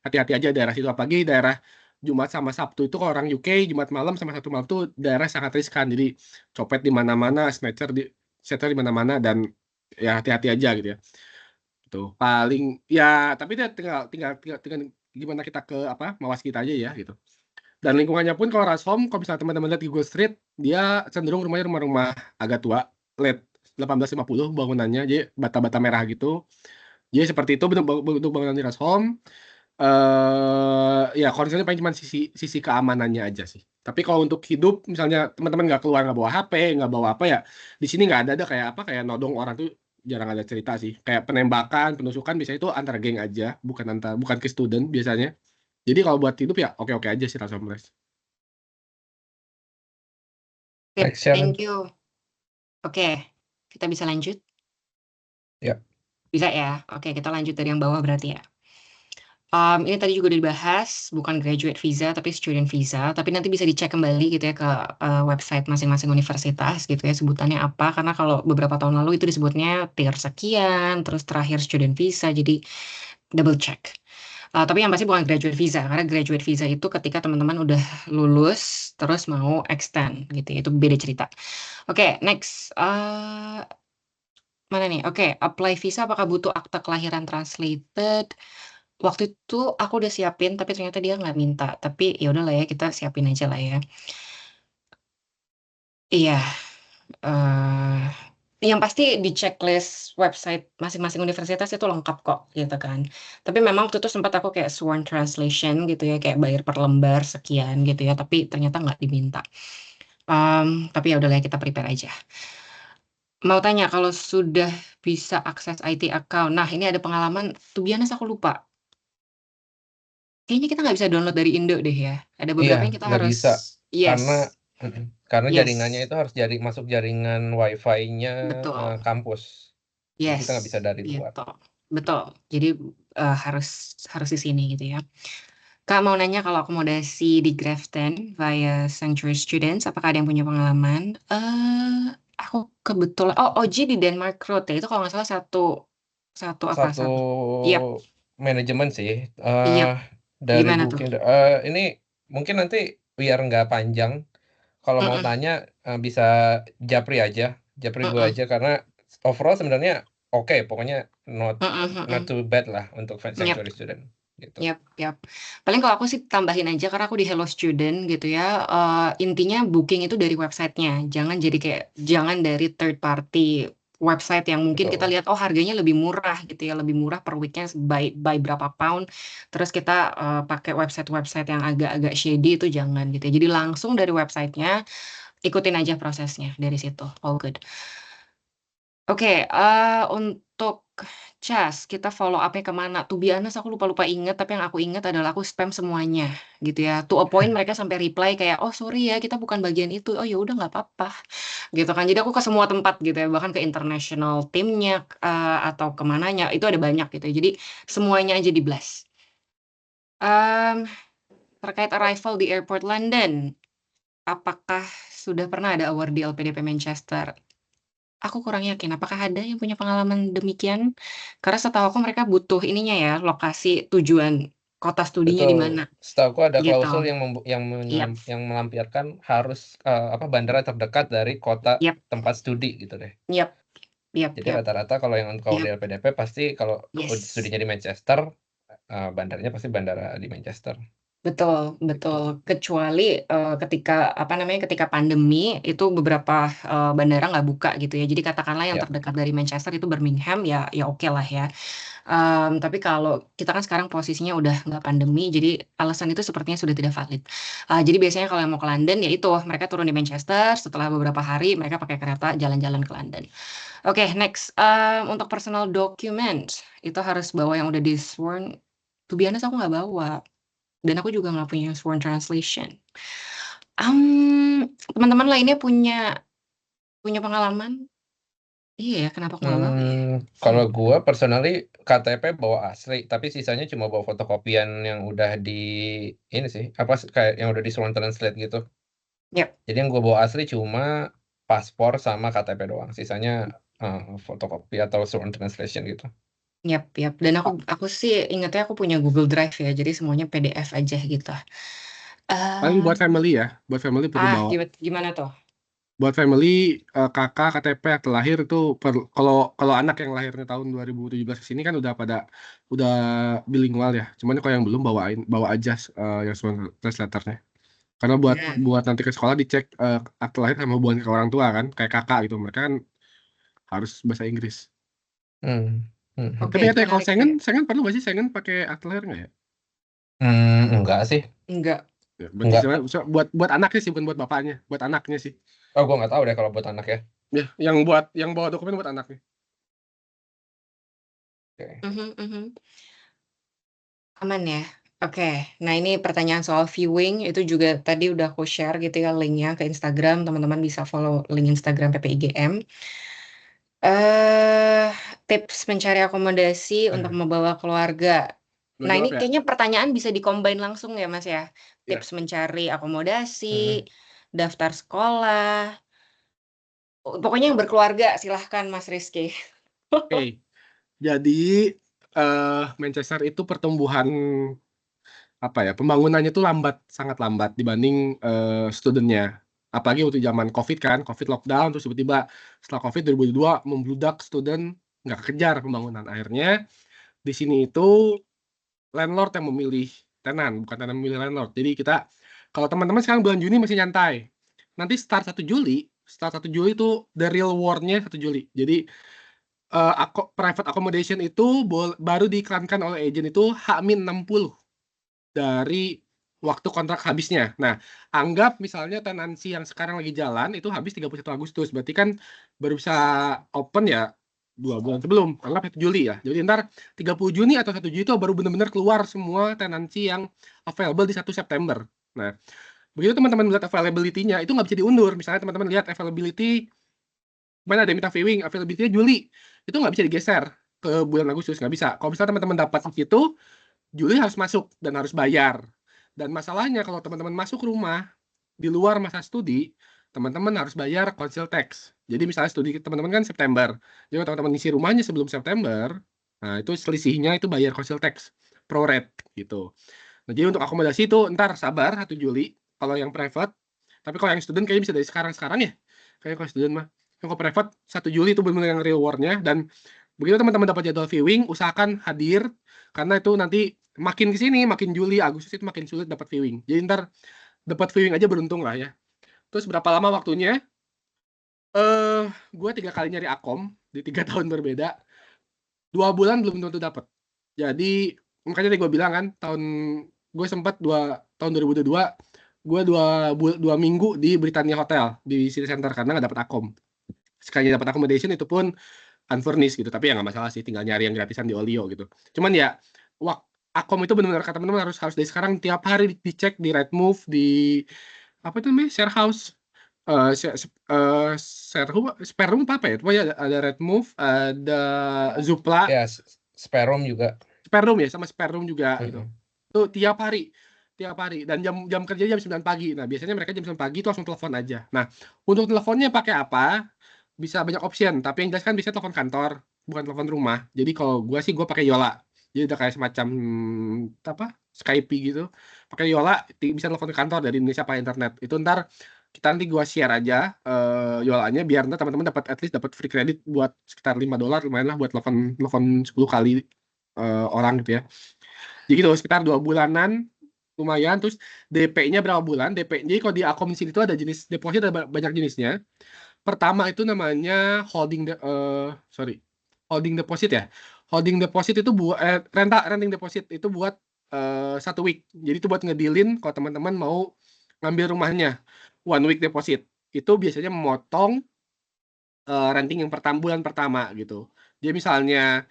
hati-hati aja daerah situ, apalagi daerah Jumat sama Sabtu itu kalau orang UK Jumat malam sama Sabtu malam tuh daerah sangat riskan. Jadi copet di mana-mana, snatcher di mana-mana, dan ya hati-hati aja gitu ya. Tuh paling ya, tapi dia tinggal gimana kita mawas kita aja ya gitu. Dan lingkungannya pun kalau Rush Home, kalau misalnya teman-teman lihat di Google Street, dia cenderung rumahnya rumah-rumah agak tua, late 1850 bangunannya, jadi bata-bata merah gitu. Jadi seperti itu bentuk bangunan di Rush Home. Ya concern-nya paling cuma sisi keamanannya aja sih. Tapi kalau untuk hidup, misalnya teman-teman nggak keluar, nggak bawa HP, nggak bawa apa ya, di sini nggak ada kayak apa, kayak nodong orang tuh jarang ada cerita sih. Kayak penembakan, penusukan biasanya itu antar geng aja, bukan ke student biasanya. Jadi kalau buat hidup ya oke-oke aja sih Ransomware. Sip, Next, Shannon. thank you. Oke, kita bisa lanjut? Ya. Bisa ya? Oke, kita lanjut dari yang bawah berarti ya. Ini tadi juga udah dibahas, bukan graduate visa, tapi student visa. Tapi nanti bisa dicek kembali gitu ya ke website masing-masing universitas gitu ya, sebutannya apa. Karena kalau beberapa tahun lalu itu disebutnya tier sekian, terus terakhir student visa, jadi double check. Tapi yang pasti bukan graduate visa, karena graduate visa itu ketika teman-teman udah lulus, terus mau extend gitu ya, itu beda cerita. Oke, next. Mana nih? Oke, apply visa apakah butuh akte kelahiran translated? Waktu itu aku udah siapin, tapi ternyata dia nggak minta. Tapi ya udahlah ya, kita siapin aja lah ya. Iya, yang pasti di checklist website masing-masing universitas itu lengkap kok, gitu kan. Tapi memang waktu itu sempat aku kayak sworn translation gitu ya, kayak bayar per lembar sekian gitu ya, tapi ternyata nggak diminta. Tapi ya udahlah ya, kita prepare aja. Mau tanya, kalau sudah bisa akses IT account, nah ini ada pengalaman, to be honest aku lupa. Kayaknya kita nggak bisa download dari Indo deh ya. Ada beberapa Iya, yang kita nggak harus, bisa. Karena yes, jaringannya itu harus masuk jaringan wifi-nya betul, kampus. Jadi kita nggak bisa dari luar. gitu, betul. Jadi harus di sini gitu ya. Kak mau nanya kalau akomodasi di Grafton via Sanctuary Students, apakah ada yang punya pengalaman? Aku kebetulan, OG di Denmark Road ya, itu kalau nggak salah satu apa? Satu Yap, manajemen sih. yap. Dari Gimana tuh? Booking. Ini mungkin nanti biar nggak panjang. Kalau mau tanya bisa japri aja, japri gue aja karena overall sebenarnya oke, pokoknya not too bad lah untuk sanctuary student gitu. Yap. Paling kalau aku sih tambahin aja karena aku di Hello Student gitu ya. Intinya booking itu dari websitenya, jangan dari third party website yang mungkin kita Betul. lihat harganya lebih murah gitu ya, lebih murah per weeknya by berapa pound. Terus kita pakai website yang agak-agak shady, itu jangan gitu ya. Jadi langsung dari websitenya, ikutin aja prosesnya dari situ. All good. Oke, untuk CAS kita follow up-nya kemana? To be honest aku lupa inget, tapi yang aku inget adalah aku spam semuanya gitu ya. To a point mereka sampai reply kayak, "Oh sorry ya, kita bukan bagian itu." Oh ya udah nggak apa-apa gitu kan. Jadi aku ke semua tempat gitu ya, bahkan ke international timnya atau kemananya, itu ada banyak gitu ya. Jadi semuanya aja di-blast. Terkait arrival di airport London, apakah sudah pernah ada award di LPDP Manchester? Aku kurang yakin, apakah ada yang punya pengalaman demikian? Karena setahu aku mereka butuh ininya ya, lokasi tujuan kota studinya di mana, Betul. Setahuku ada gitu. klausul Yap, yang melampirkan harus bandara terdekat dari kota Yap. tempat studi gitu deh. Yap. Jadi rata-rata kalau di LPDP pasti kalau studinya di Manchester, bandaranya pasti bandara di Manchester. Betul. Kecuali ketika pandemi itu beberapa bandara nggak buka gitu ya. Jadi katakanlah yang terdekat dari Manchester itu Birmingham, ya oke lah ya. Tapi kalau kita kan sekarang posisinya udah nggak pandemi, jadi alasan itu sepertinya sudah tidak valid. Jadi biasanya kalau yang mau ke London ya itu mereka turun di Manchester, setelah beberapa hari mereka pakai kereta jalan-jalan ke London. Oke, next. Untuk personal document itu harus bawa yang udah di sworn. To be honest aku nggak bawa. Dan aku juga nggak punya sworn translation. Teman-teman lainnya punya pengalaman? Iya ya, kenapa aku nggak bawa ya? Kalau gue personally KTP bawa asli, tapi sisanya cuma bawa fotokopian yang udah ini sih, kayak yang udah di sworn translate gitu. Yap. Jadi yang gue bawa asli cuma paspor sama KTP doang, sisanya fotokopi atau sworn translation gitu. Yap. Dan aku sih ingatnya aku punya Google Drive ya, jadi semuanya PDF aja gitu. Paling buat family ya, perlu bawa. Gimana tuh? Buat family, kakak, KTP akte lahir itu kalau anak yang lahirnya tahun 2017 ke sini kan udah bilingual ya. Cuman kalau yang belum bawa aja yang sworn translatornya. Karena buat nanti ke sekolah dicek akte lahir sama hubungan ke orang tua kan, kayak kakak gitu. Mereka kan harus bahasa Inggris. Oke, Tapi katanya kalau Schengen perlu nggak sih Schengen pakai akte lahir nggak ya? Enggak sih. Enggak. Ya, berarti Enggak. sebenarnya buat anaknya sih, bukan buat bapaknya, buat anaknya sih. Oh, gue nggak tahu deh kalau buat anak ya. Ya, yang bawa dokumen buat anaknya. Oke. Aman ya. Oke, nah ini pertanyaan soal viewing itu juga tadi udah aku share gitu ya linknya ke Instagram, teman-teman bisa follow link Instagram PPIGM. Tips mencari akomodasi untuk membawa keluarga. Lo Nah ini jawab ya. kayaknya pertanyaan bisa dicombine langsung ya Mas ya. Iya. Tips mencari akomodasi, daftar sekolah. Pokoknya yang berkeluarga silahkan Mas Rizky. Oke. Jadi Manchester itu pertumbuhan pembangunannya tuh sangat lambat dibanding studentnya. Apalagi waktu zaman COVID kan, COVID lockdown, terus tiba-tiba setelah COVID 2022 membludak student, nggak kejar pembangunan. Akhirnya di sini itu landlord yang memilih tenan, bukan tenan memilih landlord. Jadi kita, kalau teman-teman sekarang bulan Juni masih nyantai. Nanti start 1 Juli itu the real war-nya 1 Juli. Jadi private accommodation itu baru diiklankan oleh agent itu H-60 dari waktu kontrak habisnya. Nah, anggap misalnya tenansi yang sekarang lagi jalan itu habis 31 Agustus. Berarti kan baru bisa open ya 2 bulan sebelum. Anggap 1 Juli ya. Jadi ntar 30 Juni atau 1 Juli itu baru benar-benar keluar semua tenansi yang available di 1 September. Nah, begitu teman-teman lihat availability-nya, itu nggak bisa diundur. Misalnya teman-teman lihat availability, mana ada yang minta viewing, availability-nya Juli. Itu nggak bisa digeser ke bulan Agustus, nggak bisa. Kalau misalnya teman-teman dapat di situ, Juli harus masuk dan harus bayar. Dan masalahnya kalau teman-teman masuk rumah di luar masa studi, teman-teman harus bayar council tax. Jadi misalnya studi teman-teman kan September. Jadi kalau teman-teman ngisi rumahnya sebelum September, nah itu selisihnya itu bayar council tax pro rate gitu. Nah, jadi untuk akomodasi itu ntar sabar 1 Juli kalau yang private. Tapi kalau yang student kayaknya bisa dari sekarang ya. Kayaknya kalau student mah. Yang kalau private 1 Juli itu benar-benar yang real war-nya. Dan begitu teman-teman dapat jadwal viewing, usahakan hadir karena itu nanti makin ke sini, makin Juli, Agustus itu makin sulit dapat viewing. Jadi ntar dapat viewing aja beruntung lah ya. Terus berapa lama waktunya? Gue 3 kali nyari akom di 3 tahun berbeda. 2 bulan belum tentu dapat. Jadi makanya tadi gue bilang kan, gue sempat tahun 2022, gue 2 minggu di Britannia Hotel di City Center karena nggak dapat akom. Sekali dapat accommodation itu pun unfurnished gitu, tapi ya nggak masalah sih, tinggal nyari yang gratisan di Olio gitu. Cuman ya akom itu benar-benar kata teman-teman harus dari sekarang tiap hari dicek di Redmove, di apa itu namanya, share house, spare room apa ya? Pokoknya ada Redmove, ada Zoopla. Ya, spare room juga. Spare room ya, sama spare room juga gitu. Itu tiap hari dan jam kerja jam 9 pagi. Nah, biasanya mereka jam 9 pagi itu langsung telepon aja. Nah, untuk teleponnya pakai apa? Bisa banyak option, tapi yang jelas kan bisa telepon kantor, bukan telepon rumah. Jadi kalau gue pakai Yola. Jadi udah kayak semacam Skype gitu. Pakai Yola bisa telepon ke kantor dari Indonesia pakai internet. Itu ntar nanti gue share aja Yolanya biar ntar teman-teman at least dapat free credit buat sekitar $5, lumayan lah buat telepon 10 kali orang gitu ya. Jadi gitu sekitar 2 bulanan lumayan. Terus DP-nya berapa bulan? Jadi kalau di akom di sini itu ada jenis deposit, ada banyak jenisnya. Pertama itu namanya holding deposit ya. Holding deposit itu buat renting deposit itu buat 1 week. Jadi itu buat ngedilin kalau teman-teman mau ngambil rumahnya. 1 week deposit. Itu biasanya memotong renting yang bulan pertama gitu. Jadi misalnya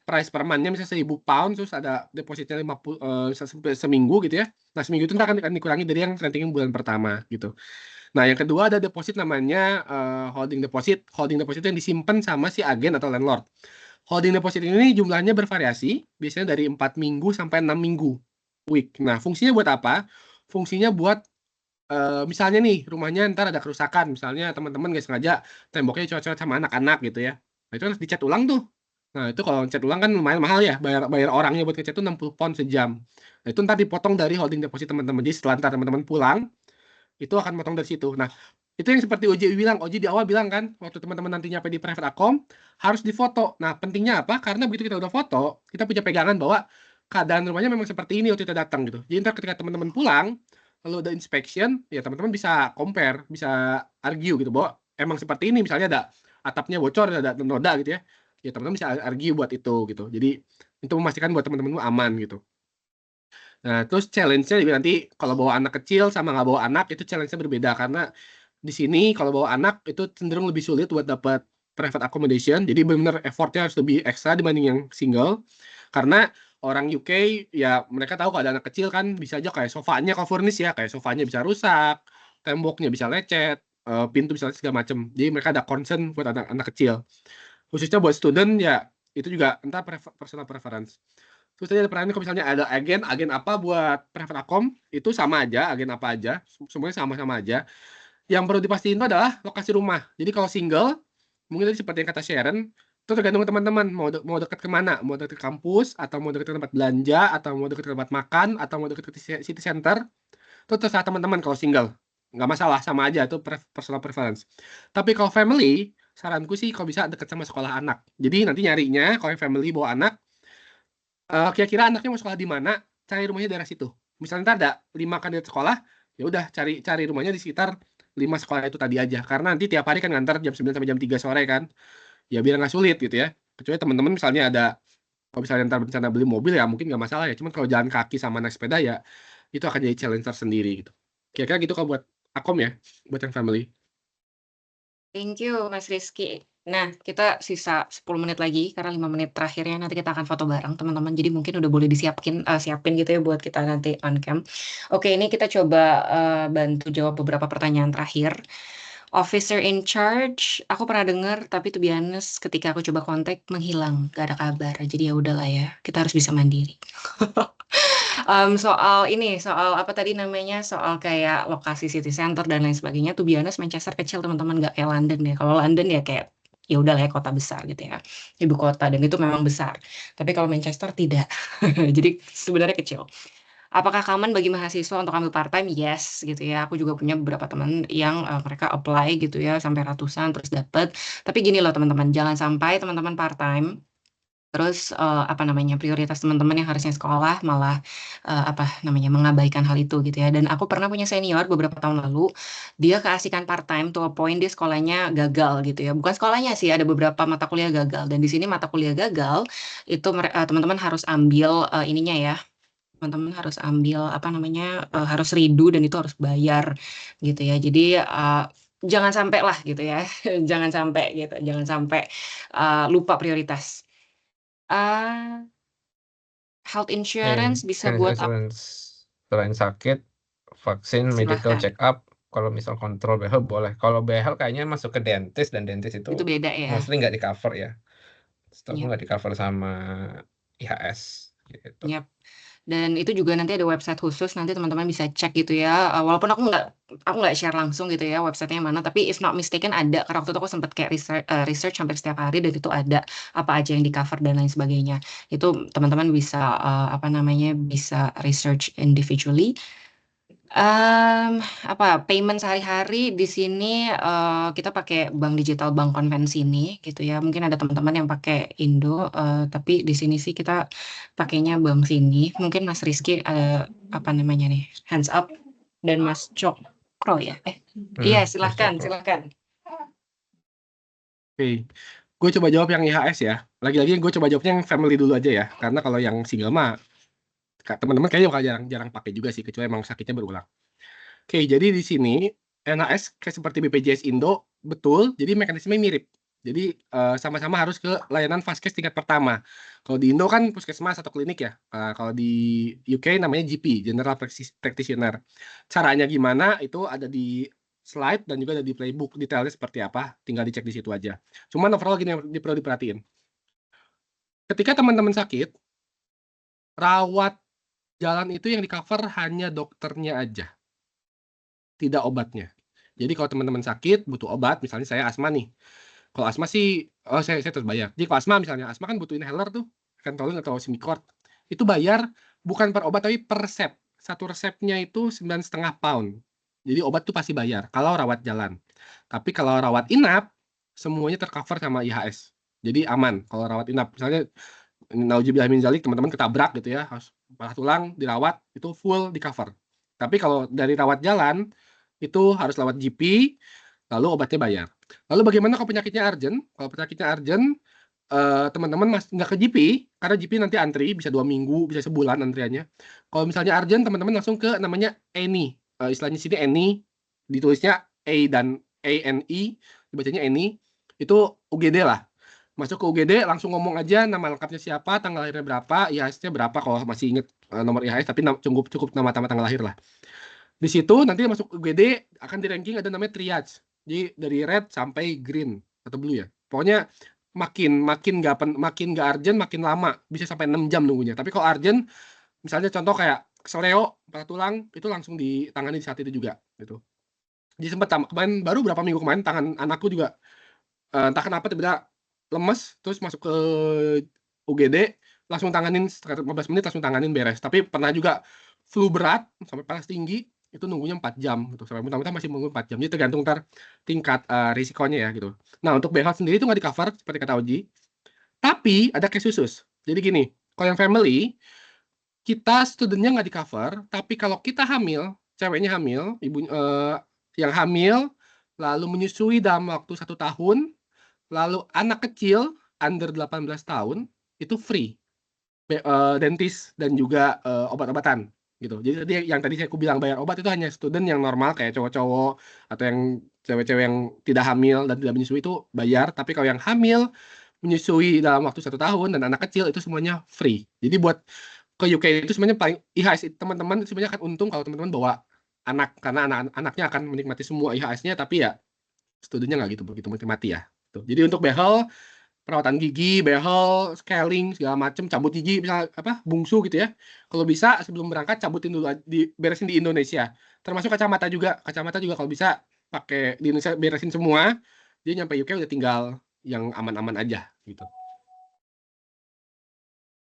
price per month-nya misalnya £1.000, terus ada depositnya 50 seminggu gitu ya. Nah, seminggu itu akan dikurangi dari yang renting bulan pertama gitu. Nah, yang kedua ada deposit namanya holding deposit. Holding deposit yang disimpan sama si agen atau landlord. Holding deposit ini jumlahnya bervariasi, biasanya dari 4 minggu sampai 6 minggu week. Nah, fungsinya buat apa? Fungsinya buat misalnya nih rumahnya ntar ada kerusakan, misalnya teman-teman nggak sengaja temboknya coret-coret sama anak-anak gitu ya. Nah, itu harus dicat ulang tuh. Nah, itu kalau cat ulang kan lumayan mahal ya, bayar orangnya buat ngecat itu £60 sejam. Nah, itu ntar dipotong dari holding deposit teman-teman. Jadi setelah ntar teman-teman pulang, itu akan potong dari situ. Nah, itu yang seperti Oji bilang. Oji di awal bilang kan, waktu teman-teman nanti nyampe di private account, harus difoto. Nah, pentingnya apa? Karena begitu kita udah foto, kita punya pegangan bahwa keadaan rumahnya memang seperti ini waktu kita datang gitu. Jadi ntar ketika teman-teman pulang, lalu ada inspection, ya teman-teman bisa compare, bisa argue gitu, bahwa emang seperti ini. Misalnya ada atapnya bocor, ada noda gitu ya. ya teman-teman bisa argue buat itu gitu. Jadi itu memastikan buat teman-teman aman gitu. Nah, terus challenge-nya juga nanti kalau bawa anak kecil sama nggak bawa anak itu challenge-nya berbeda karena di sini kalau bawa anak itu cenderung lebih sulit buat dapat private accommodation. Jadi benar-benar effortnya harus lebih ekstra dibanding yang single. Karena orang UK ya mereka tahu kalau ada anak kecil kan bisa aja kayak sofanya kalau furnish ya, kayak sofanya bisa rusak, temboknya bisa lecet, pintu bisa segala macam. Jadi mereka ada concern buat anak-anak kecil. Khususnya buat student ya itu juga entah personal preference. Terus tadi ada pertanyaan kalau misalnya ada agen apa buat private account, itu sama aja, agen apa aja, semuanya sama-sama aja. Yang perlu dipastiin itu adalah lokasi rumah. Jadi kalau single, mungkin tadi seperti yang kata Sharon, itu tergantung teman-teman mau dekat kemana, mau dekat kampus, atau mau dekat ke tempat belanja, atau mau dekat ke tempat makan, atau mau dekat ke city center, itu terserah teman-teman kalau single. Nggak masalah, sama aja, itu personal preference. Tapi kalau family, saranku sih kalau bisa dekat sama sekolah anak. Jadi nanti nyarinya, kalau yang family bawa anak, kira-kira anaknya mau sekolah di mana, cari rumahnya daerah situ. Misalnya ntar ada 5 kandidat sekolah, ya udah cari rumahnya di sekitar 5 sekolah itu tadi aja. Karena nanti tiap hari kan ngantar jam 9 sampai jam 3 sore kan. Ya biar nggak sulit gitu ya. Kecuali teman-teman misalnya ada, kalau misalnya ntar berencana beli mobil ya mungkin nggak masalah ya. Cuman kalau jalan kaki sama naik sepeda ya, itu akan jadi challenge tersendiri gitu. Kira-kira gitu kalau buat Akom ya, buat yang family. Thank you, Mas Rizky. Nah, kita sisa 10 menit lagi, karena 5 menit terakhirnya nanti kita akan foto bareng, teman-teman. Jadi mungkin udah boleh siapin gitu ya buat kita nanti on cam. Oke, ini kita coba bantu jawab beberapa pertanyaan terakhir. Officer in charge, aku pernah dengar, tapi to be honest, ketika aku coba kontak menghilang, gak ada kabar. Jadi ya udahlah ya, kita harus bisa mandiri. Soal apa tadi namanya, soal kayak lokasi city center dan lain sebagainya, to be honest, Manchester kecil teman-teman, nggak kayak London ya. Kalau London ya kayak ya udahlah ya kota besar gitu ya, ibu kota, dan itu memang besar. Tapi kalau Manchester tidak, jadi sebenarnya kecil. Apakah common bagi mahasiswa untuk ambil part time? Yes, gitu ya. Aku juga punya beberapa teman yang mereka apply gitu ya sampai ratusan terus dapet. Tapi gini loh teman-teman, jangan sampai teman-teman part time terus prioritas teman-teman yang harusnya sekolah malah mengabaikan hal itu gitu ya. Dan aku pernah punya senior beberapa tahun lalu, dia keasikan part time to a point dia sekolahnya gagal gitu ya. Bukan sekolahnya sih, ada beberapa mata kuliah gagal, dan di sini mata kuliah gagal itu teman-teman harus ambil ininya ya. Teman-teman harus ambil harus redo dan itu harus bayar gitu ya. Jadi jangan sampai lah gitu ya. Jangan sampai lupa prioritas. Health insurance bisa buat apa? Selain sakit, vaksin, medical Silahkan. check up, kalau misal kontrol BHL boleh. Kalau BHL kayaknya masuk ke dentist, dan dentist itu beda ya. mostly nggak di cover ya. Setahu Yep. nggak di cover sama IHS gitu. Yep. Dan itu juga nanti ada website khusus, nanti teman-teman bisa cek gitu ya. Walaupun aku nggak share langsung gitu ya websitenya mana, tapi if not mistaken ada. Karena waktu itu aku sempat kayak research hampir setiap hari, dan itu ada apa aja yang di cover dan lain sebagainya. Itu teman-teman bisa bisa research individually. Payment sehari-hari di sini kita pakai bank digital, bank konvensi gitu ya. Mungkin ada teman-teman yang pakai Indo, tapi di sini sih kita pakainya bank sini. Mungkin Mas Rizky hands up, dan Mas Cokro ya. Iya, silakan. Oke, gue coba jawab yang IHS ya. Lagi-lagi gue coba jawabnya yang family dulu aja ya. Karena kalau yang single mah teman-teman kayaknya bakal jarang pakai juga sih, kecuali emang sakitnya berulang. Oke, jadi di sini NHS kayak seperti BPJS Indo, betul. Jadi mekanismenya mirip. Jadi sama-sama harus ke layanan Vaskes tingkat pertama. Kalau di Indo kan puskesmas atau klinik ya. Kalau di UK namanya GP, General Practitioner. Caranya gimana itu ada di slide dan juga ada di playbook, detailnya seperti apa, tinggal dicek di situ aja. Cuman overall gini yang perlu diperhatiin. Ketika teman-teman sakit, rawat jalan itu yang di cover hanya dokternya aja, tidak obatnya. Jadi kalau teman-teman sakit butuh obat, misalnya saya asma nih. Kalau asma sih, saya terus bayar. Jadi kalau asma misalnya, asma kan butuh inhaler tuh, Ventolin atau Symbicort. Itu bayar bukan per obat tapi per resep. Satu resepnya itu 9,5 pound. Jadi obat tuh pasti bayar kalau rawat jalan. Tapi kalau rawat inap, semuanya tercover sama IHS. Jadi aman kalau rawat inap. Misalnya nauzubillah min dzalik, teman-teman ketabrak gitu ya, harus patah tulang, dirawat, itu full di cover. Tapi kalau dari rawat jalan, itu harus lewat GP, lalu obatnya bayar. Lalu bagaimana kalau penyakitnya urgent? Kalau penyakitnya urgent, teman-teman nggak ke GP, karena GP nanti antri bisa 2 minggu, bisa sebulan antriannya. Kalau misalnya Arjen, teman-teman langsung ke namanya ANI. Istilahnya sini ANI, ditulisnya A dan ANI, dibacanya ANI. Itu UGD lah. Masuk ke UGD, langsung ngomong aja nama lengkapnya siapa, tanggal lahirnya berapa, IHS-nya berapa, kalau masih inget nomor IHS, tapi cukup nama tanggal lahir lah. Di situ nanti masuk UGD akan di ranking ada namanya triage. Jadi dari red sampai green atau blue ya. Pokoknya makin nggak urgent makin lama, bisa sampai 6 jam nunggunya. Tapi kalau urgent, misalnya contoh kayak keseleo, patah tulang, itu langsung ditangani di saat itu juga gitu. Jadi sempat kemarin baru berapa minggu kemarin tangan anakku juga entah kenapa tiba-tiba lemes, terus masuk ke UGD, langsung tanganin sekitar 15 menit langsung tanganin beres. Tapi pernah juga flu berat sampai panas tinggi, itu nunggunya 4 jam gitu. Sampai muntah-muntah masih nunggu 4 jam. Jadi tergantung tingkat risikonya ya gitu. Nah, untuk BH sendiri itu nggak di-cover seperti kata Oji. Tapi ada case khusus. Jadi gini, kalau yang family, kita studentnya nggak di-cover, tapi kalau kita hamil, ceweknya hamil, yang hamil, lalu menyusui dalam waktu 1 tahun, lalu anak kecil under 18 tahun, itu free. Dentist dan juga obat-obatan gitu. Jadi yang tadi saya bilang bayar obat itu hanya student yang normal kayak cowok-cowok atau yang cewek-cewek yang tidak hamil dan tidak menyusui itu bayar. Tapi kalau yang hamil menyusui dalam waktu 1 tahun dan anak kecil itu semuanya free. Jadi buat ke UK itu sebenarnya paling IHS teman-teman itu sebenarnya akan untung kalau teman-teman bawa anak, karena anaknya akan menikmati semua IHS-nya, tapi ya studentnya nggak gitu begitu menikmati ya. Tuh. Jadi untuk behel, perawatan gigi, behel, scaling segala macam, cabut gigi misalnya bungsu gitu ya. Kalau bisa sebelum berangkat cabutin dulu, beresin di Indonesia. Termasuk kacamata juga kalau bisa pakai di Indonesia beresin semua. Jadi nyampe UK udah tinggal yang aman-aman aja gitu.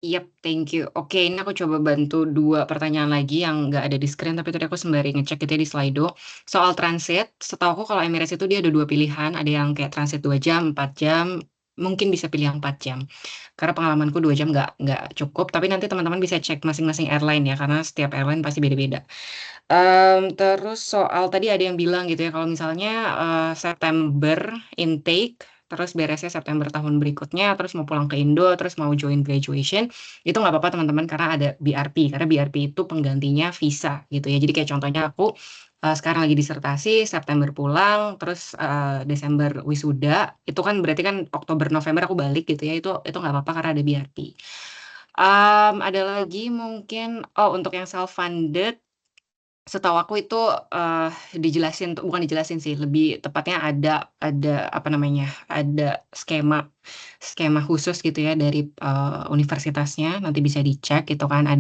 Yap, thank you. Oke, ini aku coba bantu 2 pertanyaan lagi yang nggak ada di screen, tapi tadi aku sembari ngecek gitu ya di Slido. Soal transit, setahu aku kalau Emirates itu dia ada 2 pilihan, ada yang kayak transit 2 jam, 4 jam, mungkin bisa pilih yang 4 jam. Karena pengalamanku 2 jam nggak cukup, tapi nanti teman-teman bisa cek masing-masing airline ya, karena setiap airline pasti beda-beda. Terus soal tadi ada yang bilang gitu ya, kalau misalnya September intake, terus beresnya September tahun berikutnya, terus mau pulang ke Indo, terus mau join graduation, itu nggak apa-apa teman-teman karena ada BRP, karena BRP itu penggantinya visa gitu ya. Jadi kayak contohnya aku sekarang lagi disertasi, September pulang, terus Desember wisuda, itu kan berarti kan Oktober November aku balik gitu ya, itu nggak apa-apa karena ada BRP. Ada lagi mungkin, untuk yang self-funded, setahu aku itu bukan dijelasin sih, lebih tepatnya ada apa namanya, ada skema khusus gitu ya dari universitasnya, nanti bisa dicek gitu kan, ada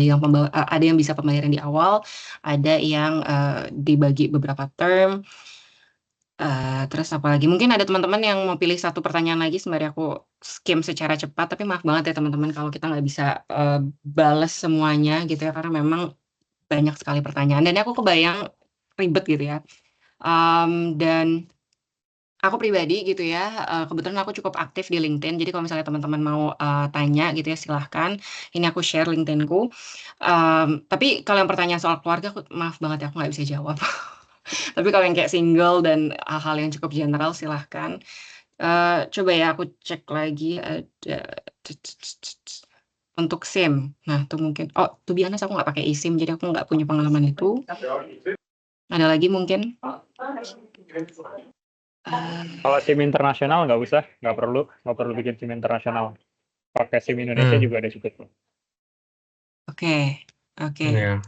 yang bisa pembayaran di awal, ada yang dibagi beberapa term. Terus apa lagi? Mungkin ada teman-teman yang mau pilih 1 pertanyaan lagi sembari aku skim secara cepat, tapi maaf banget ya teman-teman kalau kita nggak bisa bales semuanya gitu ya, karena memang banyak sekali pertanyaan dan aku kebayang ribet gitu ya. Dan aku pribadi gitu ya, kebetulan aku cukup aktif di LinkedIn, jadi kalau misalnya teman-teman mau tanya gitu ya silahkan, ini aku share LinkedIn-ku. Tapi kalau yang pertanyaan soal keluarga, maaf banget ya aku nggak bisa jawab. Tapi kalau yang kayak single dan hal-hal yang cukup general silahkan. Coba ya aku cek lagi ada untuk SIM. Nah, tuh mungkin to be honest aku nggak pakai eSIM, jadi aku nggak punya pengalaman itu. Ada lagi mungkin? Kalau SIM internasional nggak perlu bikin SIM internasional. Pakai SIM Indonesia juga ada cukup. Oke. Iya.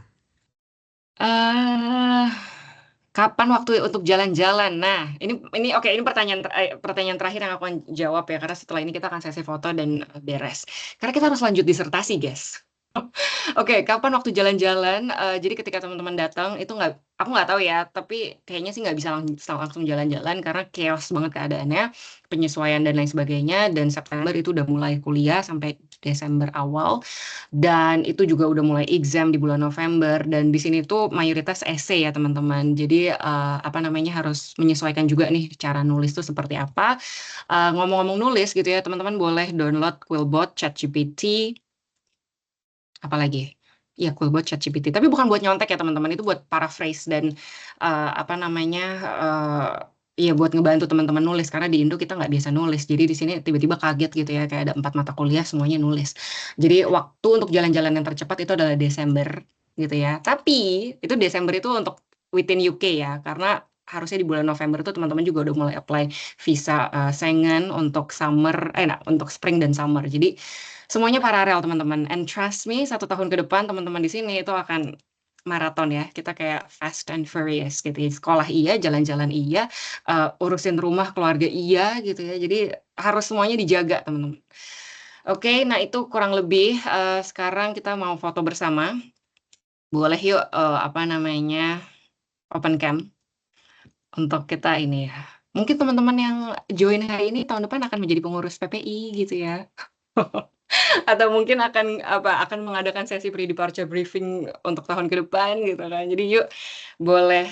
Kapan waktu untuk jalan-jalan? Nah, ini oke, ini pertanyaan terakhir yang aku akan jawab ya, karena setelah ini kita akan sesi foto dan beres. Karena kita harus lanjut disertasi, guys. Oke, kapan waktu jalan-jalan? Jadi ketika teman-teman datang itu aku nggak tahu ya, tapi kayaknya sih nggak bisa langsung jalan-jalan karena chaos banget keadaannya, penyesuaian dan lain sebagainya. Dan September itu udah mulai kuliah sampai Desember awal, dan itu juga udah mulai exam di bulan November. Dan di sini tuh mayoritas essay ya teman-teman. Jadi apa namanya, harus menyesuaikan juga nih cara nulis tuh seperti apa. Ngomong-ngomong nulis gitu ya, teman-teman boleh download Quillbot, ChatGPT. Apalagi ya Quillbot, ChatGPT, tapi bukan buat nyontek ya teman-teman, itu buat paraphrase dan apa namanya, Iya, buat ngebantu teman-teman nulis karena di Indo kita nggak biasa nulis. Jadi di sini tiba-tiba kaget gitu ya, kayak ada 4 mata kuliah semuanya nulis. Jadi waktu untuk jalan-jalan yang tercepat itu adalah Desember gitu ya. Tapi itu Desember itu untuk within UK ya, karena harusnya di bulan November tuh teman-teman juga udah mulai apply visa Schengen untuk untuk spring dan summer. Jadi semuanya paralel teman-teman. And trust me, 1 tahun ke depan teman-teman di sini itu akan maraton ya. Kita kayak fast and furious gitu ya. Sekolah iya, jalan-jalan iya, urusin rumah keluarga iya gitu ya. Jadi harus semuanya dijaga teman-teman. Oke, nah itu kurang lebih sekarang kita mau foto bersama. Boleh yuk open cam untuk kita ini ya. Mungkin teman-teman yang join hari ini tahun depan akan menjadi pengurus PPI gitu ya. Atau mungkin akan mengadakan sesi pre-departure briefing untuk tahun ke depan gitu kan. Jadi yuk boleh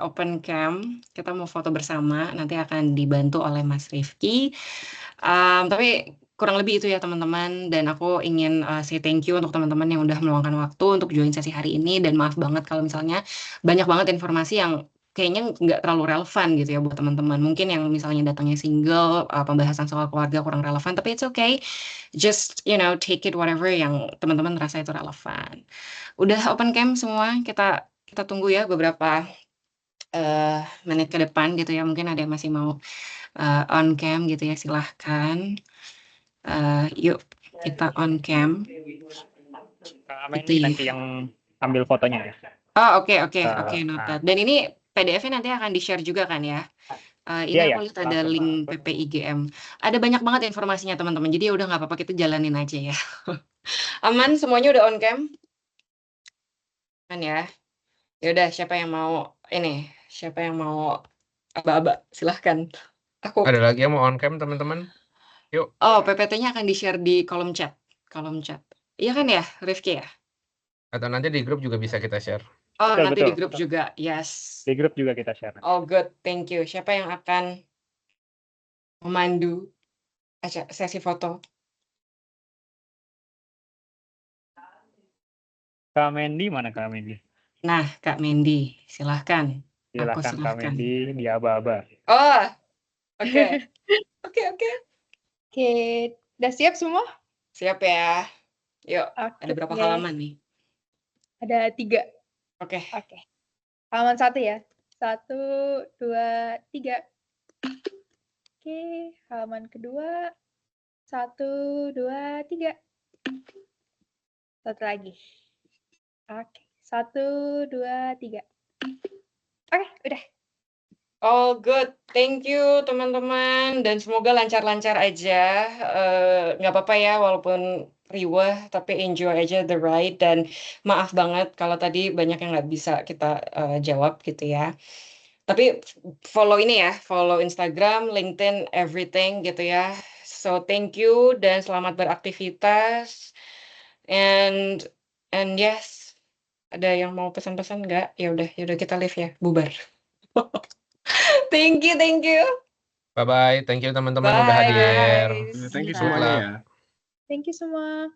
open cam, kita mau foto bersama, nanti akan dibantu oleh Mas Rifki. Tapi kurang lebih itu ya teman-teman, dan aku ingin say thank you untuk teman-teman yang udah meluangkan waktu untuk join sesi hari ini, dan maaf banget kalau misalnya banyak banget informasi yang kayaknya nggak terlalu relevan gitu ya buat teman-teman. Mungkin yang misalnya datangnya single, pembahasan soal keluarga kurang relevan, tapi it's okay. Just, take it whatever yang teman-teman rasa itu relevan. Udah open cam semua, kita tunggu ya beberapa menit ke depan gitu ya. Mungkin ada yang masih mau on cam gitu ya, silahkan. Yuk kita on cam. Kak Itu Amendi ya. nanti yang ambil fotonya ya. Oh, oke, Nah. noted. Dan ini PDF-nya nanti akan di-share juga kan ya? Ini Iya, aku lihat ada link PPIGM. Ada banyak banget informasinya teman-teman. Jadi udah nggak apa-apa, kita jalanin aja ya. Aman, semuanya udah on cam? Aman ya? Yaudah, siapa yang mau aba-aba? Silahkan. Ada lagi yang mau on cam teman-teman? Yuk. Oh, PPT-nya akan di-share di kolom chat. Iya kan ya, Rifki ya? Atau nanti di grup juga bisa kita share. Oh, Betul, nanti betul. di grup juga. Yes. Di grup juga kita share. Oh, good. Thank you. Siapa yang akan memandu sesi foto? Kak Mendi mana Kak Mendi? Nah, Kak Mendi, silahkan. Silahkan Kak Mendi di aba-aba. Oh, oke. Oke. Oke, udah siap semua? Siap ya. Yuk, Oke. ada berapa halaman nih? Ada 3. Oke. Halaman 1 ya. 1, 2, 3. Oke, halaman kedua. 1, 2, 3. Satu lagi. Oke, 1, 2, 3. Oke, udah. All good, thank you teman-teman, dan semoga lancar-lancar aja. Nggak apa-apa ya, walaupun riweh, tapi enjoy aja the ride. Dan maaf banget kalau tadi banyak yang nggak bisa kita jawab gitu ya. Tapi follow ini ya, follow Instagram, LinkedIn, everything gitu ya. So thank you dan selamat beraktivitas. And yes, ada yang mau pesan-pesan nggak? Ya udah kita leave ya, bubar. Thank you. Bye-bye. Thank you teman-teman udah Bye. hadir. Thank you See semuanya luck. ya. Thank you semua.